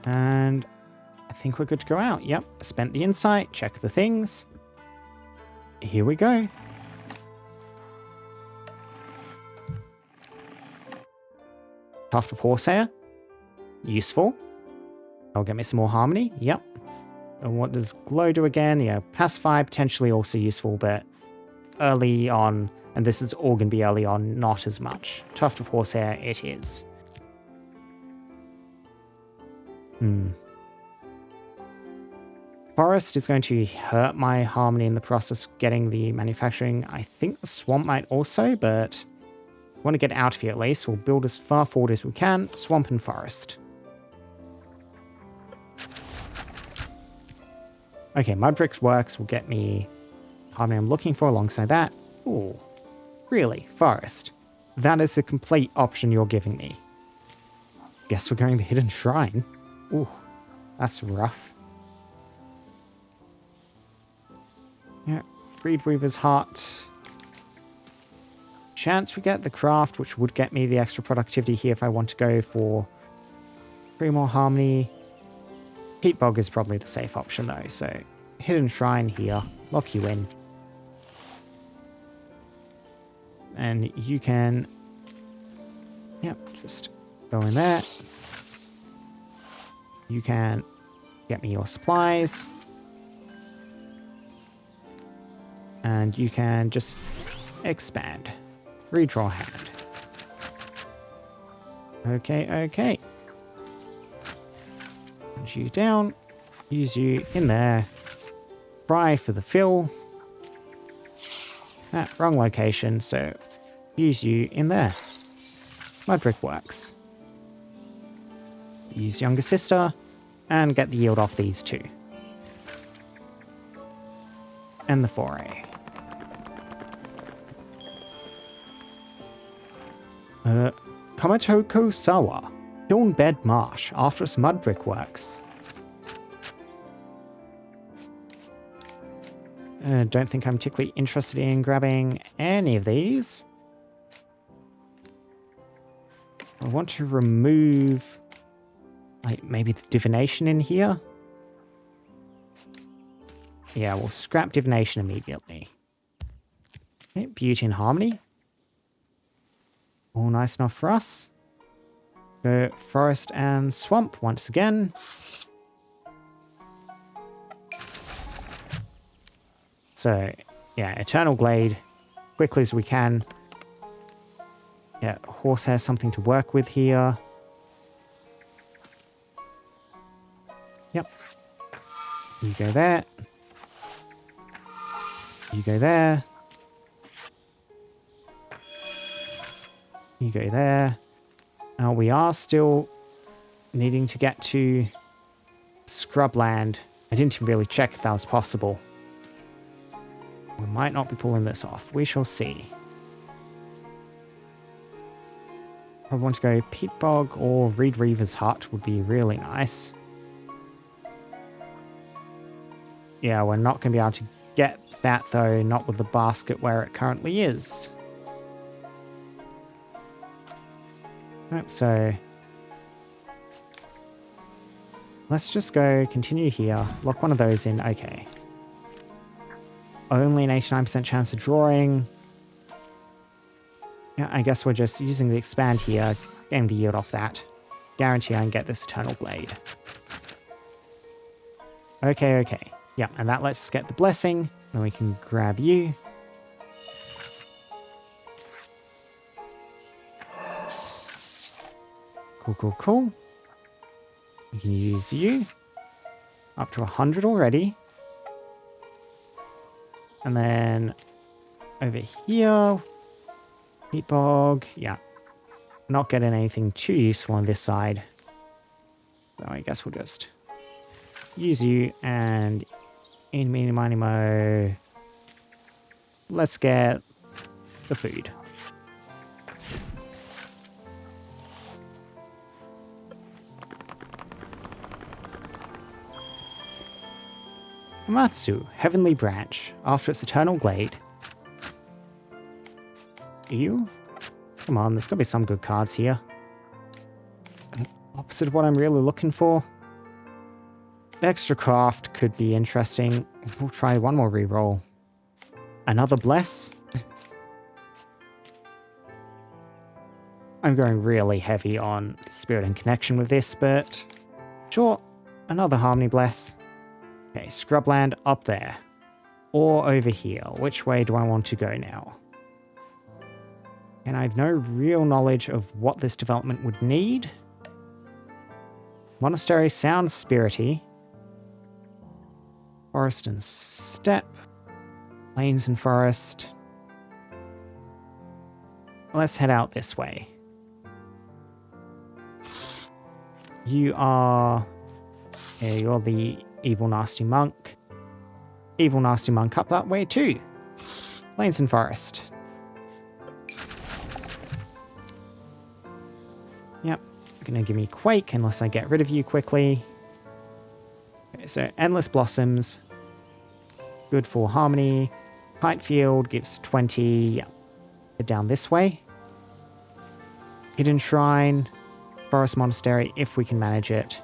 And I think we're good to go out. Yep. Spent the insight. Check the things. Here we go. Tuft of Horsehair. Useful. That'll get me some more harmony. Yep. And what does Glow do again? Yeah, Pacify, potentially also useful, but early on, and this is all going to be early on, not as much. Tuft of Horsehair, it is. Forest is going to hurt my harmony in the process of getting the manufacturing. I think the swamp might also, but want to get out of here at least. We'll build as far forward as we can. Swamp and forest. Okay, mud bricks works. Will get me harmony I'm looking for alongside that. Ooh, really? Forest. That is the complete option you're giving me. Guess we're going the hidden shrine. Ooh, that's rough. Yeah, Reed Weaver's Heart. Chance we get the craft, which would get me the extra productivity here if I want to go for 3 more harmony. Peat Bog is probably the safe option though, so hidden shrine here. Lock you in. And you can... Yep, just go in there. You can get me your supplies. And you can just expand. Redraw hand. Okay. Punch you down. Use you in there. Try for the fill. Wrong location, so use you in there. Mud brick works. Use younger sister and get the yield off these 2. And the foray. Kamatoko Sawa. Kiln Bed Marsh. After us mud brick works. Don't think I'm particularly interested in grabbing any of these. I want to remove, like, maybe the divination in here. Yeah, we'll scrap divination immediately. Okay, beauty and harmony. All nice enough for us. Go forest and swamp once again. So, yeah, Eternal Glade, quickly as we can. Yeah, horse has something to work with here. Yep. You go there. You go there. You go there. We are still needing to get to Scrubland. I didn't really check if that was possible. We might not be pulling this off. We shall see. I want to go Peat Bog or Reed Reaver's Hut would be really nice. Yeah, we're not going to be able to get that though, not with the basket where it currently is. Right, so let's just go continue here. Lock one of those in. Okay. Only an 89% chance of drawing. Yeah, I guess we're just using the expand here, getting the yield off that. Guarantee I can get this Eternal Blade. Okay, okay. Yeah, and that lets us get the blessing. Then we can grab you. Cool, cool, cool. We can use you. Up to 100 already. And then over here, Peat Bog. Yeah, not getting anything too useful on this side. So I guess we'll just use you and in meeny miny mo. Let's get the food. Matsu, Heavenly Branch. After its Eternal Glade. Ew. Come on, there's got to be some good cards here. Opposite of what I'm really looking for. Extra Craft could be interesting. We'll try one more reroll. Another Bless. I'm going really heavy on Spirit and Connection with this, but sure, another Harmony Bless. Okay, Scrubland up there. Or over here. Which way do I want to go now? And I have no real knowledge of what this development would need. Monastery sounds spirity. Forest and steppe. Plains and forest. Let's head out this way. You are... Yeah, you're the Evil Nasty Monk. Evil Nasty Monk up that way too. Plains and forest. Yep. You're gonna give me Quake unless I get rid of you quickly. Okay, so Endless Blossoms. Good for Harmony. Kite Field gives 20. Yeah. Head down this way. Hidden Shrine. Forest Monastery, if we can manage it.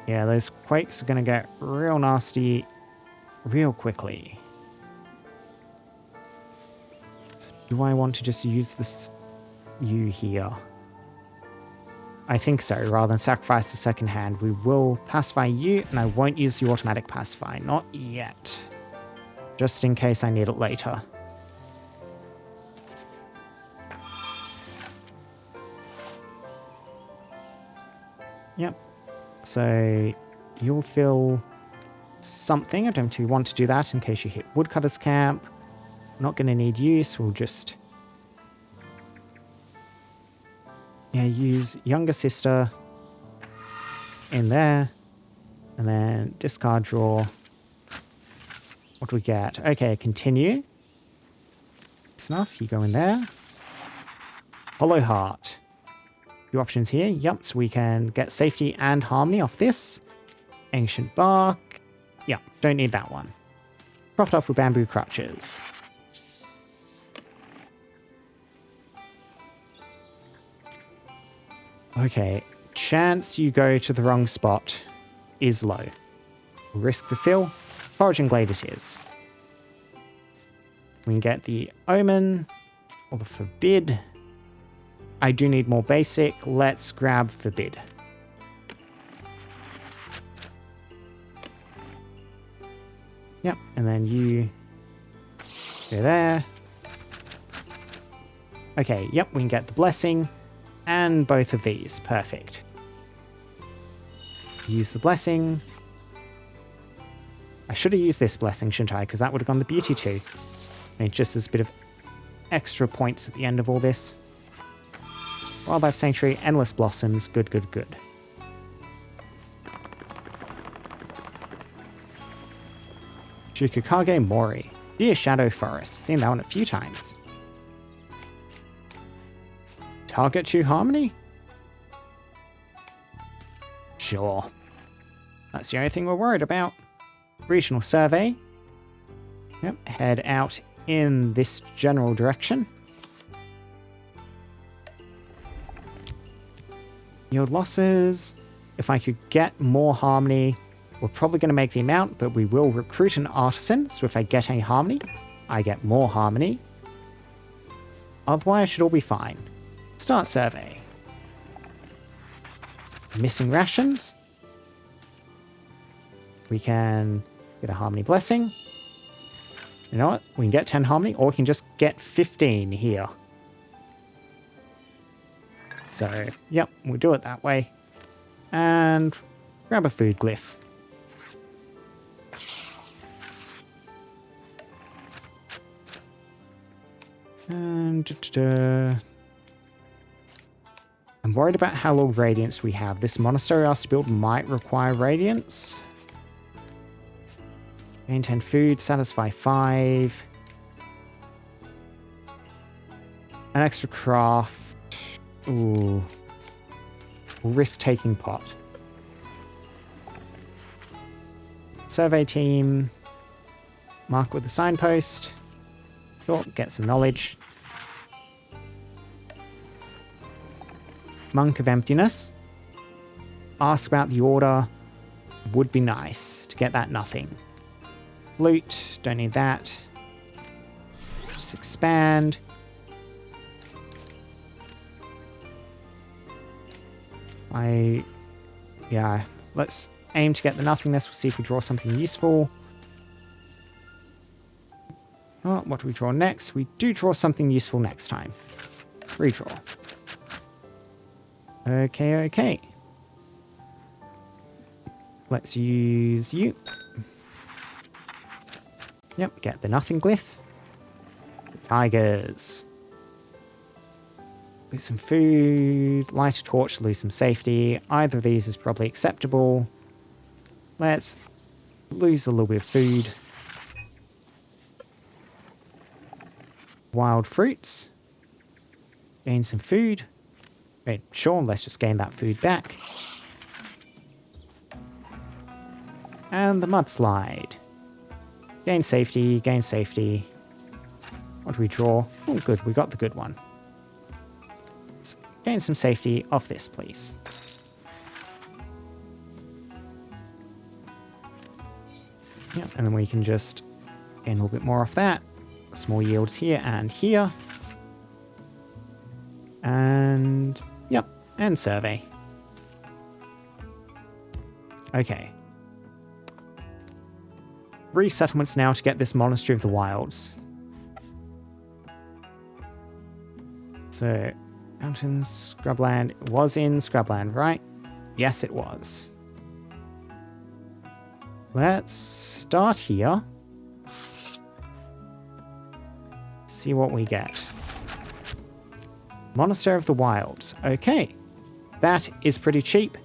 Yeah, those Quakes are going to get real nasty real quickly. So do I want to just use this you here? I think so. Rather than sacrifice the second hand, we will pacify you, and I won't use the automatic pacify. Not yet. Just in case I need it later. Yep. So you'll fill something. I don't really want to do that in case you hit Woodcutter's Camp. Not going to need you, so we'll just... Yeah, use Younger Sister in there. And then discard draw. What do we get? Okay, continue. That's enough. You go in there. Hollow Heart. Few options here. Yep, so we can get safety and harmony off this. Ancient Bark. Yeah, don't need that one. Propped up with bamboo crutches. Okay, chance you go to the wrong spot is low. Risk the fill. Foraging Glade it is. We can get the Omen or the Forbid. I do need more basic. Let's grab Forbid. Yep, and then you go there. Okay, yep, we can get the Blessing and both of these. Perfect. Use the Blessing. I should have used this Blessing, shouldn't I? Because that would have gone the Beauty too. And just as a bit of extra points at the end of all this. Wildlife Sanctuary, Endless Blossoms, good, good, good. Shukikage Mori. Dear Shadow Forest. Seen that one a few times. Target 2 harmony? Sure. That's the only thing we're worried about. Regional survey. Yep, head out in this general direction. Yield losses. If I could get more harmony, we're probably going to make the amount, but we will recruit an artisan. So if I get any harmony, I get more harmony. Otherwise, it should all be fine. Start survey. Missing rations. We can get a harmony blessing. You know what? We can get 10 harmony, or we can just get 15 here. So, yep, we'll do it that way. And grab a food glyph. And I'm worried about how little radiance we have. This monastery I asked to build might require radiance. Gain 10 food, satisfy 5. An extra craft. Ooh. Risk-taking pot. Survey team. Mark with the signpost. Sure, get some knowledge. Monk of Emptiness. Ask about the order. Would be nice to get that nothing. Loot, don't need that. Just expand. Yeah, let's aim to get the nothingness. We'll see if we draw something useful. Oh, what do we draw next? We do draw something useful next time. Redraw. Okay. Let's use you. Yep, get the nothing glyph. The tigers. Lose some food. Light a torch, lose some safety. Either of these is probably acceptable. Let's lose a little bit of food. Wild fruits. Gain some food. Wait, sure, let's just gain that food back. And the mudslide. Gain safety, gain safety. What do we draw? Oh, good, we got the good one. Let's gain some safety off this, please. Yep, and then we can just gain a little bit more off that. Small yields here and here. And, yep, and survey. Okay. Resettlements now to get this Monastery of the Wilds. So, mountains, scrubland. It was in scrubland, right? Yes, it was. Let's start here. See what we get. Monastery of the Wilds. Okay. That is pretty cheap.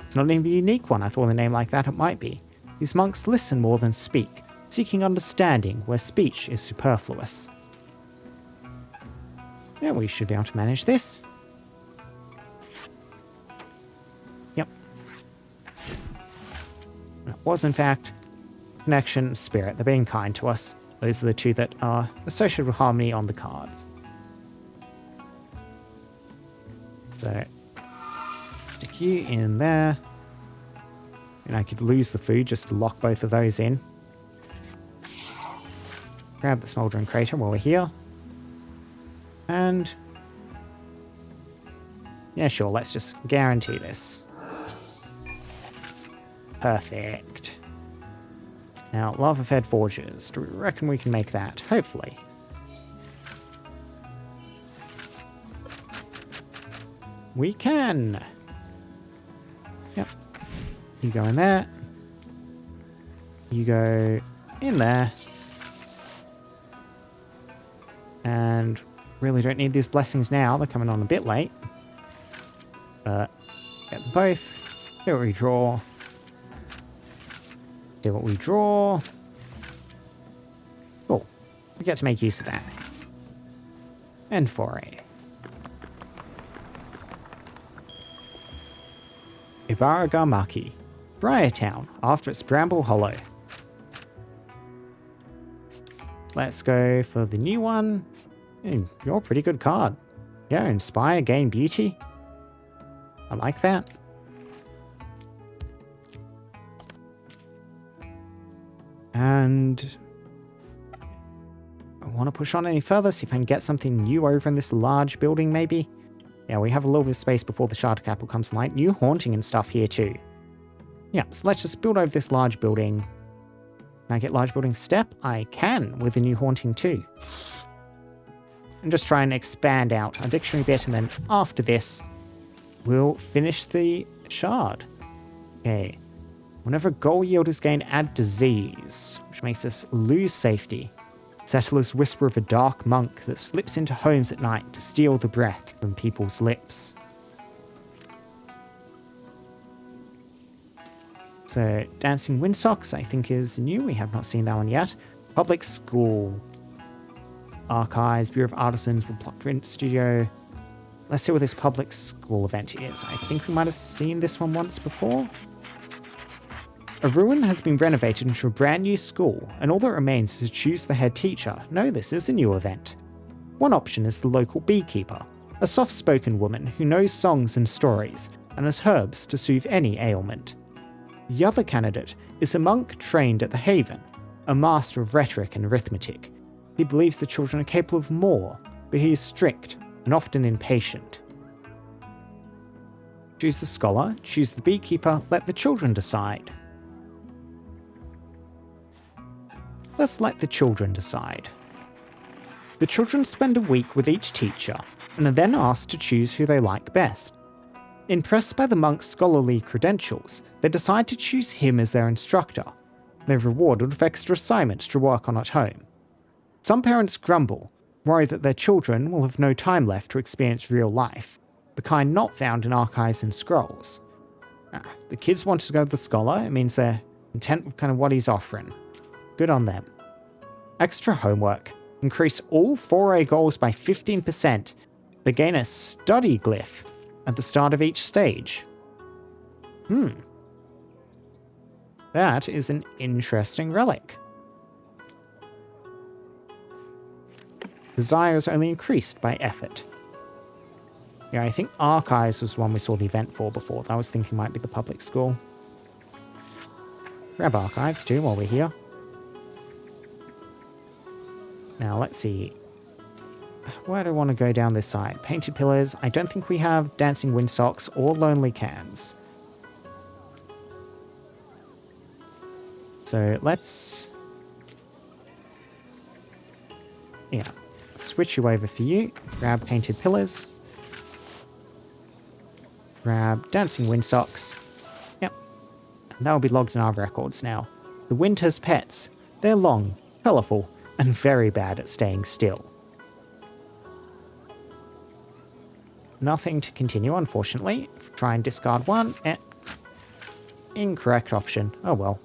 It's not even a unique one. I thought with a name like that it might be. These monks listen more than speak, seeking understanding where speech is superfluous. Yeah, we should be able to manage this. Yep. It was, in fact, connection, spirit. They're being kind to us. Those are the two that are associated with harmony on the cards. So, stick you in there. And I could lose the food just to lock both of those in. Grab the smoldering crater while we're here. And yeah, sure, let's just guarantee this. Perfect. Now, lava-fed forges. Do we reckon we can make that? Hopefully. We can! Yep. You go in there. You go in there. And really don't need these blessings now. They're coming on a bit late. But get them both. See what we draw. See what we draw. Cool. we get to make use of that. And foray. Ibaragamaki, Briar Town, after its Bramble Hollow. Let's go for the new one. You're a pretty good card. Yeah, Inspire, Gain Beauty. I like that. And I want to push on any further, see if I can get something new over in this large building, maybe. Yeah, we have a little bit of space before the Shard Capital comes to light. New haunting and stuff here too. Yeah, so let's just build over this large building. Can I get large building step? I can with the new haunting too. And just try and expand out our dictionary bit, and then after this, we'll finish the shard. Okay. Whenever a goal yield is gained, add disease, which makes us lose safety. Settlers whisper of a dark monk that slips into homes at night to steal the breath from people's lips. So, Dancing Windsocks, I think, is new. We have not seen that one yet. Public School. Archives, Bureau of Artisans, Plot Print Studio. Let's see what this public school event is. I think we might have seen this one once before. A ruin has been renovated into a brand new school, and all that remains is to choose the head teacher. No, this is a new event. One option is the local beekeeper, a soft-spoken woman who knows songs and stories, and has herbs to soothe any ailment. The other candidate is a monk trained at the Haven, a master of rhetoric and arithmetic. He believes the children are capable of more, but he is strict and often impatient. Choose the scholar, choose the beekeeper, let the children decide. Let's let the children decide. The children spend a week with each teacher, and are then asked to choose who they like best. Impressed by the monk's scholarly credentials, they decide to choose him as their instructor. They're rewarded with extra assignments to work on at home. Some parents grumble, worried that their children will have no time left to experience real life, the kind not found in archives and scrolls. The kids wanted to go to the scholar, it means they're content with kind of what he's offering. Good on them. Extra homework. Increase all 4A goals by 15%. They gain a study glyph at the start of each stage. That is an interesting relic. Desire is only increased by effort. Yeah, I think Archives was one we saw the event for before. That I was thinking might be the public school. Grab Archives too while we're here. Now, let's see. Where do I want to go down this side? Painted Pillars. I don't think we have Dancing Windsocks or Lonely Cans. So, let's... yeah. Switch you over for you. Grab Painted Pillars. Grab Dancing Windsocks. Yep. And that will be logged in our records now. The Winter's Pets. They're long, colourful, and very bad at staying still. Nothing to continue, unfortunately. Try and discard one. Incorrect option. Oh well.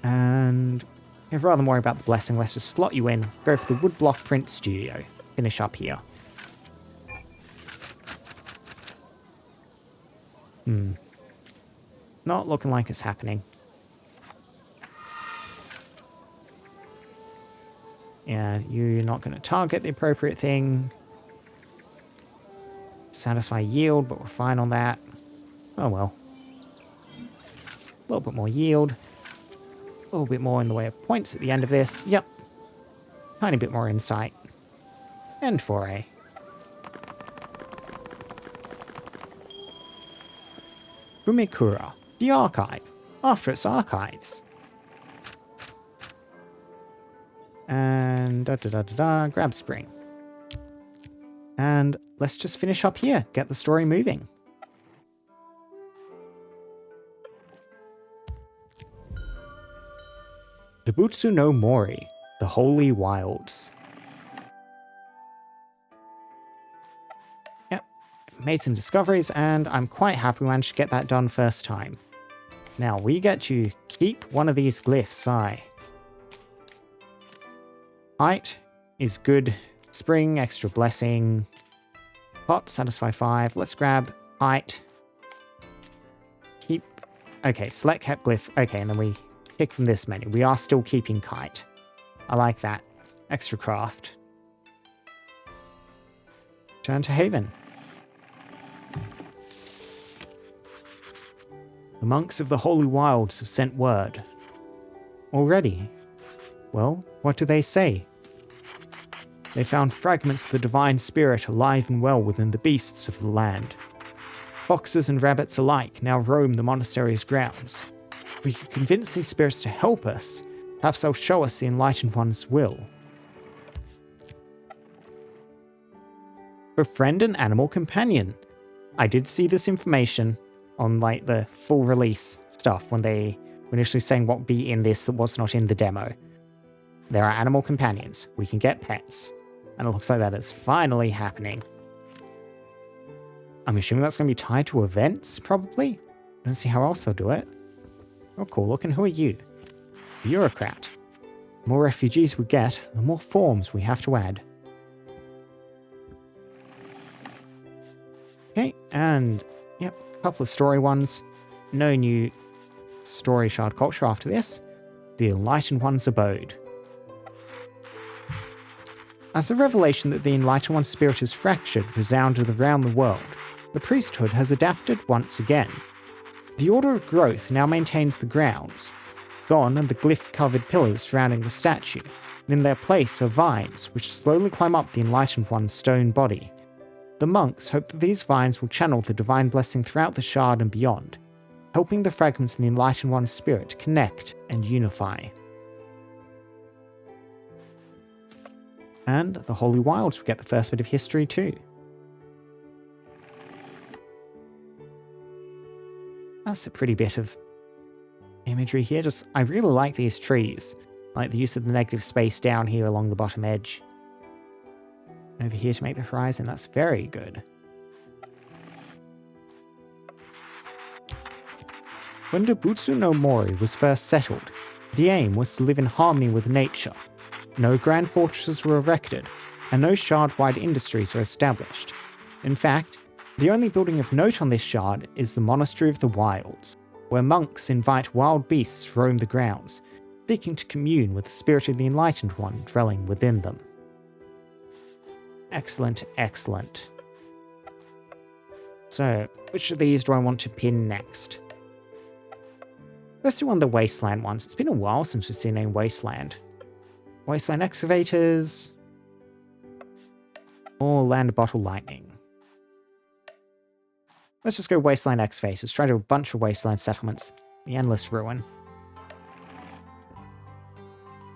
And rather than worry about the blessing, let's just slot you in. Go for the Woodblock Print Studio. Finish up here. Not looking like it's happening. Yeah, you're not going to target the appropriate thing. Satisfy yield, but we're fine on that. Oh well. A little bit more yield. A little bit more in the way of points at the end of this. Yep. Tiny bit more insight. And foray. Bumikura, the archive. After its archives. And grab spring. And let's just finish up here. Get the story moving. Debutsu no Mori, the Holy Wilds. Yep, made some discoveries and I'm quite happy we managed to get that done first time. Now we get to keep one of these glyphs, Height is good. Spring, extra blessing. Hot, satisfy 5. Let's grab height. Keep. Okay, select kept glyph. Okay, and then we pick from this menu. We are still keeping kite. I like that. Extra craft. Turn to Haven. The monks of the Holy Wilds have sent word. Already? Well, what do they say? They found fragments of the divine spirit alive and well within the beasts of the land. Foxes and rabbits alike now roam the monastery's grounds. We could convince these spirits to help us. Perhaps they'll show us the Enlightened One's will. Befriend an animal companion. I did see this information on like the full release stuff when they were initially saying what would be in this that was not in the demo. There are animal companions. We can get pets. And it looks like that is finally happening. I'm assuming that's going to be tied to events, probably? I don't see how else they'll do it. Oh, cool. Look, and who are you? Bureaucrat. The more refugees we get, the more forms we have to add. Okay, and yep, a couple of story ones. No new story shard culture after this. The Enlightened One's Abode. As the revelation that the Enlightened One's spirit is fractured resounded around the world, the priesthood has adapted once again. The Order of Growth now maintains the grounds. Gone are the glyph-covered pillars surrounding the statue, and in their place are vines which slowly climb up the Enlightened One's stone body. The monks hope that these vines will channel the divine blessing throughout the shard and beyond, helping the fragments in the Enlightened One's spirit connect and unify. And the Holy Wilds will get the first bit of history too. That's a pretty bit of imagery here. I really like these trees. I like the use of the negative space down here along the bottom edge. Over here to make the horizon, that's very good. When Dobutsu no Mori was first settled, the aim was to live in harmony with nature. No grand fortresses were erected, and no shard-wide industries were established. In fact, the only building of note on this shard is the Monastery of the Wilds, where monks invite wild beasts to roam the grounds, seeking to commune with the spirit of the Enlightened One dwelling within them. Excellent, excellent. So, which of these do I want to pin next? Let's do one of the Wasteland ones. It's been a while since we've seen a Wasteland. Wasteland Excavators. Or Land Bottle Lightning. Let's just go Wasteland Excavators. Try to do a bunch of Wasteland settlements. The Endless Ruin.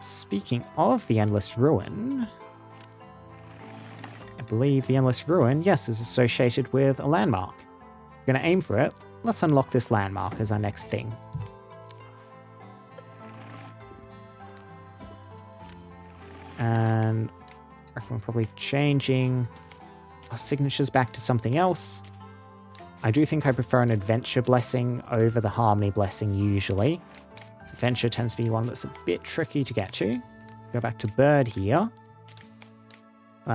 Speaking of the Endless Ruin, I believe the Endless Ruin, yes, is associated with a landmark. We're going to aim for it. Let's unlock this landmark as our next thing. And I reckon we're probably changing our signatures back to something else. I do think I prefer an Adventure Blessing over the Harmony Blessing usually. Adventure tends to be one that's a bit tricky to get to. Go back to Bird here.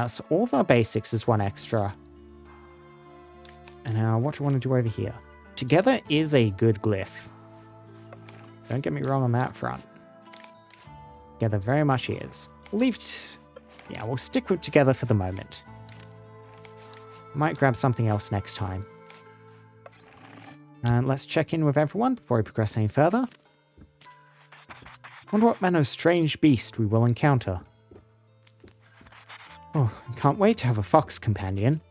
So all of our basics is one extra. And now what do I want to do over here? Together is a good glyph. Don't get me wrong on that front. Together very much is. We'll stick with Together for the moment. Might grab something else next time. And let's check in with everyone before we progress any further. Wonder what manner of strange beast we will encounter. Oh, I can't wait to have a fox companion.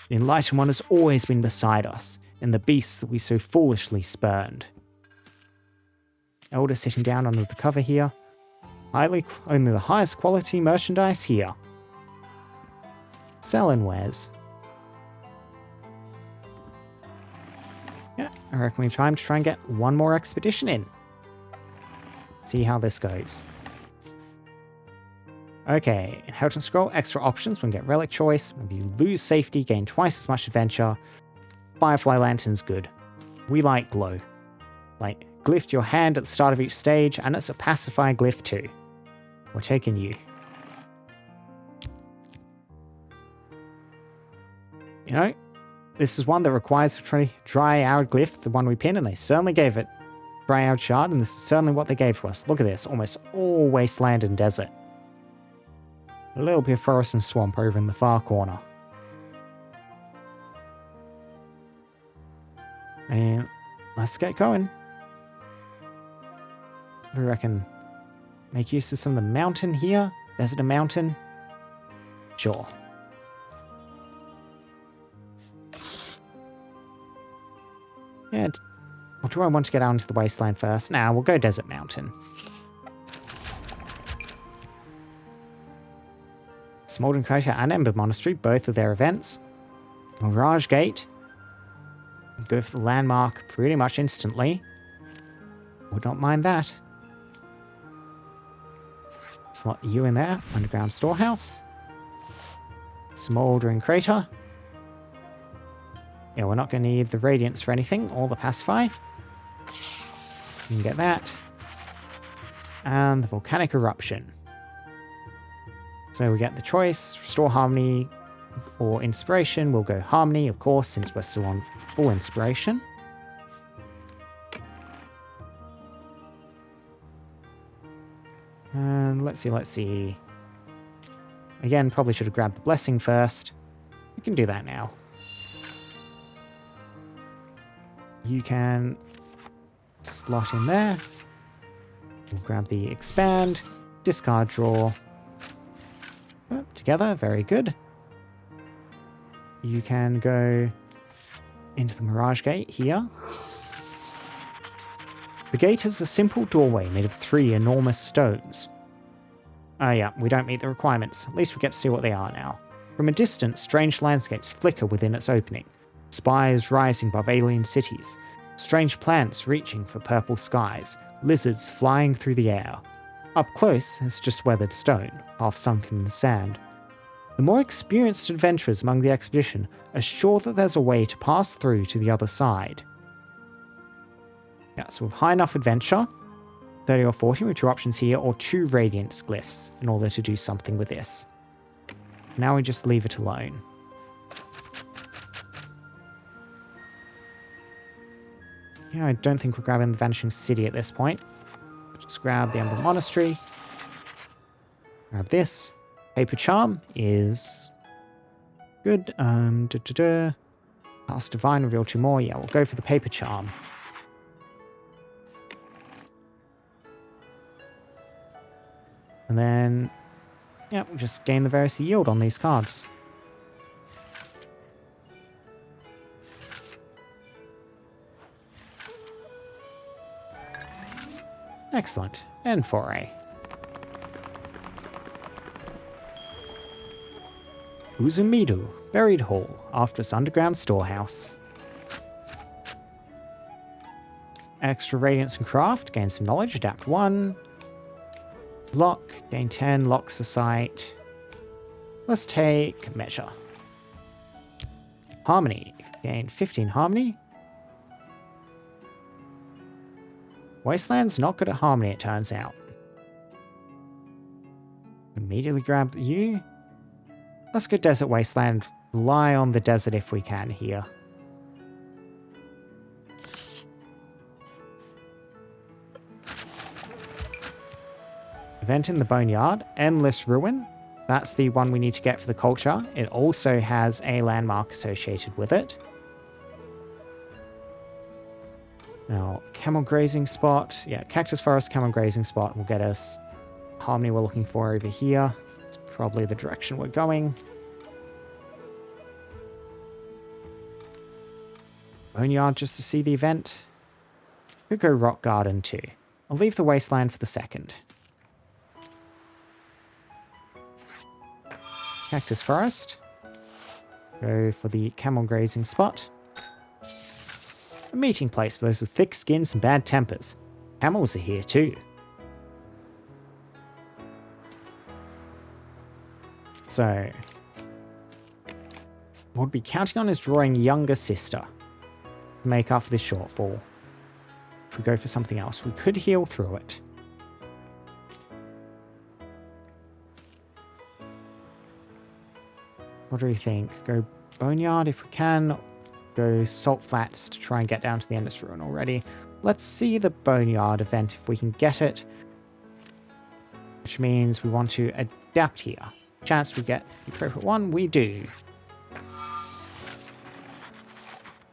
The Enlightened One has always been beside us, in the beasts that we so foolishly spurned. Elder sitting down under the cover here. Only the highest quality merchandise here. Selling wares. Yeah, I reckon we have time to try and get one more expedition in. See how this goes. Okay, inheritance scroll, extra options, we can get relic choice. If you lose safety, gain twice as much adventure. Firefly lantern's good. We like glow. Like, glyph your hand at the start of each stage, and it's a pacify glyph too. We're taking you. You know, this is one that requires a dry arid glyph, the one we pinned, and they certainly gave it. Dry arid shard, and this is certainly what they gave to us. Look at this, almost all wasteland and desert. A little bit of forest and swamp over in the far corner. And let's get going. What do we reckon? Make use of some of the mountain here? Desert and mountain? Sure. Yeah, or do I want to get out into the wasteland first? Nah, we'll go desert mountain. Smoldering Crater and Ember Monastery, both of their events. Mirage Gate. Go for the landmark pretty much instantly. Would not mind that. Slot you in there. Underground Storehouse. Smoldering Crater. Yeah, we're not going to need the Radiance for anything, or the Pacify. You can get that. And the Volcanic Eruption. So we get the choice, Restore Harmony or Inspiration. We'll go Harmony, of course, since we're still on full Inspiration. And let's see. Again, probably should have grabbed the Blessing first. We can do that now. You can slot in there. We'll grab the Expand, discard draw. Oh, together, very good. You can go into the Mirage Gate here. The gate is a simple doorway made of 3 enormous stones. Oh yeah, we don't meet the requirements. At least we get to see what they are now. From a distance, strange landscapes flicker within its opening. Spires rising above alien cities. Strange plants reaching for purple skies. Lizards flying through the air. Up close, it's just weathered stone, half sunken in the sand. The more experienced adventurers among the expedition are sure that there's a way to pass through to the other side. Yeah, so with high enough adventure, 30 or 40 with 2 options here, or 2 Radiance glyphs in order to do something with this. Now we just leave it alone. Yeah, I don't think we're grabbing the Vanishing City at this point. Just grab the Ember Monastery. Grab this. Paper Charm is good. Cast Divine, reveal 2 more. Yeah, we'll go for the Paper Charm. And then, yeah, we'll just gain the various yield on these cards. Excellent. And foray. Uzumidu, Buried Hall, after its underground storehouse. Extra Radiance and Craft, gain some knowledge, adapt 1. Lock, gain 10, locks the site. Let's take Measure. Harmony, gain 15 Harmony. Wasteland's not good at Harmony, it turns out. Immediately grab you. Let's go Desert Wasteland. Rely on the desert if we can here. Event in the Boneyard. Endless Ruin. That's the one we need to get for the culture. It also has a landmark associated with it. Now, Camel Grazing Spot. Yeah, Cactus Forest, Camel Grazing Spot will get us Harmony we're looking for over here. It's probably the direction we're going. Boneyard just to see the event. Could go Rock Garden too. I'll leave the Wasteland for the second. Cactus Forest. Go for the Camel Grazing Spot. A meeting place for those with thick skins and bad tempers. Camels are here too. So, what we'll be counting on is drawing younger sister to make up for this shortfall. If we go for something else, we could heal through it. What do we think? Go Boneyard if we can. Go Salt Flats to try and get down to the Endless Ruin already. Let's see the Boneyard event if we can get it. Which means we want to adapt here. Chance we get the appropriate one, we do.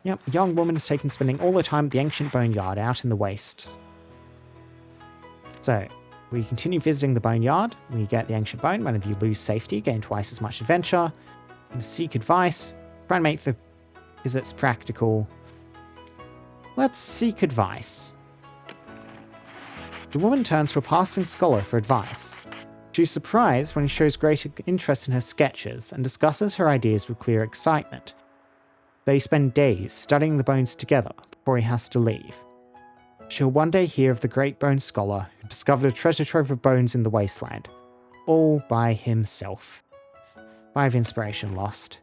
Yep, young woman is taken spending all her time at the ancient boneyard out in the wastes. So, we continue visiting the boneyard. We get the ancient bone. Whenever you lose safety, gain twice as much adventure. And seek advice. Try and make the visits practical. Let's seek advice. The woman turns to a passing scholar for advice. She's surprised when he shows great interest in her sketches and discusses her ideas with clear excitement. They spend days studying the bones together before he has to leave. She'll one day hear of the great bone scholar who discovered a treasure trove of bones in the wasteland, all by himself. 5 inspiration lost.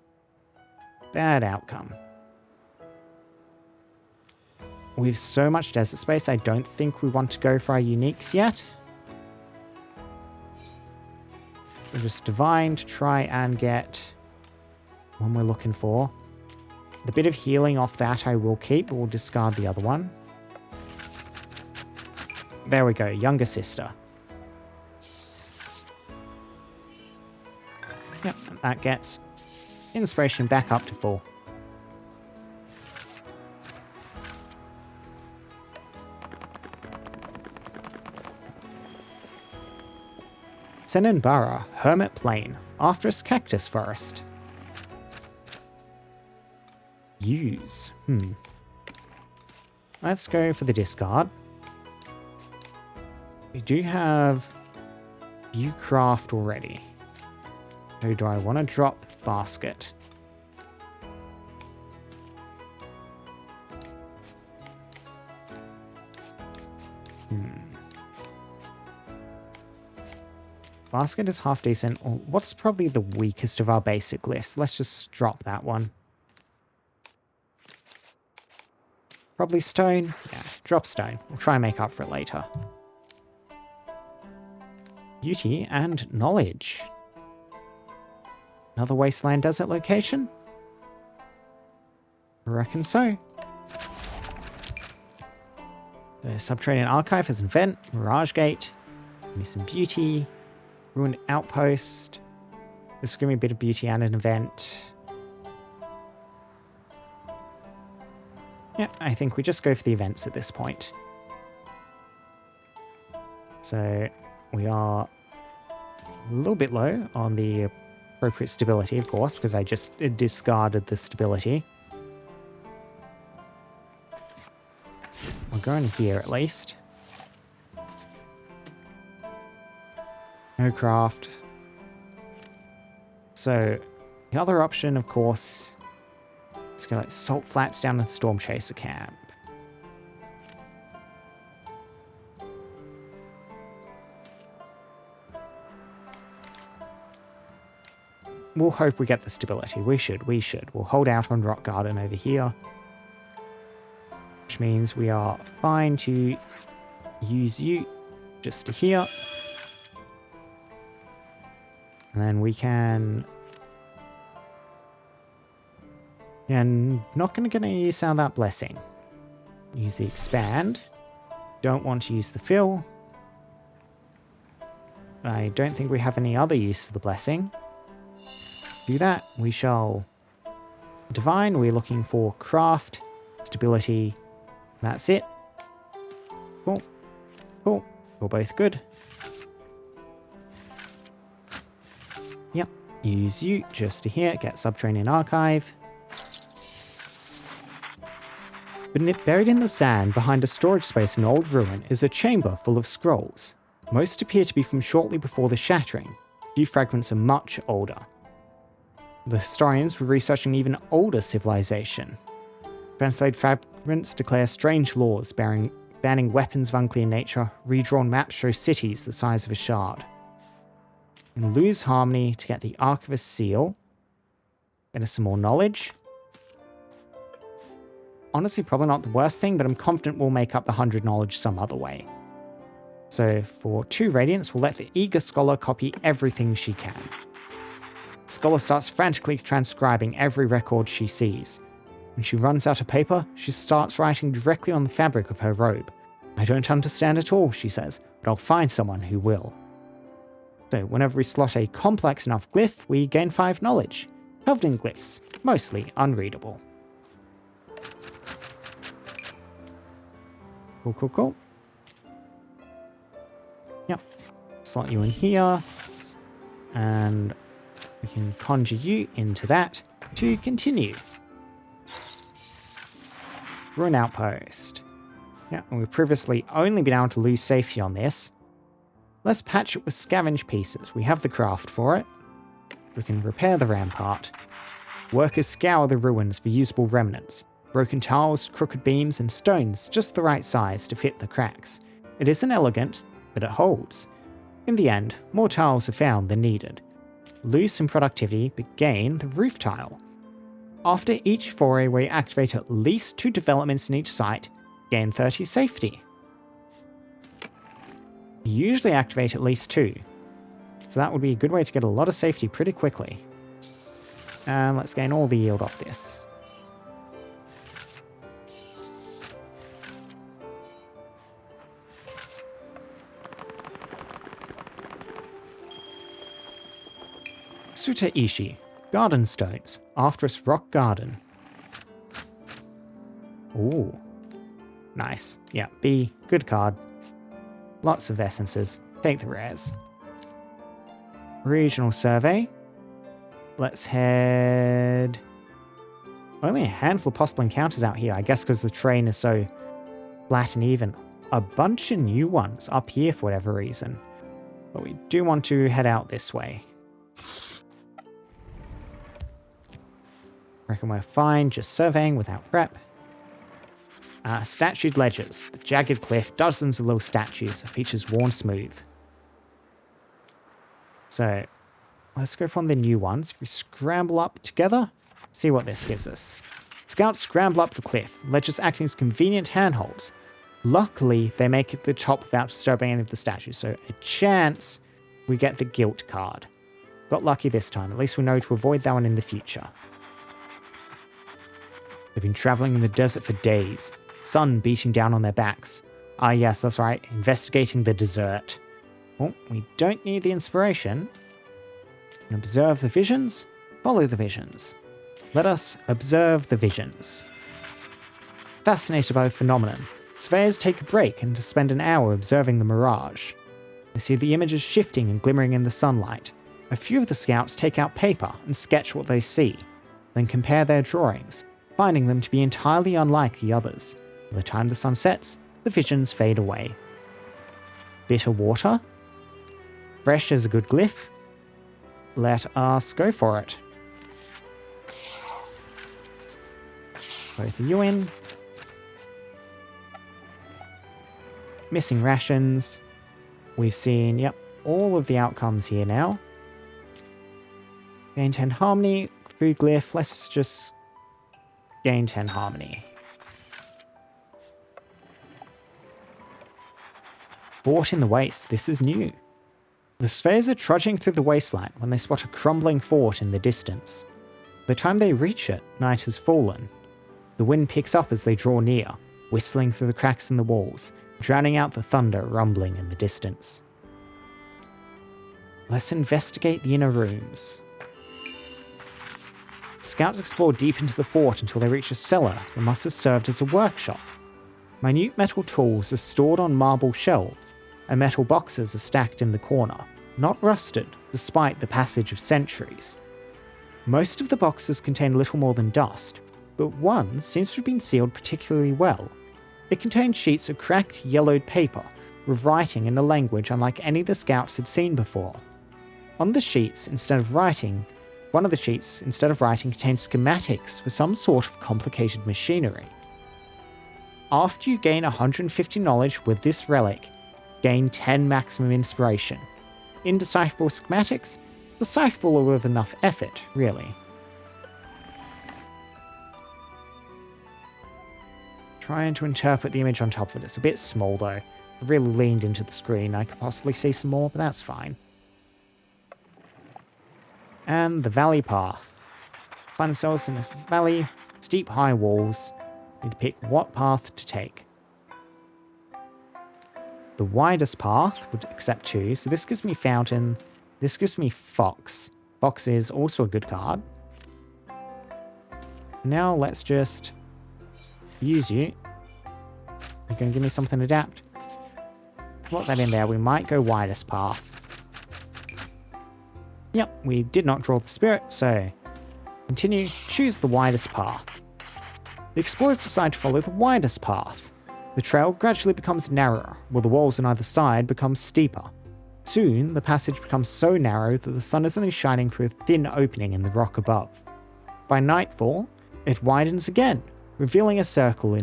Bad outcome. We've so much desert space, I don't think we want to go for our uniques yet. We'll just divine to try and get one we're looking for. The bit of healing off that I will keep, but we'll discard the other one. There we go, younger sister. Yep, and that gets inspiration back up to full. Senenbara, Hermit Plain, Afterus Cactus Forest. Use. Let's go for the discard. We do have Viewcraft already. So do I want to drop Basket? Basket is half decent. Or what's probably the weakest of our basic lists? Let's just drop that one. Probably stone. Yeah, drop stone. We'll try and make up for it later. Beauty and knowledge. Another wasteland desert location? I reckon so. The Subterranean Archive has an event. Mirage Gate. Give me some beauty. Ruined Outpost. This is giving me a bit of beauty and an event. Yeah, I think we just go for the events at this point. So we are a little bit low on the appropriate stability, of course, because I just discarded the stability. We're going here at least. No craft. So the other option, of course, is go like Salt Flats down to the Storm Chaser camp. We'll hope we get the stability. We should. We'll hold out on Rock Garden over here. Which means we are fine to use you just to here. And then we can... Yeah, not going to use out that blessing. Use the expand. Don't want to use the fill. I don't think we have any other use for the blessing. Do that. We shall divine. We're looking for craft, stability. That's it. Cool. Cool. We're both good. Yep. Use you just to here. Get Subterranean Archive. Buried in the sand behind a storage space in an old ruin is a chamber full of scrolls. Most appear to be from shortly before the shattering. A few fragments are much older. The historians were researching an even older civilization. Translated fragments declare strange laws banning weapons of unclear nature. Redrawn maps show cities the size of a shard. And lose harmony to get the Archivist seal. Get us some more knowledge. Honestly, probably not the worst thing, but I'm confident we'll make up the 100 knowledge some other way. So for 2 radiance, we'll let the eager scholar copy everything she can. scholar starts frantically transcribing every record she sees. When she runs out of paper, she starts writing directly on the fabric of her robe. I don't understand at all, she says, but I'll find someone who will. So whenever we slot a complex enough glyph, we gain 5 knowledge. Covered in glyphs, mostly unreadable. Cool. Yep. Slot you in here. And we can conjure you into that to continue. Ruin Outpost. Yeah, and we've previously only been able to lose safety on this. Let's patch it with scavenge pieces. We have the craft for it. We can repair the rampart. Workers scour the ruins for usable remnants. Broken tiles, crooked beams, and stones just the right size to fit the cracks. It isn't elegant, but it holds. In the end, more tiles are found than needed. Lose some productivity, but gain the roof tile. After each foray where you activate at least 2 developments in each site, gain 30 safety. You usually activate at least 2, so that would be a good way to get a lot of safety pretty quickly. And let's gain all the yield off this. Suta Ishi, Garden Stones, Afterus Rock Garden. Ooh. Nice. Yeah, B, good card. Lots of essences. Take the rares. Regional Survey. Let's head... Only a handful of possible encounters out here, I guess because the terrain is so flat and even. A bunch of new ones up here for whatever reason. But we do want to head out this way. Reckon we're fine just surveying without prep. Statued ledges. The jagged cliff, dozens of little statues, features worn smooth. So, let's go from the new ones. If we scramble up together, see what this gives us. Scouts scramble up the cliff, ledges acting as convenient handholds. Luckily, they make it to the top without disturbing any of the statues, so a chance we get the guilt card. Got lucky this time, at least we know to avoid that one in the future. They've been traveling in the desert for days, sun beating down on their backs. Ah yes, that's right, investigating the desert. Oh, we don't need the inspiration. Observe the visions, follow the visions. Let us observe the visions. Fascinated by the phenomenon, surveyors take a break and spend an hour observing the mirage. They see the images shifting and glimmering in the sunlight. A few of the scouts take out paper and sketch what they see, then compare their drawings, finding them to be entirely unlike the others. By the time the sun sets, the visions fade away. Bitter water? Fresh is a good glyph. Let us go for it. Both of you in. Missing rations. We've seen, yep, all of the outcomes here now. Gain 10 harmony, food glyph, let's just gain 10 harmony. Fort in the waste, this is new. The spheres are trudging through the wasteland when they spot a crumbling fort in the distance. By the time they reach it, night has fallen. The wind picks up as they draw near, whistling through the cracks in the walls, drowning out the thunder rumbling in the distance. Let's investigate the inner rooms. Scouts explore deep into the fort until they reach a cellar that must have served as a workshop. Minute metal tools are stored on marble shelves, and metal boxes are stacked in the corner, not rusted despite the passage of centuries. Most of the boxes contain little more than dust, but one seems to have been sealed particularly well. It contained sheets of cracked, yellowed paper, with writing in a language unlike any the scouts had seen before. On the sheets, one of the sheets, instead of writing, contains schematics for some sort of complicated machinery. After you gain 150 knowledge with this relic, gain 10 maximum inspiration. Indecipherable schematics? Decipherable with enough effort, really. Trying to interpret the image on top of it. It's a bit small though. I really leaned into the screen. I could possibly see some more, but that's fine. And the valley path. Find ourselves in a valley, steep high walls. Need to pick what path to take. The widest path would accept 2, so this gives me fountain. This gives me fox. Fox is also a good card. Now let's just use you. You're going to give me something to adapt. Lock that in there. We might go widest path. Yep, we did not draw the spirit, so continue. Choose the widest path. The explorers decide to follow the widest path. The trail gradually becomes narrower, while the walls on either side become steeper. Soon, the passage becomes so narrow that the sun is only shining through a thin opening in the rock above. By nightfall, it widens again, revealing a circle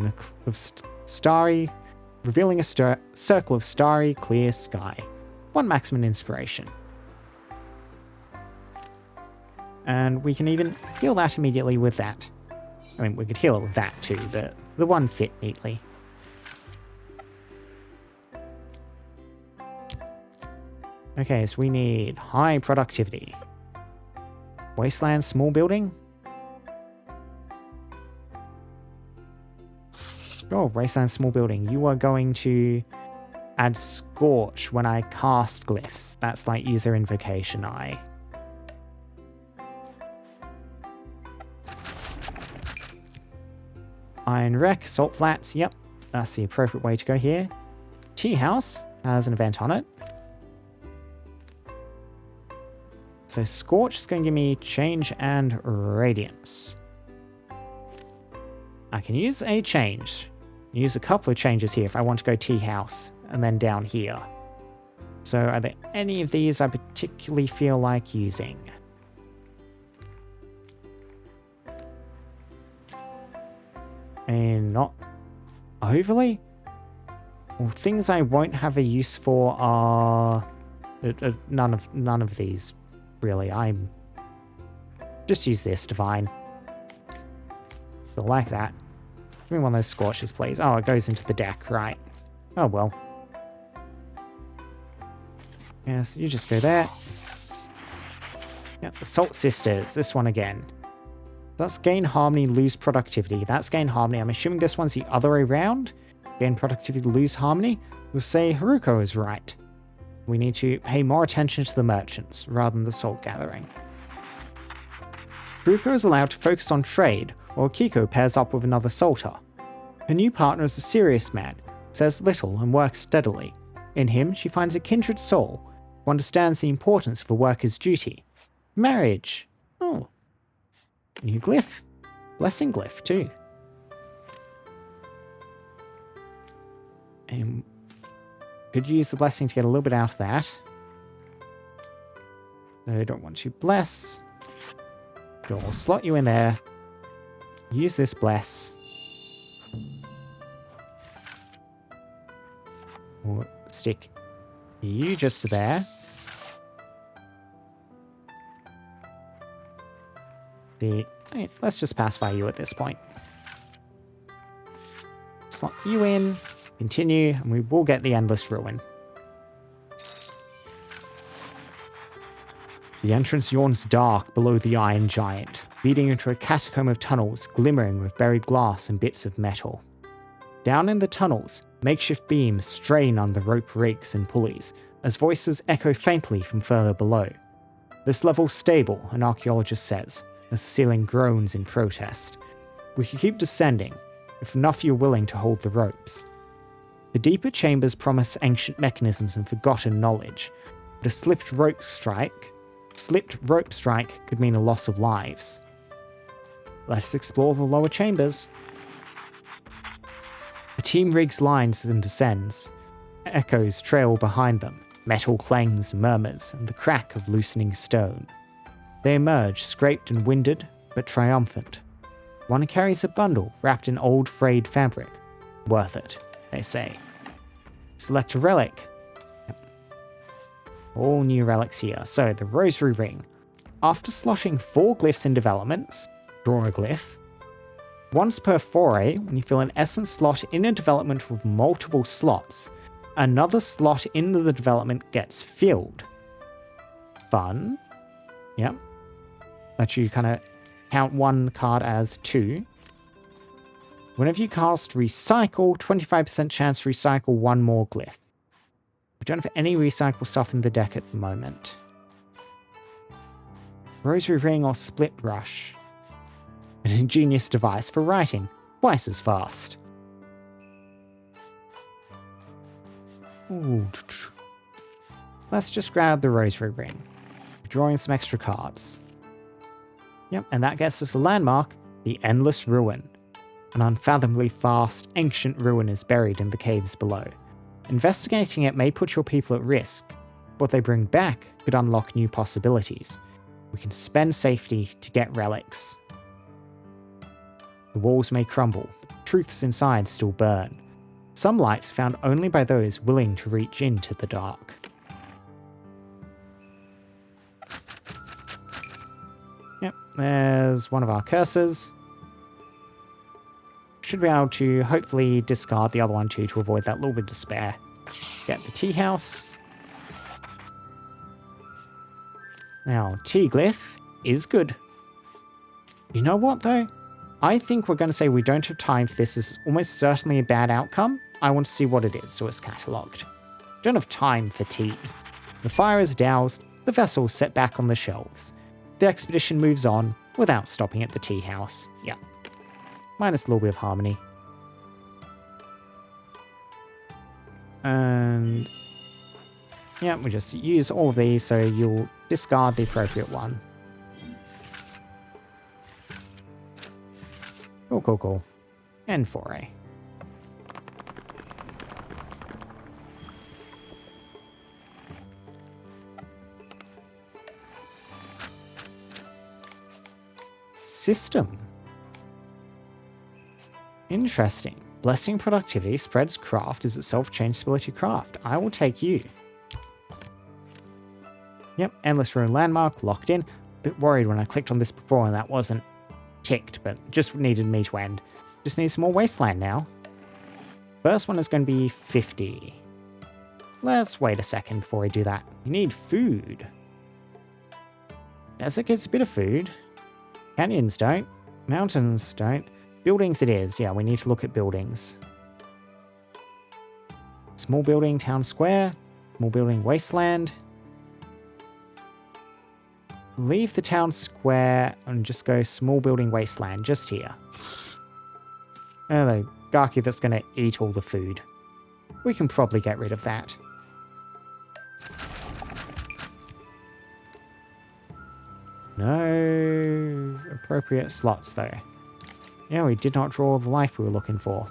circle of starry, clear sky. 1 maximum inspiration. And we can even heal that immediately with that. I mean, we could heal it with that too, but the 1 fit neatly. Okay, so we need high productivity. Wasteland small building? Sure, Wasteland small building. You are going to add Scorch when I cast glyphs. That's like user invocation eye. Iron Wreck, Salt Flats, yep, that's the appropriate way to go here. Tea House has an event on it. So Scorch is going to give me Change and Radiance. I can use a change. Use a couple of changes here if I want to go Tea House and then down here. So are there any of these I particularly feel like using? And not overly? Well, things I won't have a use for are none of these. Really, I'm just use this divine. Feel like that. Give me one of those scorches, please. Oh, it goes into the deck, right? Oh well. Yes, you just go there. Yep, the Salt Sisters. This one again. That's gain harmony, lose productivity. That's gain harmony. I'm assuming this one's the other way around. Gain productivity, lose harmony. We'll say Haruko is right. We need to pay more attention to the merchants rather than the salt gathering. Haruko is allowed to focus on trade, while Kiko pairs up with another salter. Her new partner is a serious man, says little and works steadily. In him, she finds a kindred soul, who understands the importance of a worker's duty. Marriage. Oh. New glyph. Blessing glyph, too. Could use the blessing to get a little bit out of that. I don't want to bless. We'll slot you in there. Use this bless. Or stick you just there. Let's just pacify you at this point. Slot you in. Continue, and we will get the Endless Ruin. The entrance yawns dark below the Iron Giant, leading into a catacomb of tunnels glimmering with buried glass and bits of metal. Down in the tunnels, makeshift beams strain on the rope rigs and pulleys, as voices echo faintly from further below. This level's stable, an archaeologist says, as the ceiling groans in protest. We can keep descending, if enough of you are willing to hold the ropes. The deeper chambers promise ancient mechanisms and forgotten knowledge, but a slipped rope strike could mean a loss of lives. Let's explore the lower chambers. The team rigs lines and descends. Echoes trail behind them, metal clangs, murmurs, and the crack of loosening stone. They emerge, scraped and winded, but triumphant. One carries a bundle wrapped in old frayed fabric. Worth it, they say. Select a relic. Yep. All new relics here. So, the Rosary Ring. After slotting 4 glyphs in development, draw a glyph. Once per foray, when you fill an essence slot in a development with multiple slots, another slot in the development gets filled. Fun. Yep. Let you kind of count one card as 2. Whenever you cast recycle, 25% chance to recycle one more glyph. We don't have any recycle stuff in the deck at the moment. Rosary ring or split brush. An ingenious device for writing, twice as fast. Ooh. Let's just grab the rosary ring. Drawing some extra cards. Yep, and that gets us a landmark, the Endless Ruin. An unfathomably vast, ancient ruin is buried in the caves below. Investigating it may put your people at risk. What they bring back could unlock new possibilities. We can spend safety to get relics. The walls may crumble, but truths inside still burn. Some lights found only by those willing to reach into the dark. Yep, there's one of our cursors. Should be able to hopefully discard the other one too to avoid that little bit of despair. Get the tea house. Now, tea glyph is good. You know what though? I think we're going to say we don't have time for this. This is almost certainly a bad outcome. I want to see what it is, so it's catalogued. Don't have time for tea. The fire is doused, the vessel set back on the shelves. The expedition moves on without stopping at the tea house. Yeah. Minus a little bit of harmony. And yeah, we just use all of these so you'll discard the appropriate one. Cool. And foray. System. Interesting. Blessing productivity, spreads craft, is itself changeability craft. I will take you. Yep, Endless Ruin landmark, locked in. Bit worried when I clicked on this before and that wasn't ticked, but just needed me to end. Just need some more wasteland now. First one is going to be 50. Let's wait a second before we do that. We need food. Desert gets a bit of food. Canyons don't. Mountains don't. Buildings it is. Yeah, we need to look at buildings. Small building, town square. Small building, wasteland. Leave the town square and just go small building, wasteland, just here. Oh, the Garki that's going to eat all the food. We can probably get rid of that. No appropriate slots though. Yeah, we did not draw the life we were looking for.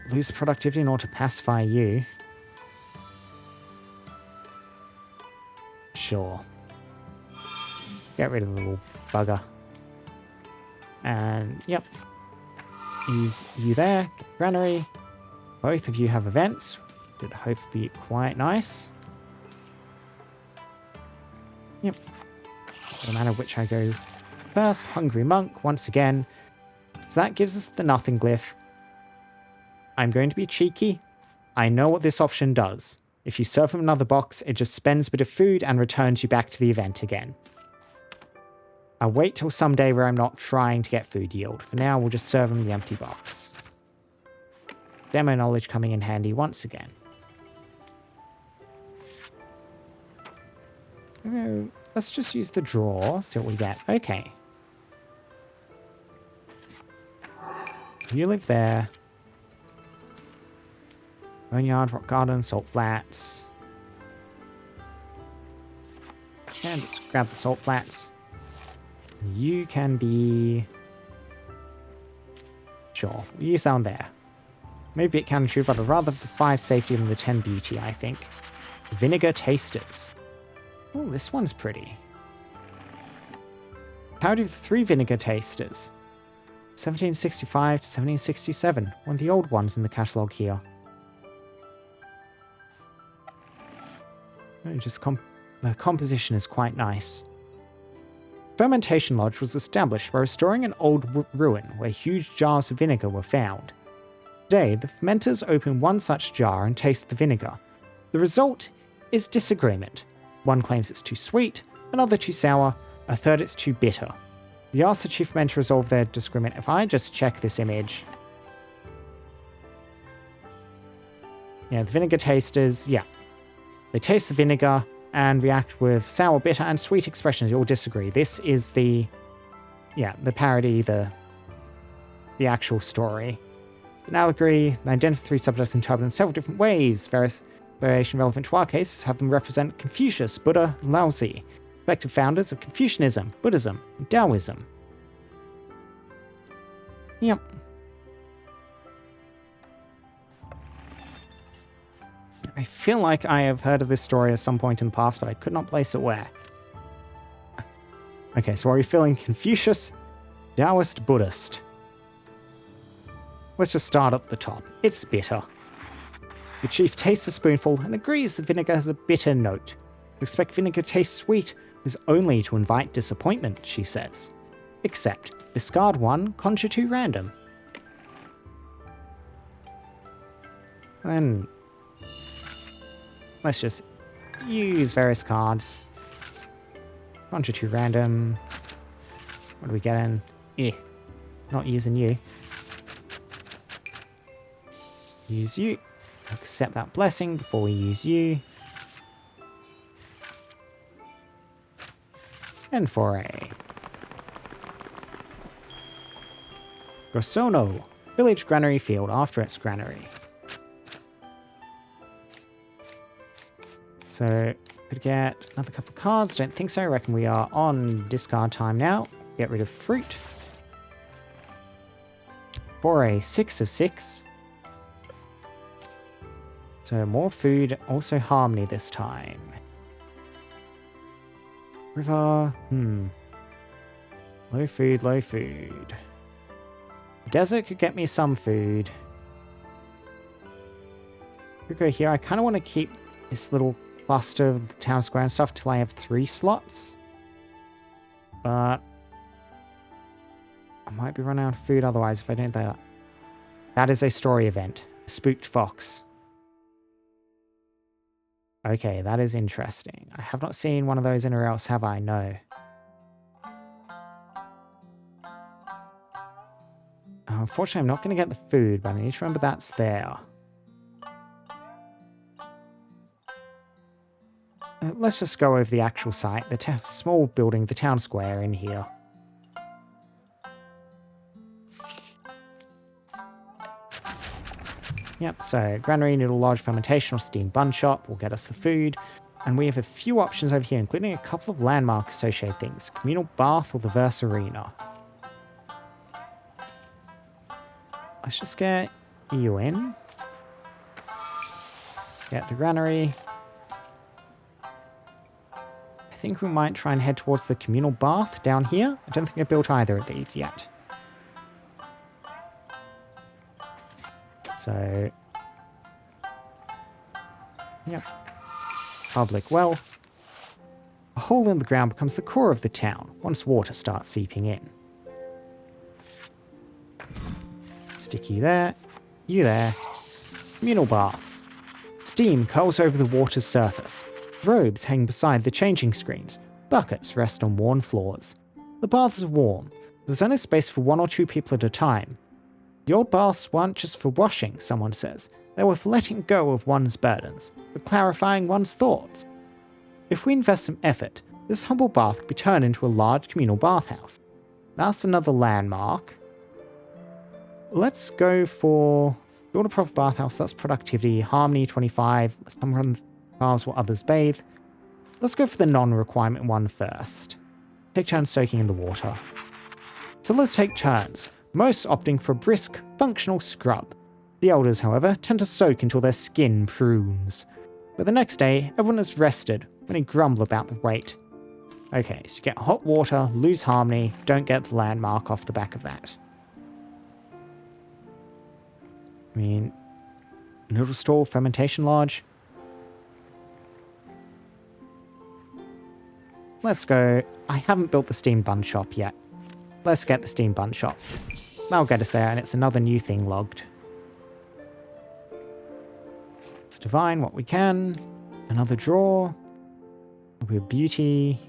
Lose productivity in order to pacify you. Sure. Get rid of the little bugger. And, yep. Use you there. Get granary. Both of you have events. Should hopefully be quite nice. Yep. No matter which I go first. Hungry Monk, once again. So that gives us the nothing glyph. I'm going to be cheeky. I know what this option does. If you serve him another box, it just spends a bit of food and returns you back to the event again. I'll wait till someday where I'm not trying to get food yield. For now, we'll just serve him the empty box. Demo knowledge coming in handy once again. Let's just use the draw, see what we get. Okay. You live there. Boneyard, Rock Garden, Salt Flats. And just grab the Salt Flats. You can be... Sure, we'll use that one there. Maybe it can shoot, but I'd rather the 5 safety than the 10 beauty, I think. Vinegar Tasters. Oh, this one's pretty. How do the 3 Vinegar Tasters? 1765 to 1767. One of the old ones in the catalogue here. Just the composition is quite nice. Fermentation Lodge was established by restoring an old ruin where huge jars of vinegar were found. Today, the fermenters open one such jar and taste the vinegar. The result is disagreement. One claims it's too sweet, another too sour, a third it's too bitter. We asked the chief men to resolve their disagreement. If I just check this image. Yeah, the vinegar tasters, yeah. They taste the vinegar and react with sour, bitter, and sweet expressions. You all disagree. This is the parody, the actual story. An allegory, they identify three subjects interpreted in several different ways. Various variation relevant to our case have them represent Confucius, Buddha, and Laozi, respective founders of Confucianism, Buddhism, and Taoism. Yep. I feel like I have heard of this story at some point in the past, but I could not place it where. Okay, so are we feeling Confucius, Taoist, Buddhist? Let's just start at the top. It's bitter. The chief tastes a spoonful and agrees the vinegar has a bitter note. To expect vinegar tastes sweet is only to invite disappointment, she says. Except, discard one, conjure two random. Then let's just use various cards. Conjure two random. What do we get in? Not using you. Use you. Accept that blessing before we use you. And for a Grossono, village granary field after its granary. So, could get another couple of cards. Don't think so. I reckon we are on discard time now. Get rid of fruit. For a 6 of 6. So more food, also harmony this time. River, Low food, low food. Desert could get me some food. Could go here. I kind of want to keep this little cluster of the town square and stuff till I have 3 slots. But I might be running out of food otherwise if I don't do that. That is a story event. Spooked fox. Okay, that is interesting. I have not seen one of those anywhere else, have I? No. Unfortunately, I'm not going to get the food, but I need to remember that's there. Let's just go over the actual site. The small building, the town square in here. Yep, so granary, noodle lodge, fermentation or steam bun shop will get us the food. And we have a few options over here, including a couple of landmark associated things. Communal bath or the verse arena. Let's just get you in. Get the granary. I think we might try and head towards the communal bath down here. I don't think I've built either of these yet. So, yep. Public well. A hole in the ground becomes the core of the town once water starts seeping in. Stick you there. Communal baths. Steam curls over the water's surface. Robes hang beside the changing screens. Buckets rest on worn floors. The baths are warm. There's only space for 1 or 2 people at a time. The old baths weren't just for washing, someone says. They were for letting go of one's burdens, for clarifying one's thoughts. If we invest some effort, this humble bath could be turned into a large communal bathhouse. That's another landmark. Let's go for build a proper bathhouse. That's productivity. Harmony 25. Some run baths while others bathe. Let's go for the non-requirement one first. Take turns soaking in the water. So let's take turns. Most opting for a brisk, functional scrub. The elders, however, tend to soak until their skin prunes. But the next day, everyone is rested when they grumble about the wait. Okay, so you get hot water, lose harmony, don't get the landmark off the back of that. I mean, noodle store, fermentation lodge. Let's go. I haven't built the steam bun shop yet. Let's get the steam bun shop. That'll get us there, and it's another new thing logged. Let's divine what we can. Another draw. We're beauty.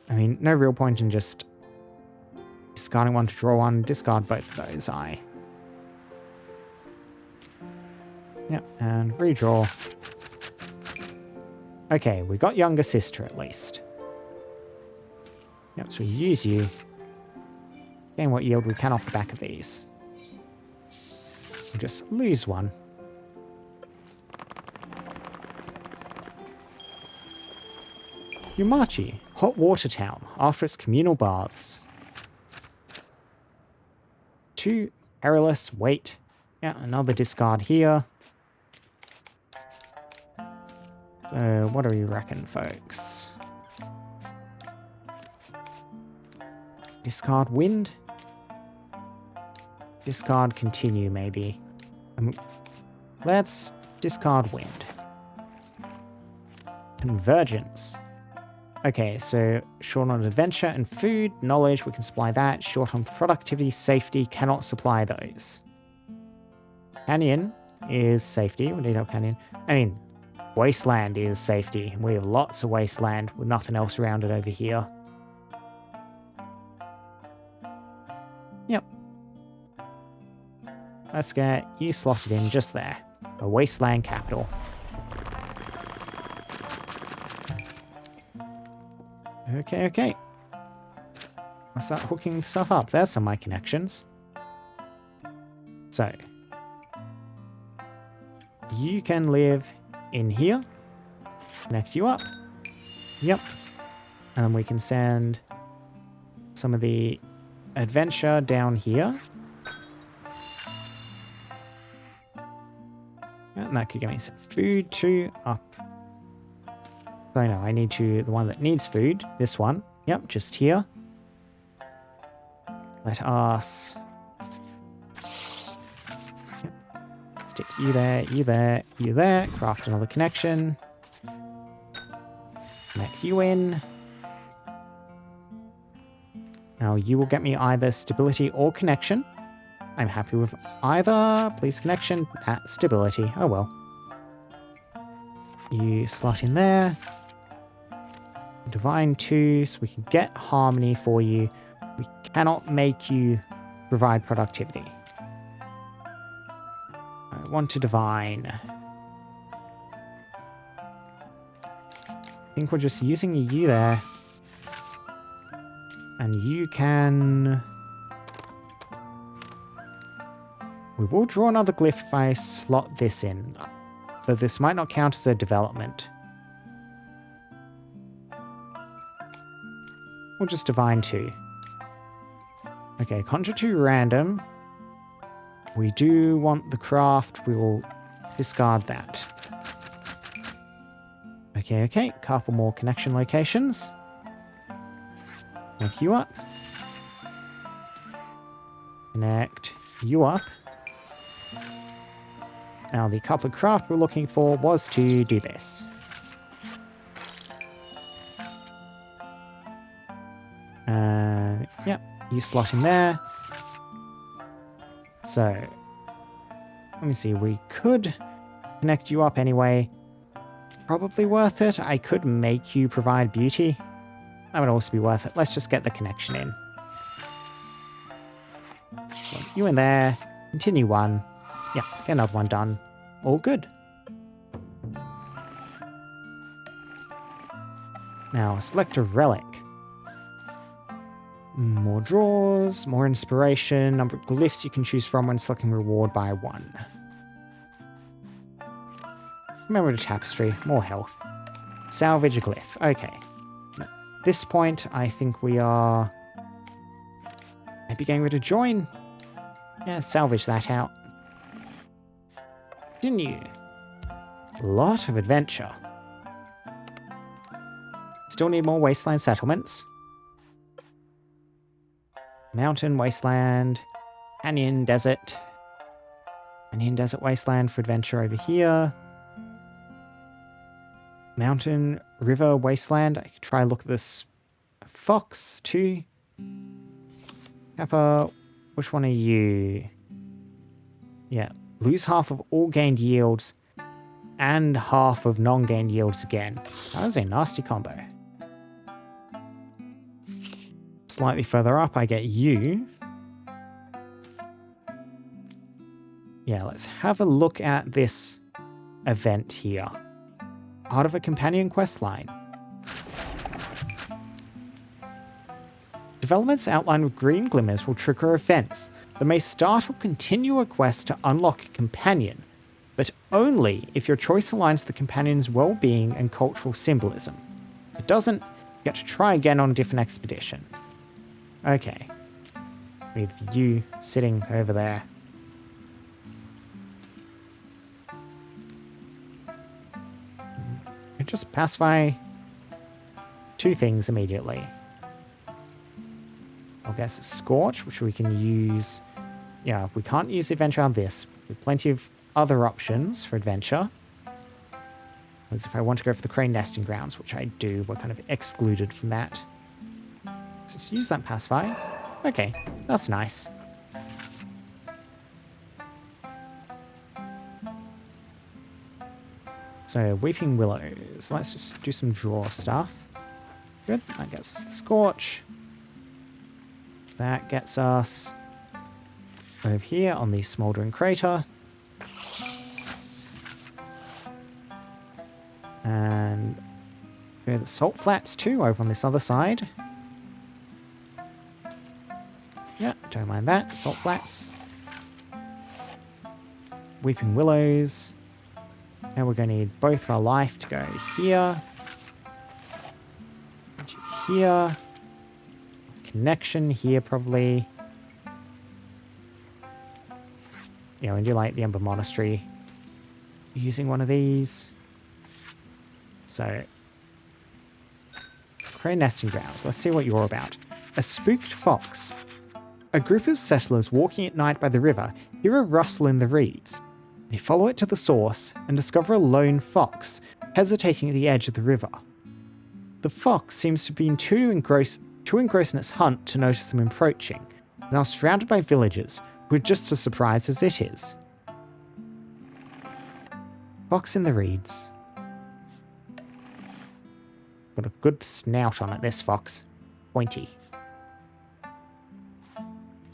I mean, no real point in just discarding one to draw one. Discard both of those. Yep, and redraw. Okay, we got younger sister at least. Yep, so we use you. Gain what yield we can off the back of these. We'll just lose one. Yumachi, hot water town, after its communal baths. 2, perilous, wait. Yeah, another discard here. So, what do we reckon, folks? Discard wind? Discard continue, maybe. Let's discard wind. Convergence. Okay, so short on adventure and food, knowledge, we can supply that. Short on productivity, safety, cannot supply those. Canyon is safety, we need help canyon. I mean, wasteland is safety. We have lots of wasteland with nothing else around it over here. Yep. Let's get you slotted in just there. A wasteland capital. Okay. I'll start hooking stuff up. There's some of my connections. So, you can live in here. Connect you up. Yep. And then we can send some of the adventure down here. And that could give me some food too up. So no, I need the one that needs food. This one. Yep, just here. Let us... Yep. Stick you there, you there, you there. Craft another connection. Connect you in. Now you will get me either stability or connection. I'm happy with either. Please connection. Stability. Oh well. You slot in there. Divine 2, so we can get harmony for you. We cannot make you provide productivity. I want to divine. I think we're just using you there. And you can... We will draw another glyph if I slot this in. But this might not count as a development. We'll just divine 2. Okay, conjure 2 random. We do want the craft. We will discard that. Okay. Couple more connection locations. Connect you up. Connect you up. Now, the couple of craft we're looking for was to do this. Yep, you slot in there. So, let me see, we could connect you up anyway. Probably worth it. I could make you provide beauty. That would also be worth it. Let's just get the connection in. Slot you in there. Continue one. Yeah, get another one done. All good. Now, select a relic. More draws, more inspiration, number of glyphs you can choose from when selecting reward by 1. Remember the tapestry, more health. Salvage a glyph, okay. At this point, I think we are maybe getting rid of join. Yeah, salvage that out. Continue. Lot of adventure. Still need more wasteland settlements. Mountain, wasteland, canyon, desert. Canyon, desert, wasteland for adventure over here. Mountain, river, wasteland. I could try and look at this. Fox, 2. Kappa, which one are you? Yeah, lose half of all gained yields and half of non-gained yields again. That was a nasty combo. Slightly further up, I get you. Yeah, let's have a look at this event here. Part of a companion quest line. Developments outlined with green glimmers will trigger events that may start or continue a quest to unlock a companion, but only if your choice aligns with the companion's well-being and cultural symbolism. If it doesn't, you get to try again on a different expedition. Okay. We have you sitting over there. I just pacify two things immediately. I guess a Scorch, which we can use. Yeah, we can't use adventure on this. We have plenty of other options for adventure. As if I want to go for the crane nesting grounds, which I do, we're kind of excluded from that. Let's just use that pacify. Okay, that's nice. So, Weeping Willows. Let's just do some draw stuff. Good, that gets us the Scorch. That gets us over here on the Smouldering Crater. And we have the Salt Flats too over on this other side. Yeah, don't mind that. Salt Flats. Weeping Willows. Now we're going to need both our life to go here. To here. Connection here, probably. Yeah, we do like the Ember Monastery using one of these. So, Crane Nesting Grounds. Let's see what you're about. A spooked fox. A group of settlers walking at night by the river hear a rustle in the reeds. They follow it to the source and discover a lone fox hesitating at the edge of the river. The fox seems to have been too engrossed in its hunt to notice them approaching, now surrounded by villagers who are just as surprised as it is. Fox in the reeds. Got a good snout on it, this fox. Pointy.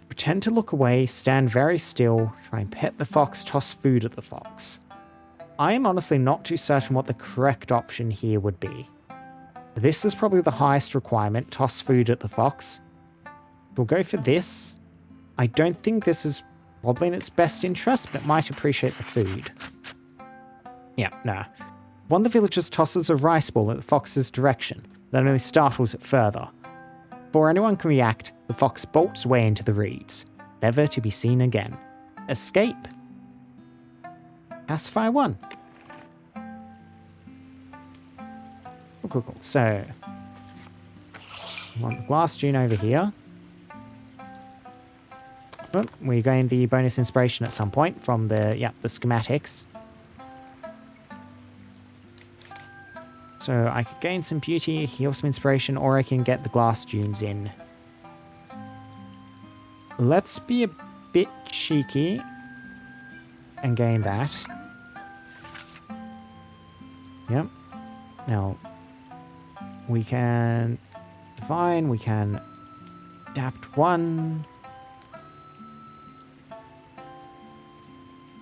Pretend to look away, stand very still, try and pet the fox, toss food at the fox. I am honestly not too certain what the correct option here would be. This is probably the highest requirement, toss food at the fox. We'll go for this. I don't think this is probably in its best interest, but it might appreciate the food. Yeah, nah. One of the villagers tosses a rice ball at the fox's direction, that only startles it further. Before anyone can react, the fox bolts away into the reeds, never to be seen again. Escape. Pacify 1. Cool. So, I want the glass dune over here. Oh, we gain the bonus inspiration at some point from the schematics. So I could gain some beauty, heal some inspiration, or I can get the glass dunes in. Let's be a bit cheeky and gain that. Yep. Now, we can divine, we can adapt 1.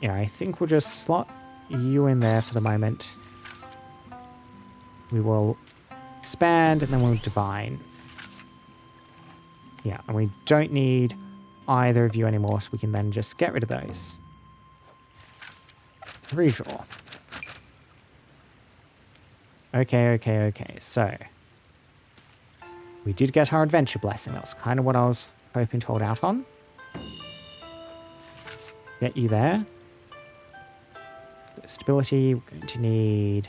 Yeah, I think we'll just slot you in there for the moment. We will expand and then we'll divine. Yeah, and we don't need either of you anymore, so we can then just get rid of those. Redraw. Okay, so we did get our adventure blessing. That was kind of what I was hoping to hold out on. Get you there. Stability, we're going to need...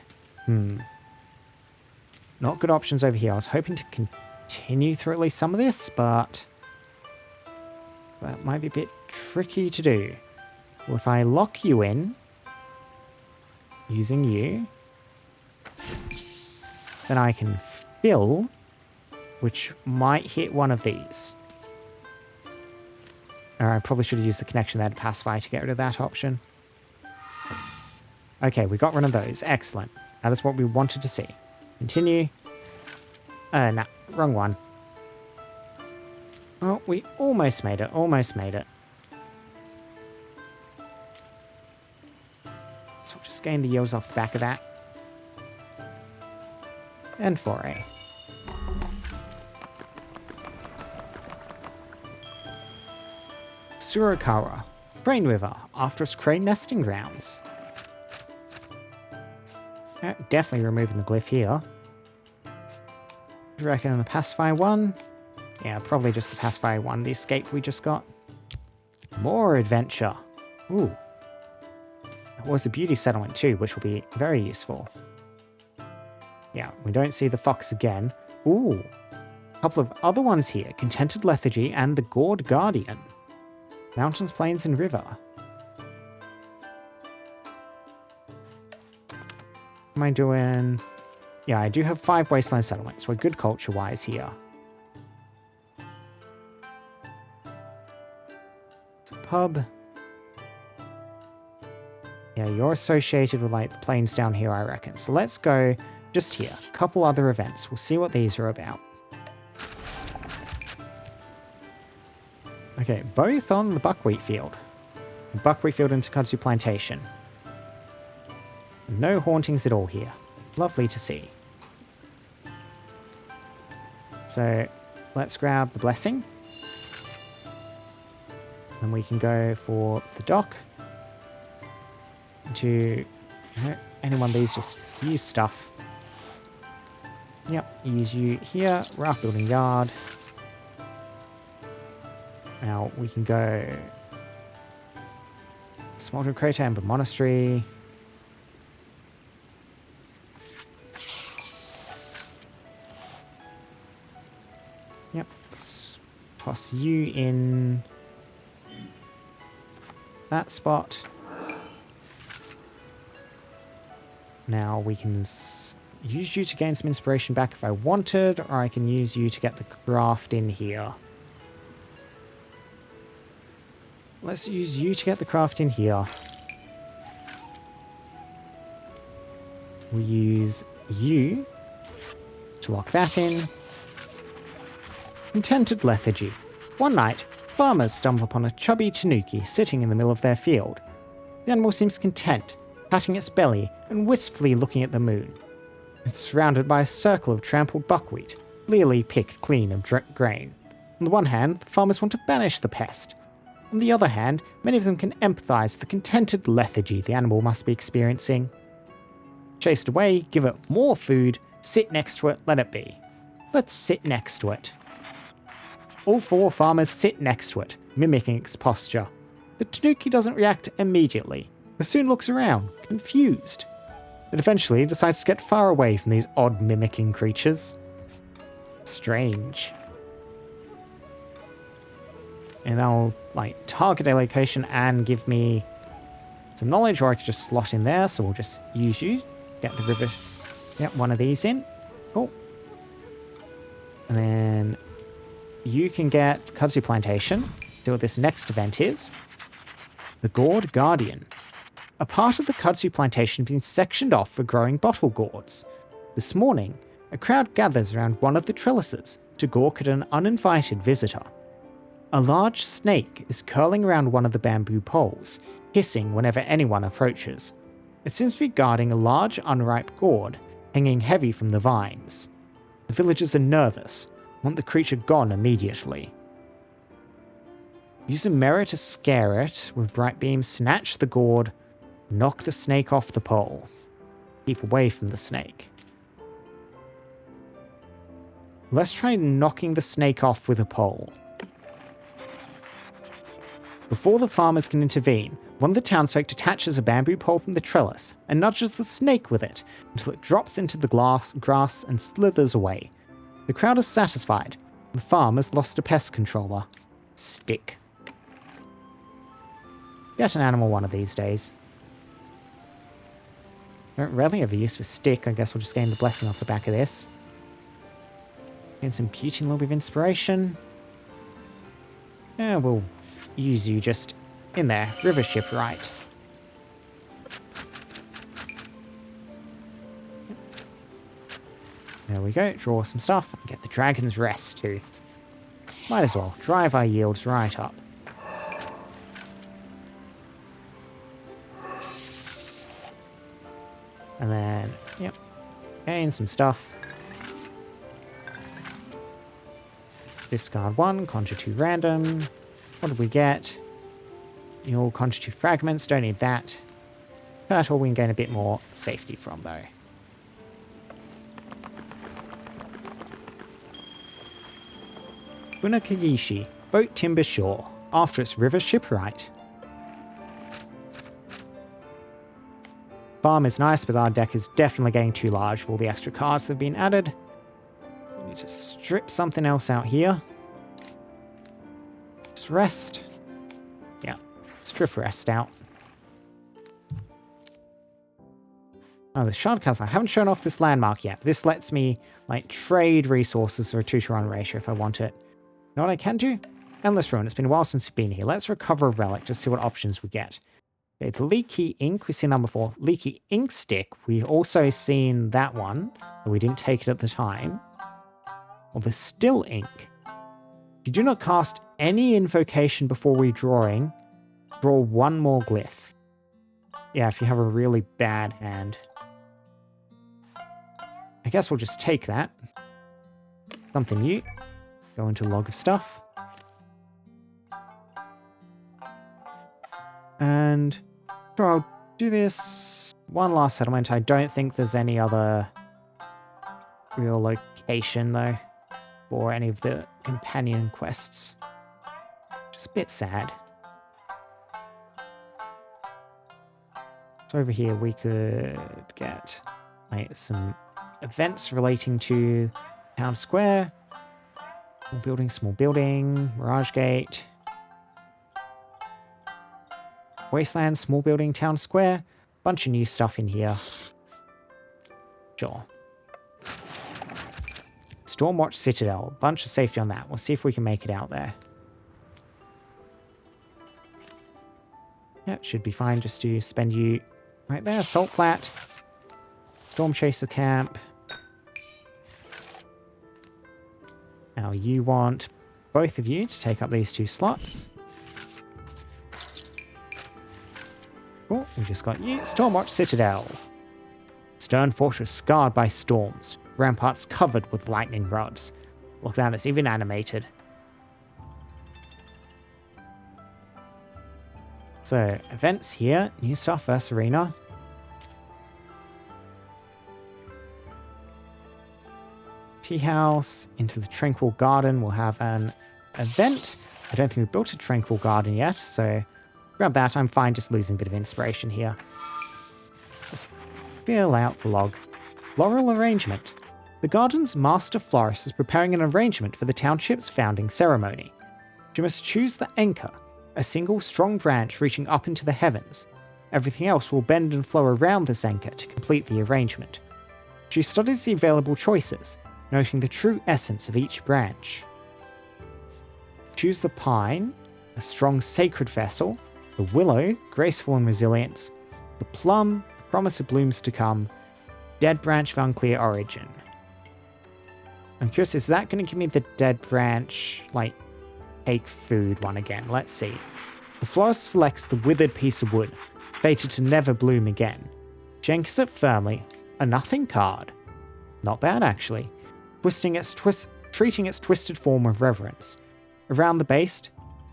Not good options over here. I was hoping to continue through at least some of this, but that might be a bit tricky to do. Well, if I lock you in, using you, then I can fill, which might hit one of these. Or I probably should have used the connection there to pacify to get rid of that option. Okay, we got rid of those. Excellent. That is what we wanted to see. Continue. Nah, wrong one. Oh, we almost made it, almost made it. So we'll just gain the yields off the back of that. And foray. Surakawa, Crane River, after its crane nesting grounds. Definitely removing the glyph here. Do you reckon the Pacify one? Yeah, probably just the Pacify one, the escape we just got. More adventure. Ooh. There was a beauty settlement too, which will be very useful. Yeah, we don't see the fox again. Ooh. A couple of other ones here. Contented Lethargy and the Gourd Guardian. Mountains, plains, and river. Am I doing... Yeah, I do have 5 wasteland settlements. We're good culture-wise here. It's a pub. Yeah, you're associated with, like, the plains down here, I reckon. So let's go just here. A couple other events. We'll see what these are about. Okay, both on the buckwheat field. The buckwheat field into kudzu plantation. No hauntings at all here. Lovely to see. So let's grab the blessing. Then we can go for the dock. To any one of these, just use stuff. Yep, use you here. Raft building yard. Now we can go Smoldering Crater, Ember Monastery. Yep, let's toss you in that spot. Now we can use you to gain some inspiration back if I wanted, or I can use you to get the craft in here. Let's use you to get the craft in here. We'll use you to lock that in. Contented Lethargy. One night, farmers stumble upon a chubby tanuki sitting in the middle of their field. The animal seems content, patting its belly and wistfully looking at the moon. It's surrounded by a circle of trampled buckwheat, clearly picked clean of grain. On the one hand, the farmers want to banish the pest. On the other hand, many of them can empathise with the contented lethargy the animal must be experiencing. Chased away, give it more food, sit next to it, let it be. Let's sit next to it. All 4 farmers sit next to it, mimicking its posture. The tanuki doesn't react immediately, but soon looks around, confused. It eventually decides to get far away from these odd mimicking creatures. Strange. And I'll like target a location and give me some knowledge, or I could just slot in there, so we'll just use you. Get the river. Yep, one of these in. Cool. And then you can get the kudzu plantation. See what this next event is. The Gourd Guardian. A part of the kudzu plantation has been sectioned off for growing bottle gourds. This morning, a crowd gathers around one of the trellises to gawk at an uninvited visitor. A large snake is curling around one of the bamboo poles, hissing whenever anyone approaches. It seems to be guarding a large unripe gourd, hanging heavy from the vines. The villagers are nervous, want the creature gone immediately. Use a mirror to scare it with bright beams, snatch the gourd, knock the snake off the pole. Keep away from the snake. Let's try knocking the snake off with a pole. Before the farmers can intervene, one of the townsfolk detaches a bamboo pole from the trellis and nudges the snake with it until it drops into the grass and slithers away. The crowd is satisfied. The farm has lost a pest controller. Stick. Get an animal one of these days. Don't rarely ever use for stick. I guess we'll just gain the blessing off the back of this. Gain some beauty and a little bit of inspiration. Yeah, we'll use you just in there. River ship, right. There we go. Draw some stuff and get the Dragon's Rest too. Might as well drive our yields right up. And then, yep, gain some stuff. Discard 1, conjure 2 random. What did we get? You'll conjure 2 fragments, don't need that. Turtle we can gain a bit more safety from though. Funakagishi, boat timber shore, after its river shipwright. Farm is nice, but our deck is definitely getting too large for all the extra cards that have been added. We need to strip something else out here. Just rest. Yeah, strip rest out. Oh, the Shard Castle. I haven't shown off this landmark yet. This lets me, like, trade resources for a 2-to-1 ratio if I want it. You know what I can do? Endless Ruin. It's been a while since we've been here. Let's recover a relic to see what options we get. Okay, the Leaky Ink, we've seen that before. Leaky Ink Stick, we've also seen that one, but we didn't take it at the time. Or the Still Ink. If you do not cast any invocation before redrawing, draw 1 more glyph. Yeah, if you have a really bad hand. I guess we'll just take that. Something new. Go into log of stuff. And sure, I'll do this one last settlement. I don't think there's any other real location though for any of the companion quests. Just a bit sad. So over here we could get like some events relating to town square. Small building, Mirage Gate. Wasteland, small building, town square. Bunch of new stuff in here. Sure. Stormwatch Citadel. Bunch of safety on that. We'll see if we can make it out there. Yeah, should be fine just to spend you right there. Salt Flat. Storm Chaser Camp. Now you want both of you to take up these 2 slots. Oh, we just got you. Stormwatch Citadel. Stern fortress scarred by storms. Ramparts covered with lightning rods. Look, that is even animated. So, events here. New stuff versus arena. Tea house. Into the Tranquil Garden. We'll have an event. I don't think we've built a Tranquil Garden yet, so grab that. I'm fine just losing a bit of inspiration here. Just fill out the log. Floral arrangement. The garden's master florist is preparing an arrangement for the township's founding ceremony. She must choose the anchor, a single strong branch reaching up into the heavens. Everything else will bend and flow around this anchor to complete the arrangement. She studies the available choices, noting the true essence of each branch. Choose the pine, a strong sacred vessel, the willow, graceful and resilient, the plum, a promise of blooms to come, dead branch of unclear origin. I'm curious, is that going to give me the dead branch, like, take food one again? Let's see. The florist selects the withered piece of wood, fated to never bloom again. She anchors it firmly, a nothing card. Not bad, actually. Treating its twisted form with reverence. Around the base,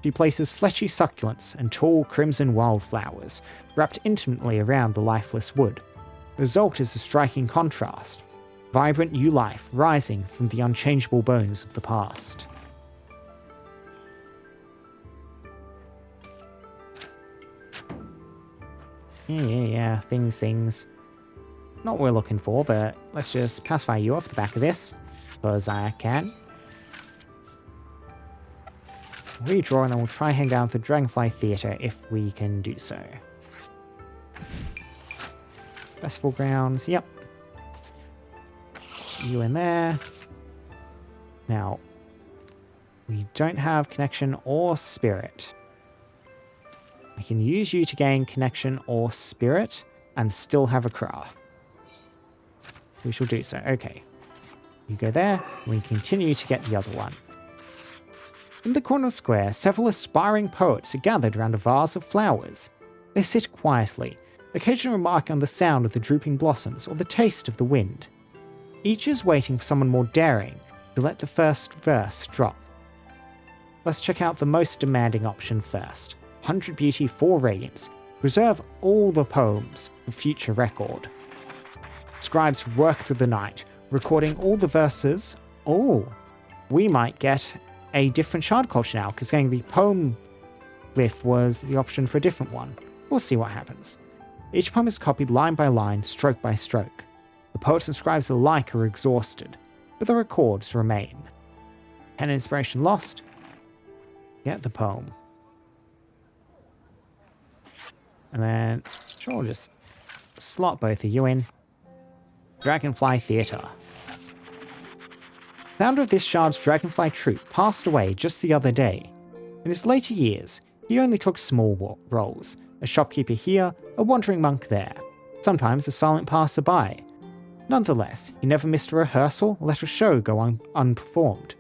she places fleshy succulents and tall crimson wildflowers, wrapped intimately around the lifeless wood. The result is a striking contrast. Vibrant new life rising from the unchangeable bones of the past. Yeah, things. Not what we're looking for, but let's just pacify you off the back of this, because I can. Redraw, and then we'll try hang down to the Dragonfly Theatre if we can do so. Festival grounds, yep. You in there. Now, we don't have connection or spirit. I can use you to gain connection or spirit and still have a craft. We shall do so. Okay. You go there, and we continue to get the other one. In the corner of the square, several aspiring poets are gathered around a vase of flowers. They sit quietly, occasionally remarking on the sound of the drooping blossoms or the taste of the wind. Each is waiting for someone more daring to let the first verse drop. Let's check out the most demanding option first. 100 beauty, 4 radiance. Preserve all the poems for future record. Scribes work through the night, recording all the verses. Oh, we might get a different shard culture now, because getting the poem glyph was the option for a different one. We'll see what happens. Each poem is copied line by line, stroke by stroke. The poets and scribes alike are exhausted, but the records remain. 10 inspiration lost. Get the poem. And then, sure, we'll just slot both of you in. Dragonfly Theatre. The founder of this shard's Dragonfly troupe passed away just the other day. In his later years, he only took small roles, a shopkeeper here, a wandering monk there, sometimes a silent passerby. Nonetheless, he never missed a rehearsal or let a show go unperformed.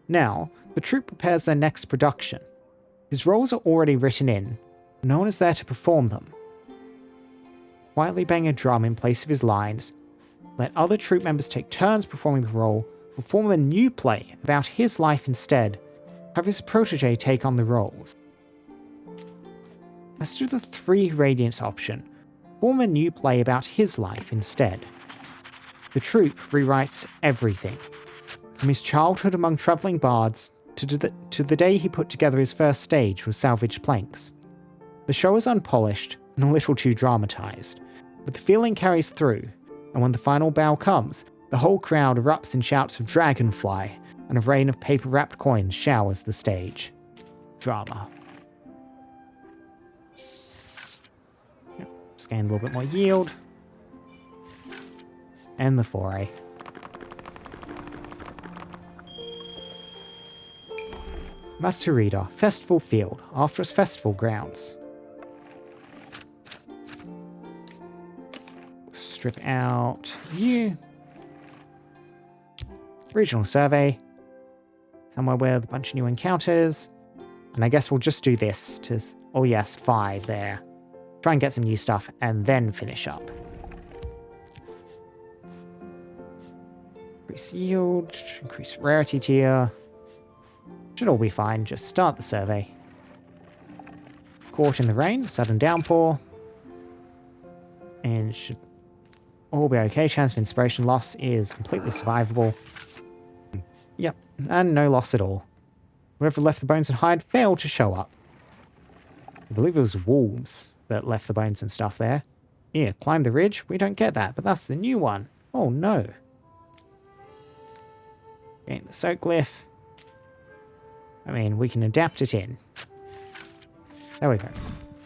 Now, the troupe prepares their next production. His roles are already written in, no one is there to perform them. Quietly bang a drum in place of his lines, let other troupe members take turns performing the role, perform a new play about his life instead, have his protege take on the roles. Let's do the 3 radiance option, form a new play about his life instead. The troupe rewrites everything, from his childhood among travelling bards to the day he put together his first stage with salvaged planks. The show is unpolished and a little too dramatised, but the feeling carries through, and when the final bow comes, the whole crowd erupts in shouts of Dragonfly, and a rain of paper-wrapped coins showers the stage. Drama. Just gain a little bit more yield. And the foray. Matsurida, Festival Field, after its festival grounds. Strip out you. Regional survey. Somewhere with a bunch of new encounters. And I guess we'll just do this to, oh yes, 5 there. Try and get some new stuff and then finish up. Increase yield, increase rarity tier. Should all be fine, just start the survey. Caught in the rain, sudden downpour. And should all be okay. Chance of inspiration loss is completely survivable. Yep, and no loss at all. Whoever left the bones and hide failed to show up. I believe it was wolves that left the bones and stuff there. Yeah, climb the ridge. We don't get that, but that's the new one. Oh no. Gain the soak glyph. I mean, we can adapt it in. There we go.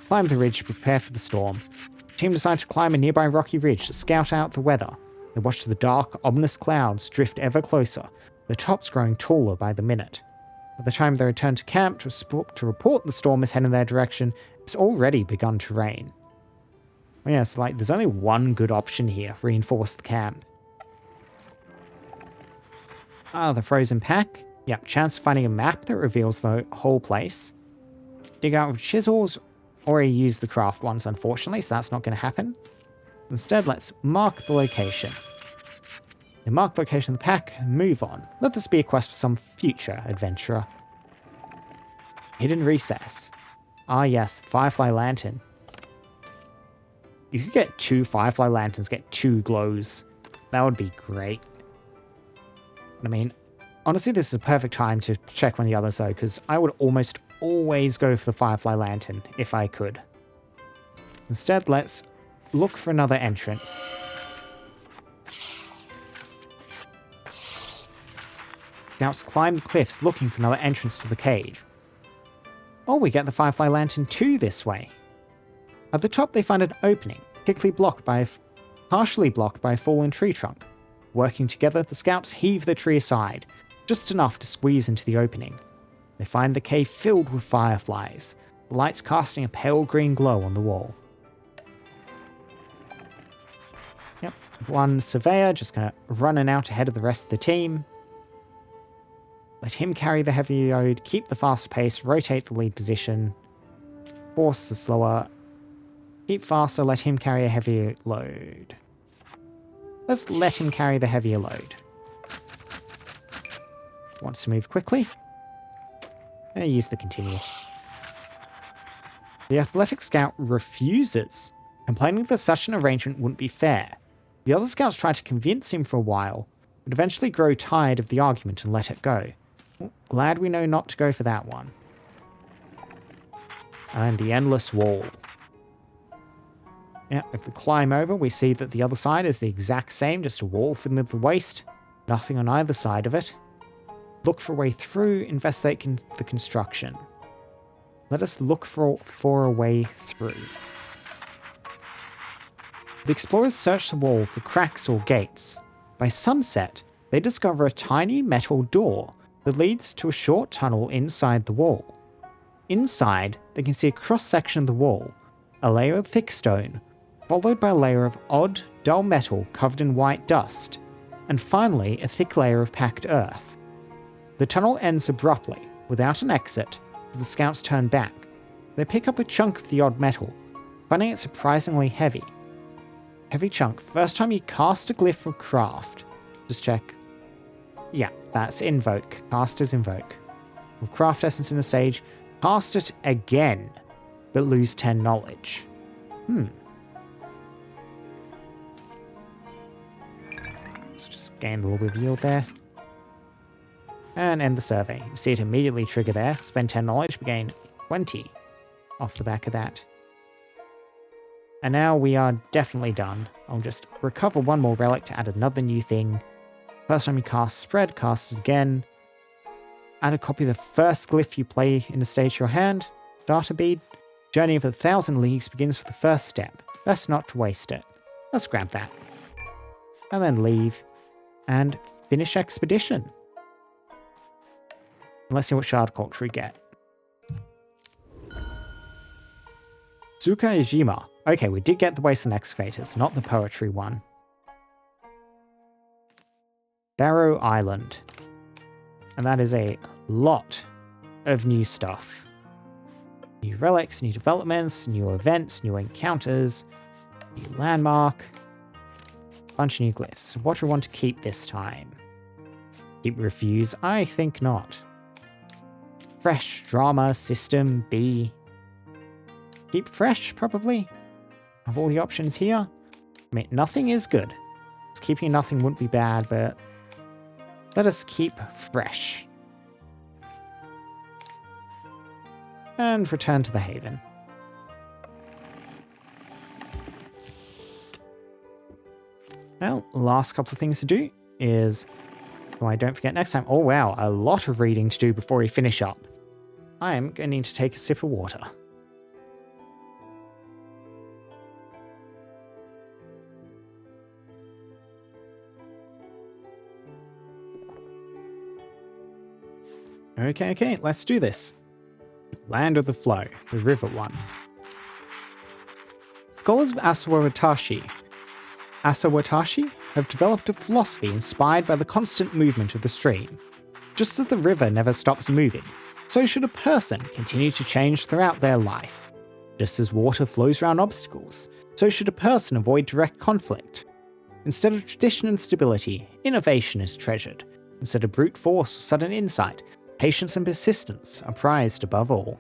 Climb the ridge to prepare for the storm. The team decided to climb a nearby rocky ridge to scout out the weather. They watched the dark, ominous clouds drift ever closer, the tops growing taller by the minute. By the time they returned to camp to report the storm is heading their direction, it's already begun to rain. Oh yeah, so there's only one good option here, reinforce the camp. Ah, the frozen pack. Yep, chance of finding a map that reveals the whole place. Dig out with chisels. Already used the craft ones, unfortunately, so that's not going to happen. Instead, let's mark the location. Then mark the location of the pack and move on. Let this be a quest for some future adventurer. Hidden recess. Ah yes, Firefly Lantern. You could get 2 Firefly Lanterns, get 2 glows. That would be great. I mean, honestly, this is a perfect time to check on the others though, because I would almost always go for the Firefly Lantern if I could. Instead, let's look for another entrance. Scouts climb the cliffs looking for another entrance to the cave. Oh, we get the Firefly Lantern too this way. At the top they find an opening, partially partially blocked by a fallen tree trunk. Working together, the scouts heave the tree aside, just enough to squeeze into the opening. They find the cave filled with fireflies, the lights casting a pale green glow on the wall. Yep, one surveyor just kind of running out ahead of the rest of the team. Let him carry the heavier load, keep the faster pace, rotate the lead position, force the slower, keep faster, let him carry a heavier load. Let's let him carry the heavier load. Wants to move quickly? Use the continue. The athletic scout refuses, complaining that such an arrangement wouldn't be fair. The other scouts try to convince him for a while, but eventually grow tired of the argument and let it go. Well, glad we know not to go for that one. And the endless wall. Yeah, if we climb over, we see that the other side is the exact same, just a wall filled with the waste. Nothing on either side of it. Look for a way through, investigate the construction. Let us look for a way through. The explorers search the wall for cracks or gates. By sunset, they discover a tiny metal door that leads to a short tunnel inside the wall. Inside, they can see a cross-section of the wall, a layer of thick stone, followed by a layer of odd, dull metal covered in white dust, and finally a thick layer of packed earth. The tunnel ends abruptly, without an exit, as the scouts turn back. They pick up a chunk of the odd metal, finding it surprisingly heavy. Heavy chunk, first time you cast a glyph of craft. Just check. Yeah, that's invoke. Cast is invoke. With craft essence in the stage, cast it again, but lose 10 knowledge. So just gain a little bit of yield there. And end the survey. You see it immediately trigger there. Spend 10 knowledge, we gain 20 off the back of that. And now we are definitely done. I'll just recover one more relic to add another new thing. First time you cast spread, cast it again. Add a copy of the first glyph you play in a stage to your hand. Data bead. Journey of 1,000 leagues begins with the first step. Best not to waste it. Let's grab that. And then leave. And finish expedition. And let's see what shard culture we get. Zuka Ijima. Okay, we did get the Wasteland Excavators, not the poetry one. Barrow Island. And that is a lot of new stuff. New relics, new developments, new events, new encounters, new landmark. Bunch of new glyphs. What do we want to keep this time? Keep refuse? I think not. Fresh, drama, system, B. Keep fresh, probably. Of all the options here, I mean, nothing is good. So keeping nothing wouldn't be bad, but let us keep fresh. And return to the Haven. Well, last couple of things to do is, so I don't forget next time. Oh wow, a lot of reading to do before we finish up. I am going to need to take a sip of water. Okay, let's do this. Land of the Flow, the river one. Scholars of Asawatashi have developed a philosophy inspired by the constant movement of the stream. Just as the river never stops moving, so should a person continue to change throughout their life. Just as water flows around obstacles, so should a person avoid direct conflict. Instead of tradition and stability, innovation is treasured. Instead of brute force or sudden insight, patience and persistence are prized above all.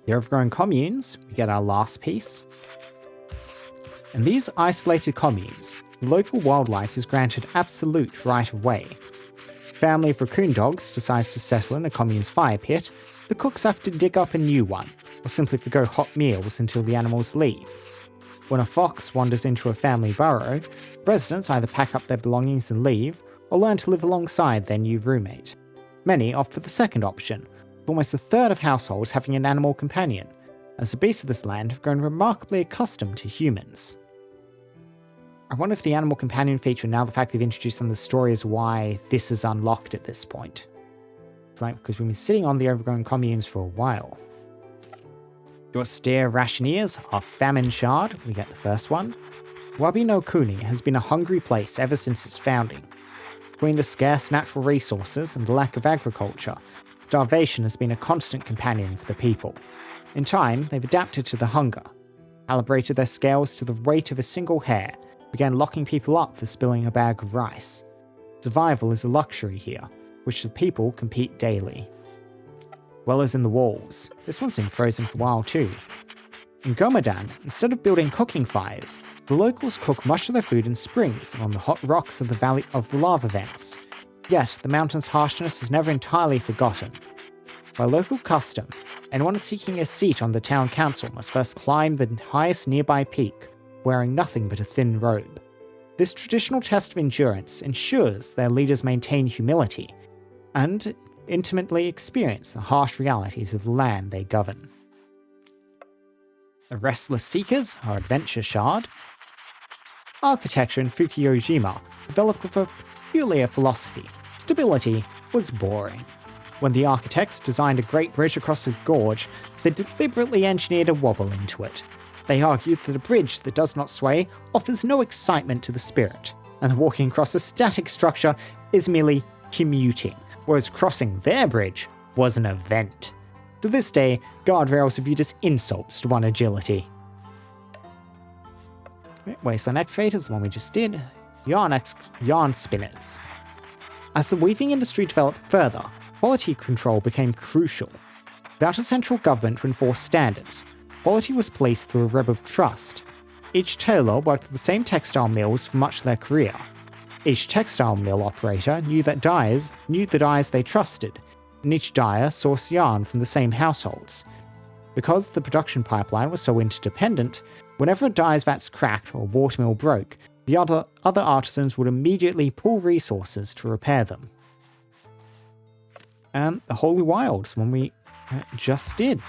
The overgrown communes, we get our last piece. In these isolated communes, the local wildlife is granted absolute right of way. A family of raccoon dogs decides to settle in a commune's fire pit, the cooks have to dig up a new one, or simply forgo hot meals until the animals leave. When a fox wanders into a family burrow, residents either pack up their belongings and leave, or learn to live alongside their new roommate. Many opt for the second option, with almost a third of households having an animal companion, as the beasts of this land have grown remarkably accustomed to humans. I wonder if the animal companion feature, now the fact they've introduced in the story, is why this is unlocked at this point. It's like, because we've been sitting on the overgrown communes for a while. To austere rationeers, our famine shard, we get the first one. Wabi no Kuni has been a hungry place ever since its founding. Between the scarce natural resources and the lack of agriculture, starvation has been a constant companion for the people. In time, they've adapted to the hunger, calibrated their scales to the weight of a single hair, began locking people up for spilling a bag of rice. Survival is a luxury here, which the people compete daily. Well as in the walls, this one's been frozen for a while too. In Gomadan, instead of building cooking fires, the locals cook much of their food in springs on the hot rocks of the valley of the lava vents. Yet, the mountain's harshness is never entirely forgotten. By local custom, anyone seeking a seat on the town council must first climb the highest nearby peak, wearing nothing but a thin robe. This traditional test of endurance ensures their leaders maintain humility and intimately experience the harsh realities of the land they govern. The Restless Seekers, our adventure shard. Architecture in Fukuyojima developed with a peculiar philosophy. Stability was boring. When the architects designed a great bridge across a gorge, they deliberately engineered a wobble into it. They argued that a bridge that does not sway offers no excitement to the spirit, and that walking across a static structure is merely commuting, whereas crossing their bridge was an event. To this day, guardrails are viewed as insults to one agility. Wasteland Excavators, the one we just did. Yarn Spinners. As the weaving industry developed further, quality control became crucial. Without a central government to enforce standards, quality was policed through a web of trust. Each tailor worked at the same textile mills for much of their career. Each textile mill operator knew the dyers they trusted, and each dyer sourced yarn from the same households. Because the production pipeline was so interdependent, whenever a dyer's vats cracked or a watermill broke, the other artisans would immediately pool resources to repair them. And the Holy Wilds, one we just did.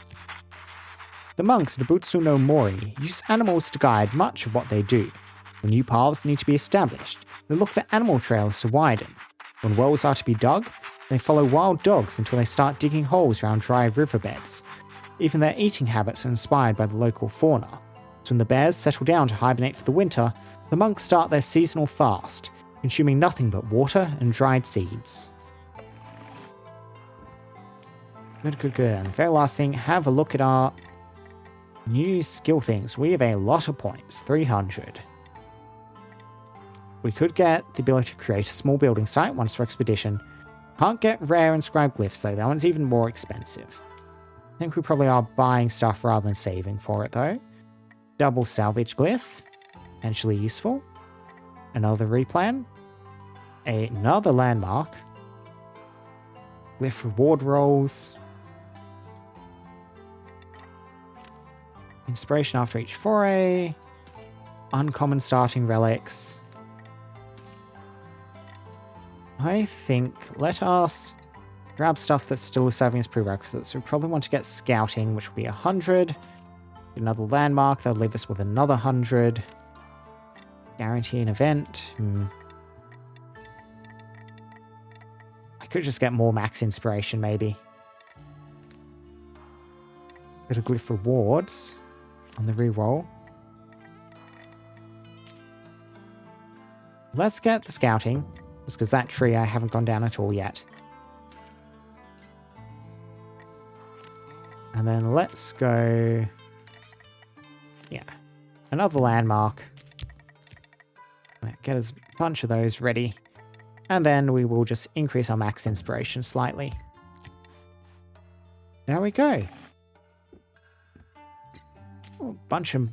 The monks at Abutsu no Mori use animals to guide much of what they do. When new paths need to be established, they look for animal trails to widen. When wells are to be dug, they follow wild dogs until they start digging holes around dry riverbeds. Even their eating habits are inspired by the local fauna. So when the bears settle down to hibernate for the winter, the monks start their seasonal fast, consuming nothing but water and dried seeds. Good. And the very last thing, have a look at our new skill things. We have a lot of points, 300. We could get the ability to create a small building site once for expedition. Can't get rare inscribed glyphs though, that one's even more expensive. I think we probably are buying stuff rather than saving for it though. Double salvage glyph, potentially useful. Another replan. Another landmark. Glyph reward rolls. Inspiration after each foray. Uncommon starting relics. I think let us grab stuff that's still serving as prerequisites. We probably want to get scouting, which will be 100. Another landmark, that'll leave us with another 100. Guarantee an event. I could just get more max inspiration, maybe. Bit of glyph rewards on the reroll. Let's get the scouting, just because that tree I haven't gone down at all yet. And then let's go... yeah, another landmark. Get us a bunch of those ready. And then we will just increase our max inspiration slightly. There we go. A bunch of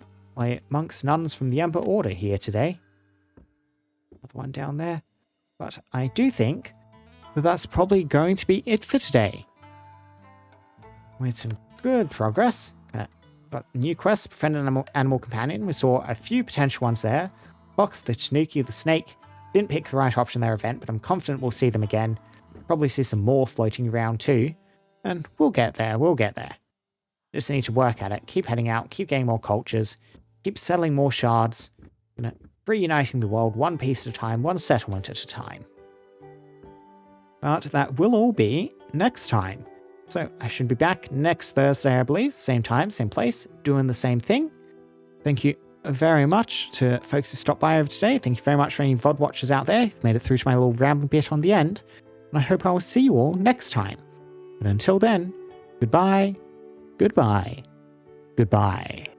monks, nuns from the Emperor Order here today. Another one down there. But I do think that that's probably going to be it for today. We had some good progress. Got new quests, befriend an animal companion. We saw a few potential ones there. Fox, the Tanuki, the snake. Didn't pick the right option in their event, but I'm confident we'll see them again. Probably see some more floating around too. And we'll get there, Just need to work at it, keep heading out, keep getting more cultures, keep settling more shards, reuniting the world one piece at a time, one settlement at a time. But that will all be next time. So I should be back next Thursday, I believe. Same time, same place, doing the same thing. Thank you very much to folks who stopped by over today. Thank you very much for any VOD watchers out there who've made it through to my little rambling bit on the end. And I hope I will see you all next time. But until then, goodbye, goodbye, goodbye.